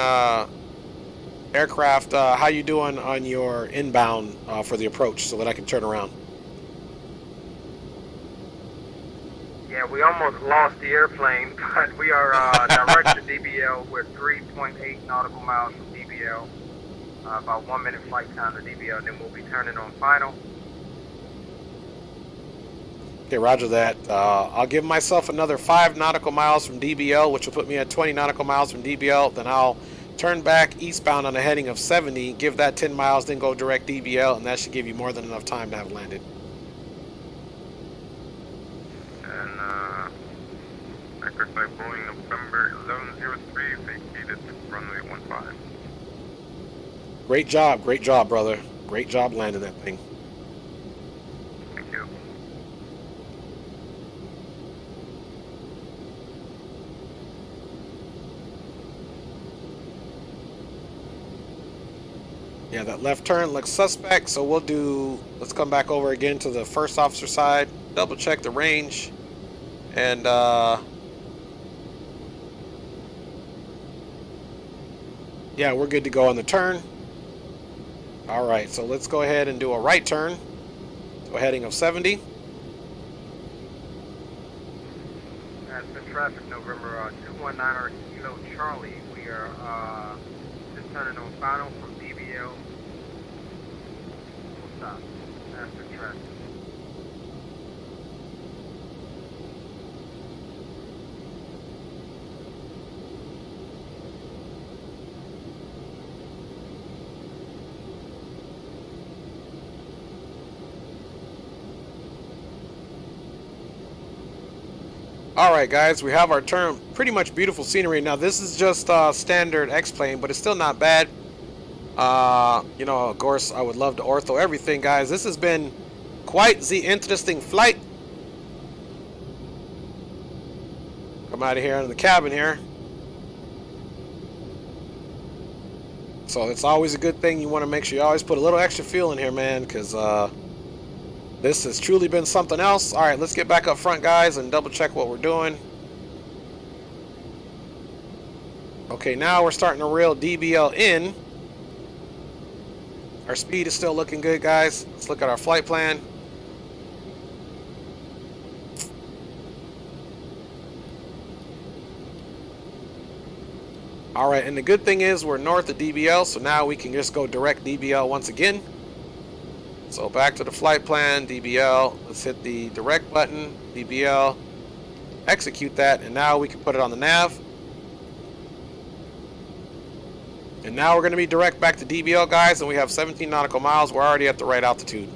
Aircraft, how you doing on your inbound for the approach so that I can turn around? Yeah, we almost lost the airplane, but we are direct to DBL. We're 3.8 nautical miles from DBL. About 1 minute flight time to DBL, then we'll be turning on final. Okay, roger that. I'll give myself another 5 nautical miles from DBL, which will put me at 20 nautical miles from DBL. Then I'll turn back eastbound on a heading of 70, give that 10 miles, then go direct DBL, and that should give you more than enough time to have landed. And Record by Boeing November 1103 vacated runway 15. Great job, brother. Great job landing that thing. Thank you. Yeah, that left turn looks suspect, so let's come back over again to the first officer side, double check the range, and yeah, we're good to go on the turn. All right, so let's go ahead and do a right turn to a heading of 70. That's the traffic, November 219 Kilo Charlie. We are just turning on final from DBL. We'll stop. That's the traffic. All right, guys, we have our turn. Pretty much beautiful scenery. Now, this is just standard X-plane, but it's still not bad. You know, of course, I would love to ortho everything, guys. This has been quite the interesting flight. Come out of here into the cabin here. So it's always a good thing. You want to make sure you always put a little extra fuel in here, man, because this has truly been something else. All right, let's get back up front, guys, and double check what we're doing. Okay, now we're starting to reel DBL in. Our speed is still looking good, guys. Let's look at our flight plan. All right, and the good thing is we're north of DBL, so now we can just go direct DBL once again. So back to the flight plan, DBL. Let's hit the direct button, DBL. Execute that, and now we can put it on the nav. And now we're going to be direct back to DBL, guys, and we have 17 nautical miles. We're already at the right altitude.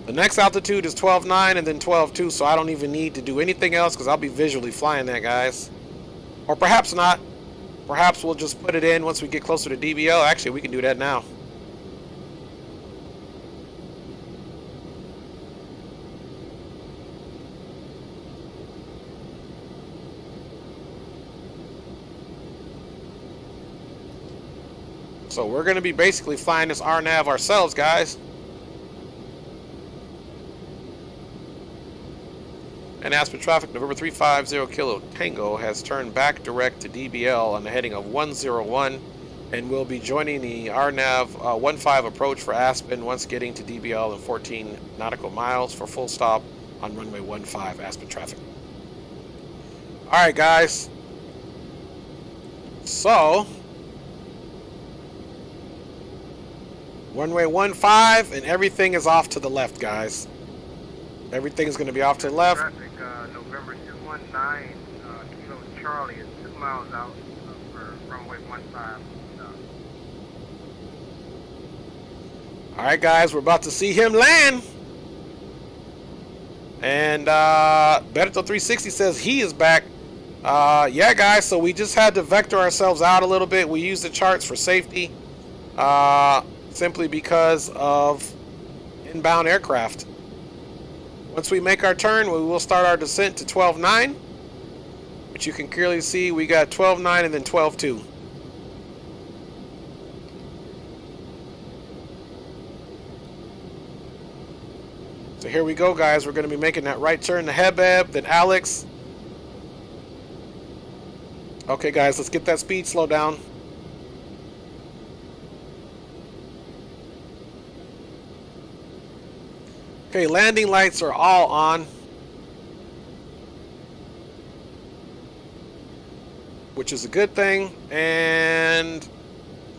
The next altitude is 12.9 and then 12.2, so I don't even need to do anything else because I'll be visually flying that, guys. Or perhaps not. Perhaps we'll just put it in once we get closer to DBL. Actually, we can do that now. So we're going to be basically flying this RNAV ourselves, guys. And as for traffic, November 350 Kilo Tango has turned back direct to DBL on the heading of 101 and will be joining the RNAV 15 approach for Aspen once getting to DBL in 14 nautical miles for full stop on runway 15 Aspen traffic. Alright, guys. So, runway 15 and everything is off to the left, guys. Everything is going to be off to the left. Traffic, November 219 Kilo Charlie is 2 miles out for runway 15. All right, guys, we're about to see him land. And Berto360 says he is back. Yeah, guys, so we just had to vector ourselves out a little bit. We used the charts for safety simply because of inbound aircraft. Once we make our turn, we will start our descent to 12.9, which you can clearly see we got 12.9 and then 12.2. So here we go, guys. We're going to be making that right turn to Hebeb, then Alex. Okay, guys, let's get that speed slow down. Okay, landing lights are all on, which is a good thing. And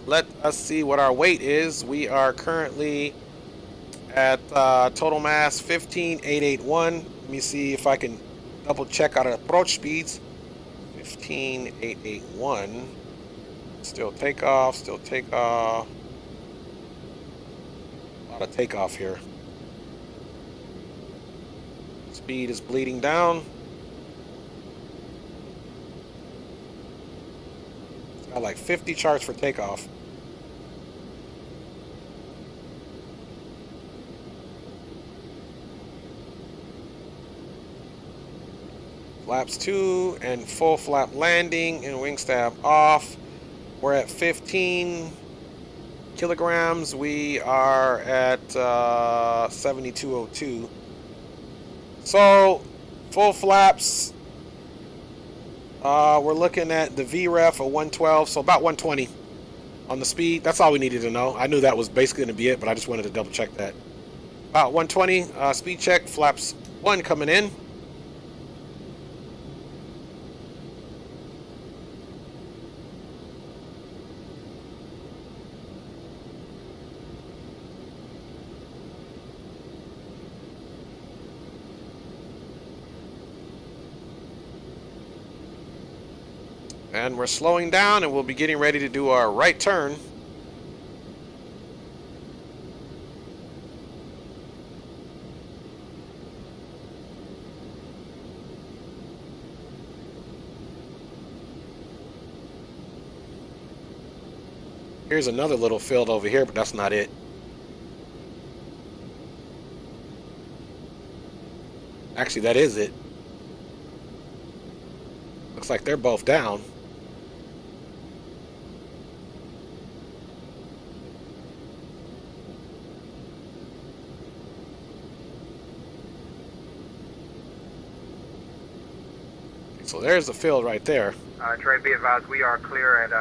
let us see what our weight is. We are currently at total mass 15,881. Let me see if I can double check our approach speeds. 15,881. Still takeoff, still takeoff. A lot of takeoff here. Speed is bleeding down. It's got like 50 charts for takeoff. Flaps 2 and full flap landing and wing stab off. We're at 15 kilograms. We are at 7202. So full flaps, we're looking at the VREF of 112, so about 120 on the speed. That's all we needed to know. I knew that was basically going to be it, but I just wanted to double check that. About 120 speed check, flaps 1 coming in. And we're slowing down, and we'll be getting ready to do our right turn. Here's another little field over here, but that's not it. Actually, that is it. Looks like they're both down. So there's the field right there. Trey, be advised, we are clear at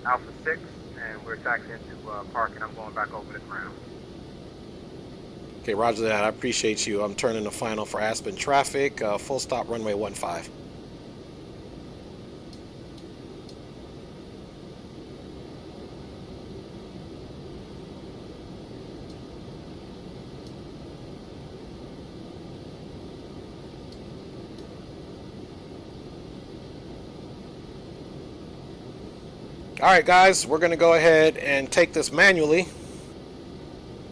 Alpha 6, and we're taxiing into park, and I'm going back over the ground. Okay, roger that. I appreciate you. I'm turning the final for Aspen traffic. Full stop, runway 15. All right, guys, we're going to go ahead and take this manually.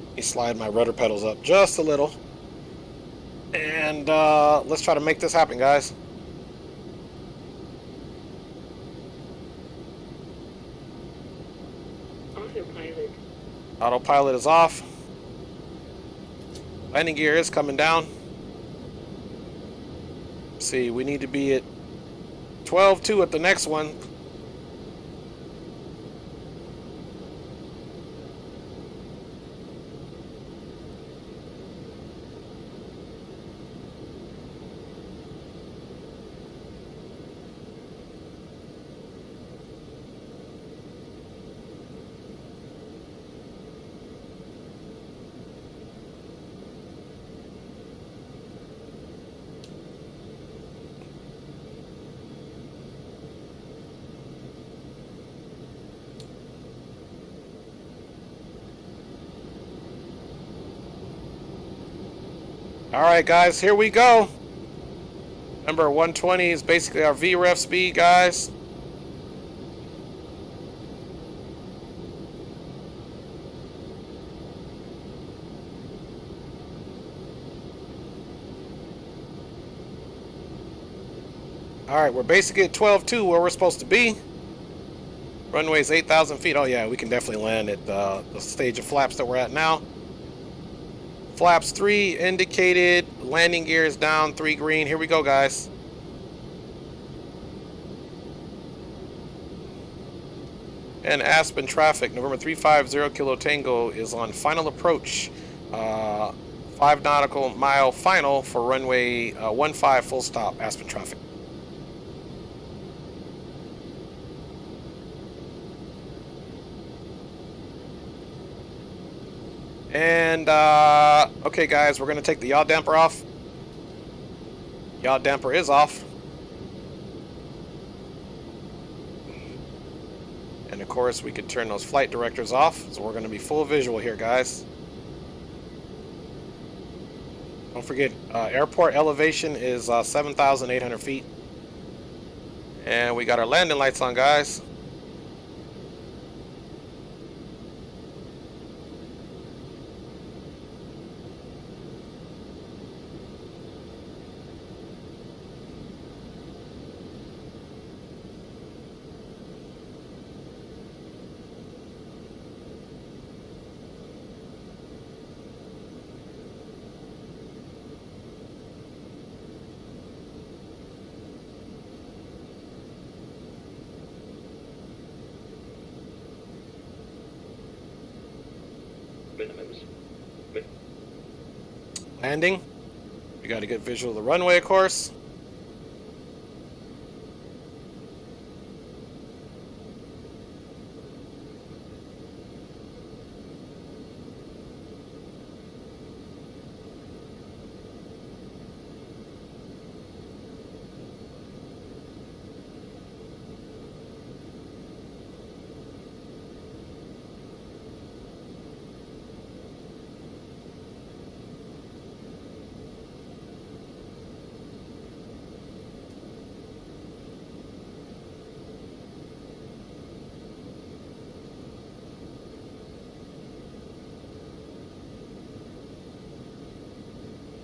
Let me slide my rudder pedals up just a little. And let's try to make this happen, guys. Autopilot. Autopilot is off. Landing gear is coming down. Let's see, we need to be at 12.2 at the next one. All right, guys, here we go. Remember, 120 is basically our VREF speed, guys. All right, we're basically at 12.2 where we're supposed to be. Runway's 8,000 feet. Oh yeah, we can definitely land at the stage of flaps that we're at now. Flaps 3 indicated. Landing gear is down, 3 green. Here we go, guys. And Aspen traffic, November 350 Kilo Tango is on final approach. 5 nautical mile final for runway 15 full stop, Aspen traffic. And, okay guys, we're gonna take the yaw damper off. Yaw damper is off. And of course, we could turn those flight directors off. So we're gonna be full visual here, guys. Don't forget, airport elevation is 7,800 feet. And we got our landing lights on, guys. Landing. We got a good visual of the runway, of course.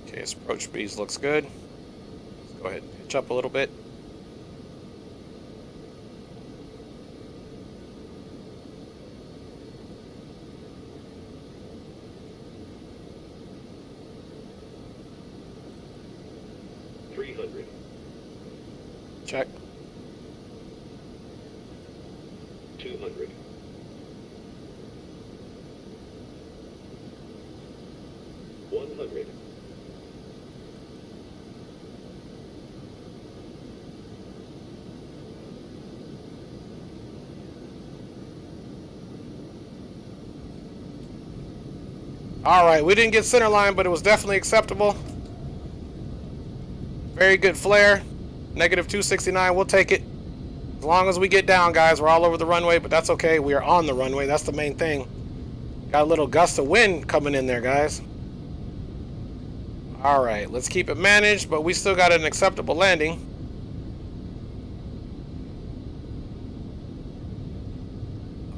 Okay, his approach speeds looks good. Let's go ahead and pitch up a little bit. Check. 200. 100. All right, we didn't get center line, but it was definitely acceptable. Very good flare. Negative 269, we'll take it. As long as we get down, guys, we're all over the runway, but that's okay. We are on the runway. That's the main thing. Got a little gust of wind coming in there, guys. All right, let's keep it managed, but we still got an acceptable landing.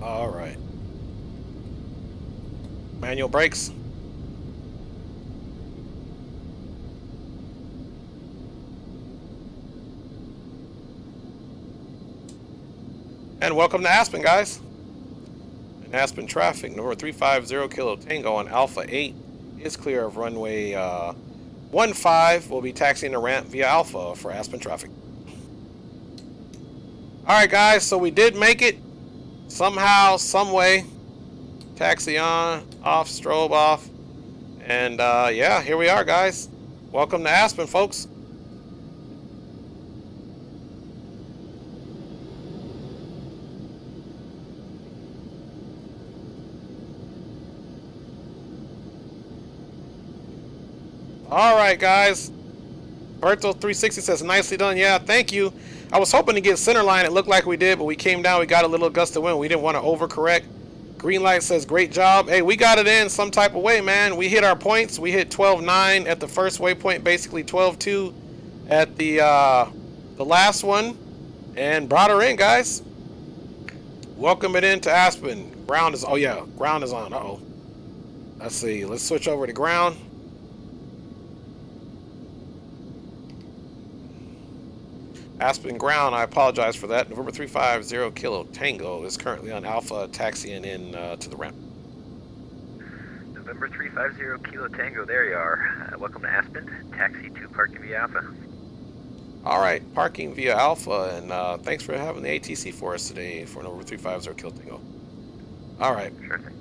All right. Manual brakes. And welcome to Aspen, guys. In Aspen traffic, November 350 Kilo Tango on Alpha 8 is clear of runway 15. We'll be taxiing the ramp via Alpha for Aspen traffic. Alright guys, so we did make it. Somehow, some way. Taxi on, off, strobe off. And yeah, here we are, guys. Welcome to Aspen, folks. All right, guys. Berto360 says, nicely done. Yeah, thank you. I was hoping to get center line. It looked like we did, but we came down. We got a little gust of wind. We didn't want to overcorrect. Green light says, great job. Hey, we got it in some type of way, man. We hit our points. We hit 12.9 at the first waypoint, basically 12.2 at the last one, and brought her in, guys. Welcome it into Aspen. Ground is, oh yeah, ground is on. Uh-oh. Let's see. Let's switch over to ground. Aspen ground, I apologize for that. November 350 Kilo Tango is currently on Alpha, taxiing in to the ramp. November 350 Kilo Tango, there you are. Welcome to Aspen, taxi to parking via Alpha. All right, parking via Alpha, and thanks for having the ATC for us today for November 350 Kilo Tango. All right. Sure thing.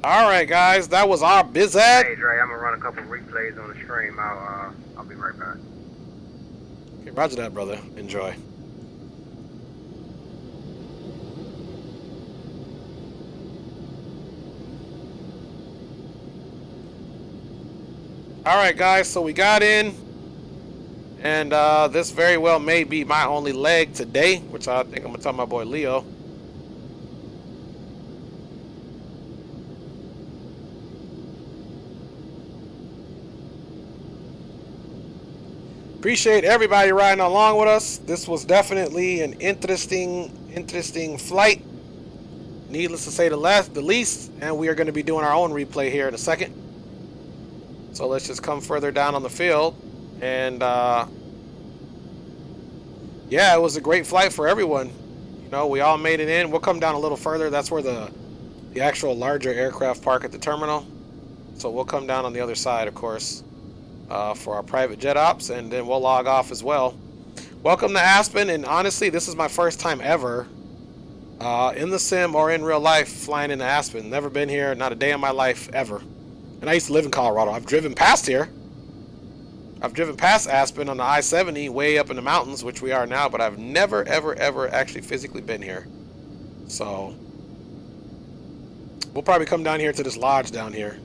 All right, guys, that was our BizAd. Hey, Dre, I'm gonna run a couple replays on the stream. I'll be right back. Okay, roger that, brother. Enjoy. All right, guys, so we got in, and this very well may be my only leg today, which I think I'm gonna tell my boy Leo. Appreciate everybody riding along with us. This was definitely an interesting flight, needless to say the least, and we are going to be doing our own replay here in a second. So let's just come further down on the field, and yeah, it was a great flight for everyone. You know, we all made it in. We'll come down a little further. That's where the actual larger aircraft park at the terminal. So we'll come down on the other side, of course, for our private jet ops, and then we'll log off as well. Welcome to Aspen, and honestly, this is my first time ever in the sim or in real life flying into Aspen. Never been here, not a day in my life ever. And I used to live in Colorado. I've driven past here. I've driven past Aspen on the I-70 way up in the mountains, which we are now, but I've never, ever actually physically been here. So we'll probably come down here to this lodge down here.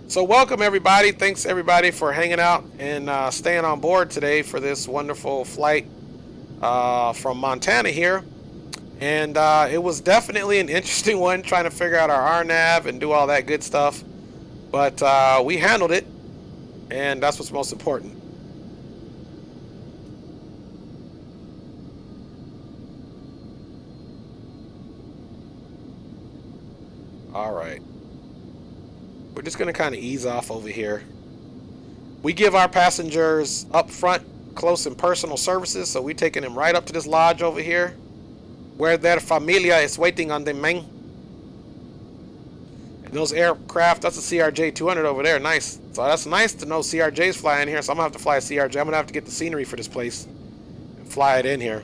So welcome everybody. Thanks everybody for hanging out and staying on board today for this wonderful flight from Montana here. And it was definitely an interesting one, trying to figure out our RNAV and do all that good stuff. But we handled it, and that's what's most important. All right. We're just going to kind of ease off over here. We give our passengers up front close and personal services, so we're taking them right up to this lodge over here, where their familia is waiting on them, man. And those aircraft, that's a CRJ 200 over there, nice. So that's nice to know CRJ's flying here, so I'm going to have to fly a CRJ. I'm going to have to get the scenery for this place and fly it in here.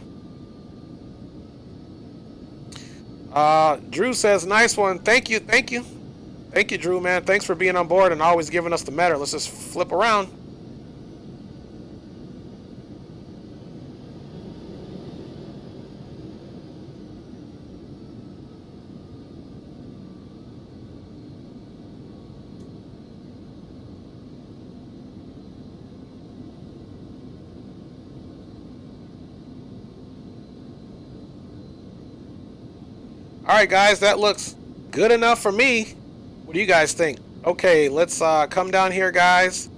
Drew says, nice one. Thank you, thank you. Thank you, Drew, man. Thanks for being on board and always giving us the matter. Let's just flip around. All right, guys, that looks good enough for me. What do you guys think? Okay, let's come down here, guys,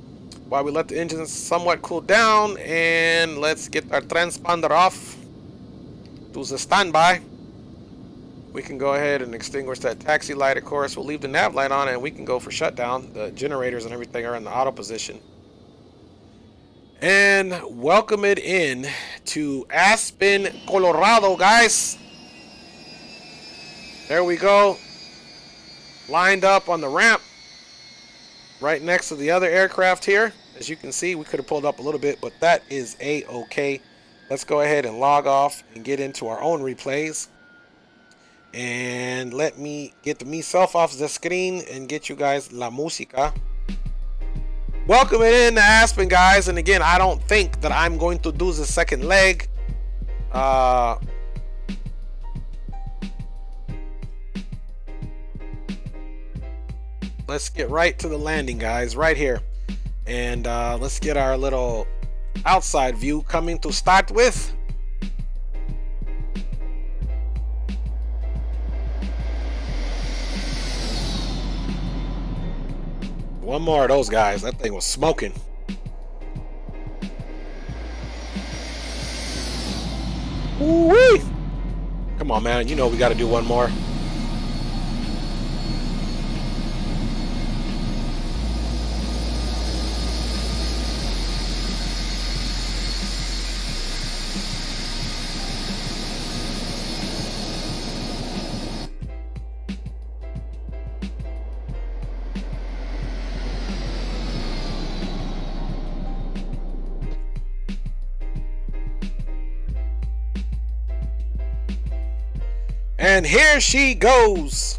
while we let the engines somewhat cool down, and let's get our transponder off. Do the standby. We can go ahead and extinguish that taxi light, of course. We'll leave the nav light on, and we can go for shutdown. The generators and everything are in the auto position. And welcome it in to Aspen, Colorado, guys. There we go. Lined up on the ramp right next to the other aircraft here. As you can see, we could have pulled up a little bit, but that is a-okay. Let's go ahead and log off and get into our own replays. And let me get myself off the screen and get you guys la música. Welcome it in to Aspen, guys. And again, I don't think that I'm going to do the second leg. Let's get right to the landing, guys, right here. And let's get our little outside view coming to start with. One more of those guys. That thing was smoking. Woo-wee! Come on, man. You know we got to do one more. And here she goes.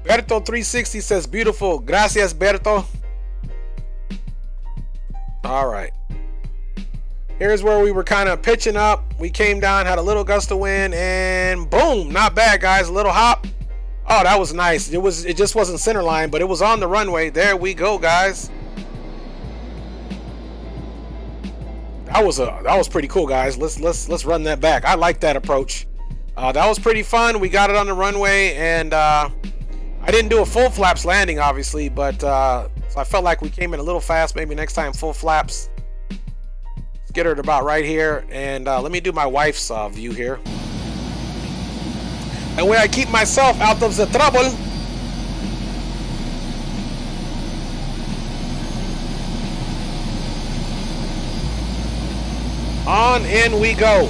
Berto360 says beautiful. Gracias, Berto. All right. Here's where we were kind of pitching up. We came down, had a little gust of wind, and boom, not bad, guys. A little hop. Oh, that was nice. It just wasn't center line, but it was on the runway. There we go, guys. That was pretty cool, guys. Let's run that back. I like that approach. That was pretty fun. We got it on the runway, and I didn't do a full flaps landing, obviously, but so I felt like we came in a little fast. Maybe next time full flaps. Let's get her at about right here, and let me do my wife's view here. And where I keep myself out of the trouble. On in we go.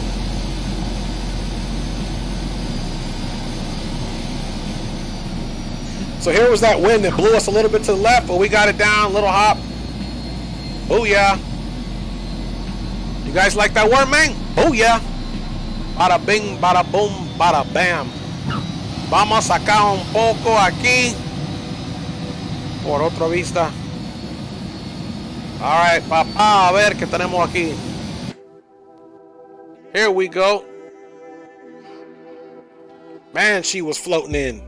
So here was that wind that blew us a little bit to the left, but we got it down, little hop. Oh yeah. You guys like that word, man? Oh yeah. Bada bing, bada boom, bada bam. Vamos a sacar un poco aquí. Por otra vista. All right, papá, a ver qué tenemos aquí. Here we go. Man, she was floating in.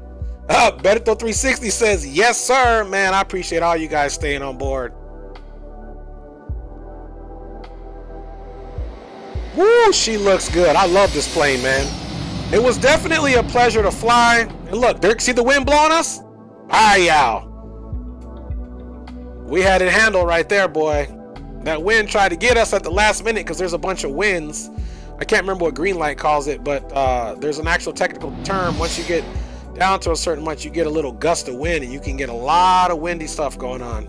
Berto 360 says, yes, sir. Man, I appreciate all you guys staying on board. Woo, she looks good. I love this plane, man. It was definitely a pleasure to fly. And look, Dirk, see the wind blowing us? Yow. We had it handled right there, boy. That wind tried to get us at the last minute because there's a bunch of winds. I can't remember what green light calls it, but there's an actual technical term. Once you get down to a certain much, you get a little gust of wind, and you can get a lot of windy stuff going on.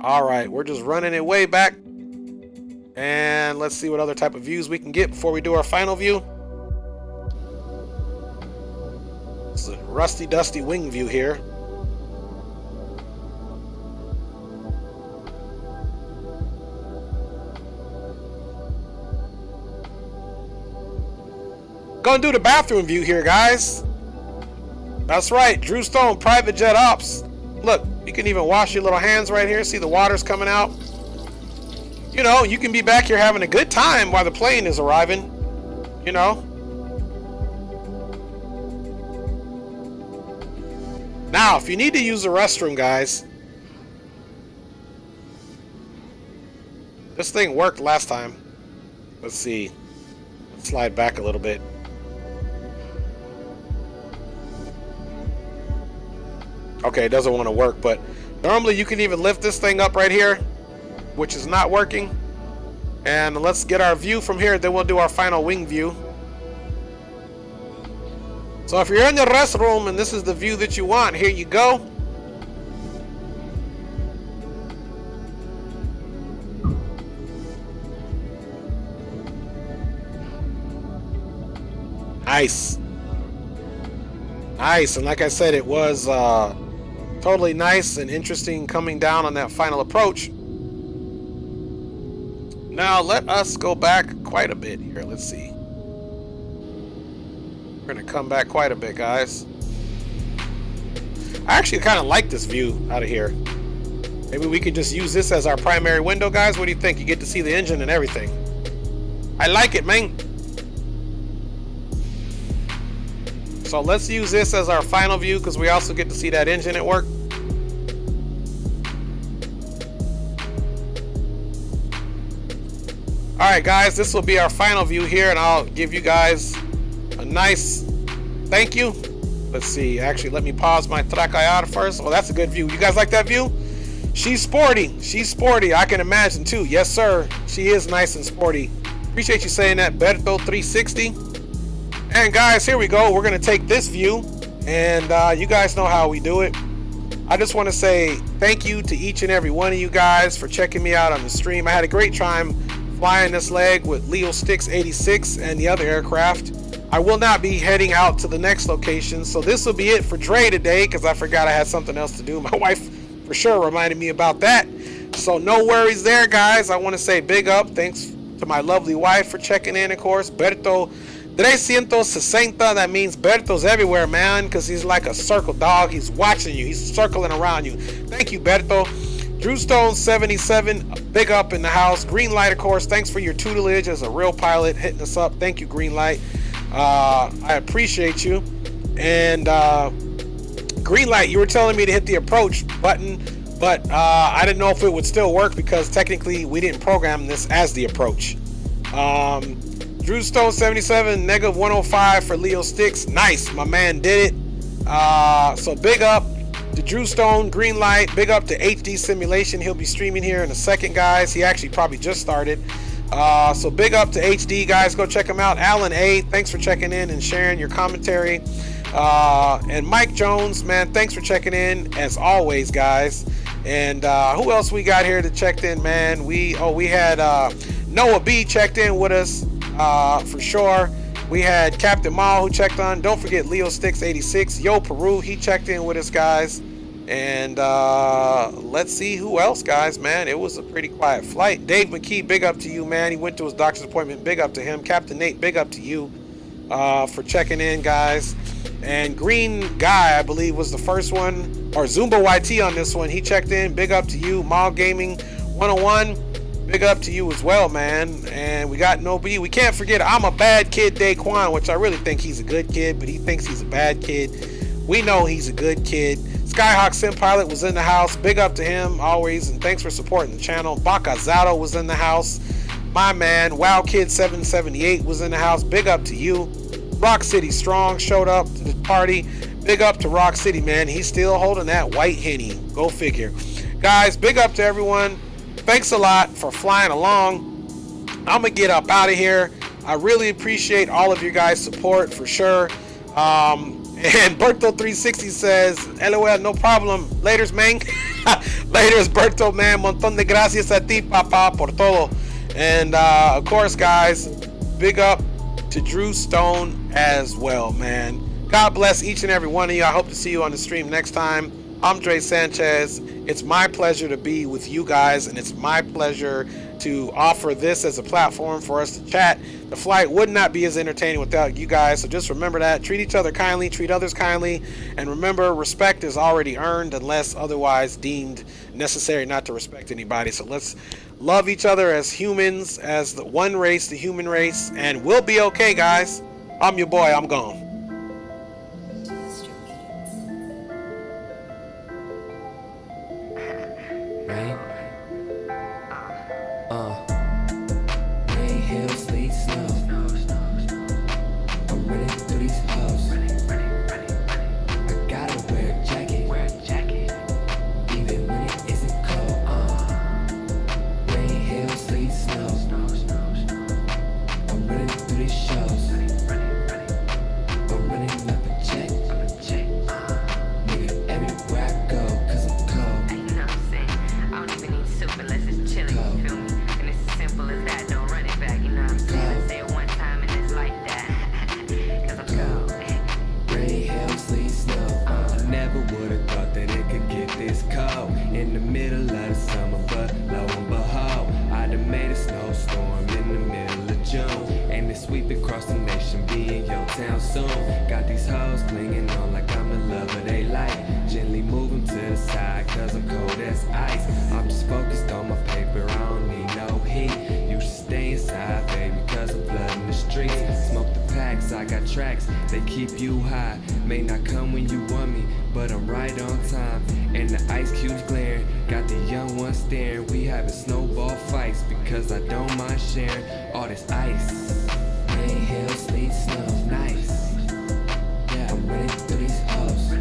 All right, we're just running it way back, and let's see what other type of views we can get before we do our final view. It's a rusty, dusty wing view here. Gonna do the bathroom view here, guys. That's right, Drew Stone, Private Jet Ops. Look, you can even wash your little hands right here. See the water's coming out. You know, you can be back here having a good time while the plane is arriving. You know. Now, if you need to use the restroom, guys, this thing worked last time. Let's see. Let's slide back a little bit. Okay, it doesn't want to work, but normally you can even lift this thing up right here, which is not working. And let's get our view from here, then we'll do our final wing view. So if you're in the restroom and this is the view that you want, here you go. Nice. Nice, and like I said, it was totally nice and interesting coming down on that final approach. Now let us go back quite a bit here. Let's see. We're gonna come back quite a bit, guys. I actually kind of like this view out of here. Maybe we could just use this as our primary window, guys. What do you think? You get to see the engine and everything. I like it, man. So let's use this as our final view because we also get to see that engine at work. Alright guys, this will be our final view here, and I'll give you guys a nice thank you. Let's see, actually let me pause my track IR first. Oh, that's a good view. You guys like that view? She's sporty. She's sporty, I can imagine too. Yes sir, she is nice and sporty. Appreciate you saying that, Berto 360. And guys, here we go. We're gonna take this view, and you guys know how we do it. I just want to say thank you to each and every one of you guys for checking me out on the stream. I had a great time flying this leg with Leo Sticks 86 and the other aircraft. I will not be heading out to the next location, so this will be it for Dre today because I forgot I had something else to do. My wife for sure reminded me about that, so no worries there, guys. I want to say big up thanks to my lovely wife for checking in, of course. Berto 360, that means Berto's everywhere, man, because he's like a circle dog. He's watching you. He's circling around you. Thank you, Berto. DrewStone77, big up in the house. Greenlight, of course, thanks for your tutelage as a real pilot, hitting us up. Thank you, Greenlight. I appreciate you. And Greenlight, you were telling me to hit the approach button, but I didn't know if it would still work because technically we didn't program this as the approach. DrewStone77, negative 105 for Leo Sticks. Nice, my man did it. So big up to Drew Stone, Greenlight. Big up to HD Simulation. He'll be streaming here in a second, guys. He actually probably just started. So big up to HD, guys. Go check him out. Alan A, thanks for checking in and sharing your commentary. And Mike Jones, man, thanks for checking in as always, guys. And who else we got here that checked in, man? We had Noah B checked in with us. For sure. We had Captain Mal who checked on. Don't forget Leo Sticks 86. Yo Peru, he checked in with us, guys. And let's see who else, guys, man. It was a pretty quiet flight. Dave McKee, big up to you, man. He went to his doctor's appointment. Big up to him. Captain Nate, big up to you for checking in, guys. And Green Guy, I believe, was the first one. Or Zumba YT on this one. He checked in. Big up to you. Mal Gaming 101. Big up to you as well, man. And we got No B. We can't forget I'm a bad kid, Daquan, which I really think he's a good kid, but he thinks he's a bad kid. We know he's a good kid. Skyhawk Sim Pilot was in the house. Big up to him always, and thanks for supporting the channel. Bakazato was in the house. My man, Wow Kid 778 was in the house. Big up to you. Rock City Strong showed up to the party. Big up to Rock City, man. He's still holding that white Henny. Go figure. Guys, big up to everyone. Thanks a lot for flying along. I'm gonna get up out of here. I really appreciate all of your guys' support for sure. And Berto360 says, LOL, no problem. Laters, man. Laters, Berto, man. Montón de gracias a ti, papá, por todo. And of course, guys, big up to Drew Stone as well, man. God bless each and every one of you. I hope to see you on the stream next time. I'm Dre Sanchez. It's my pleasure to be with you guys, and it's my pleasure to offer this as a platform for us to chat. The flight would not be as entertaining without you guys, so just remember that. Treat each other kindly, treat others kindly, and remember, respect is already earned unless otherwise deemed necessary not to respect anybody. So let's love each other as humans, as the one race, the human race, and we'll be okay, guys. I'm your boy. I'm gone. Rain, hail, sleet, snow. I'm running through these hoes. I gotta wear a jacket. Even when it isn't cold. Rain, hail, sleet, snow. I'm running through these shows. I'm running up a check. Nigga, everywhere I go, 'cause I'm cold. You know what I'm saying? I don't even need soup unless it's chilling, you feel me? And it's as simple as that, don't run it back, you know what I'm saying? I say it one time and it's like that, 'cause I'm cold. Rain, hail, sleet, snow. I never would've thought that it could get this cold in the middle of the summer, but lo and behold, I done made a snowstorm in the middle of June, and it's sweeping across the nation, be in your town soon. Got these hoes clinging on like I'm the love of they life. Gently move them to the side, 'cause I'm cold as ice. I'm just focused on my paper, I don't need no heat. You should stay inside, baby, 'cause I'm flooding the streets. Smoke the packs, I got tracks, they keep you high. May not come when you want me, but I'm right on time. And the ice cubes glaring, got the young ones staring. We having snowball fights, because I don't mind sharing all this ice. Rain, hail, sleet, snow, nice. Yeah, I'm running through these hoes.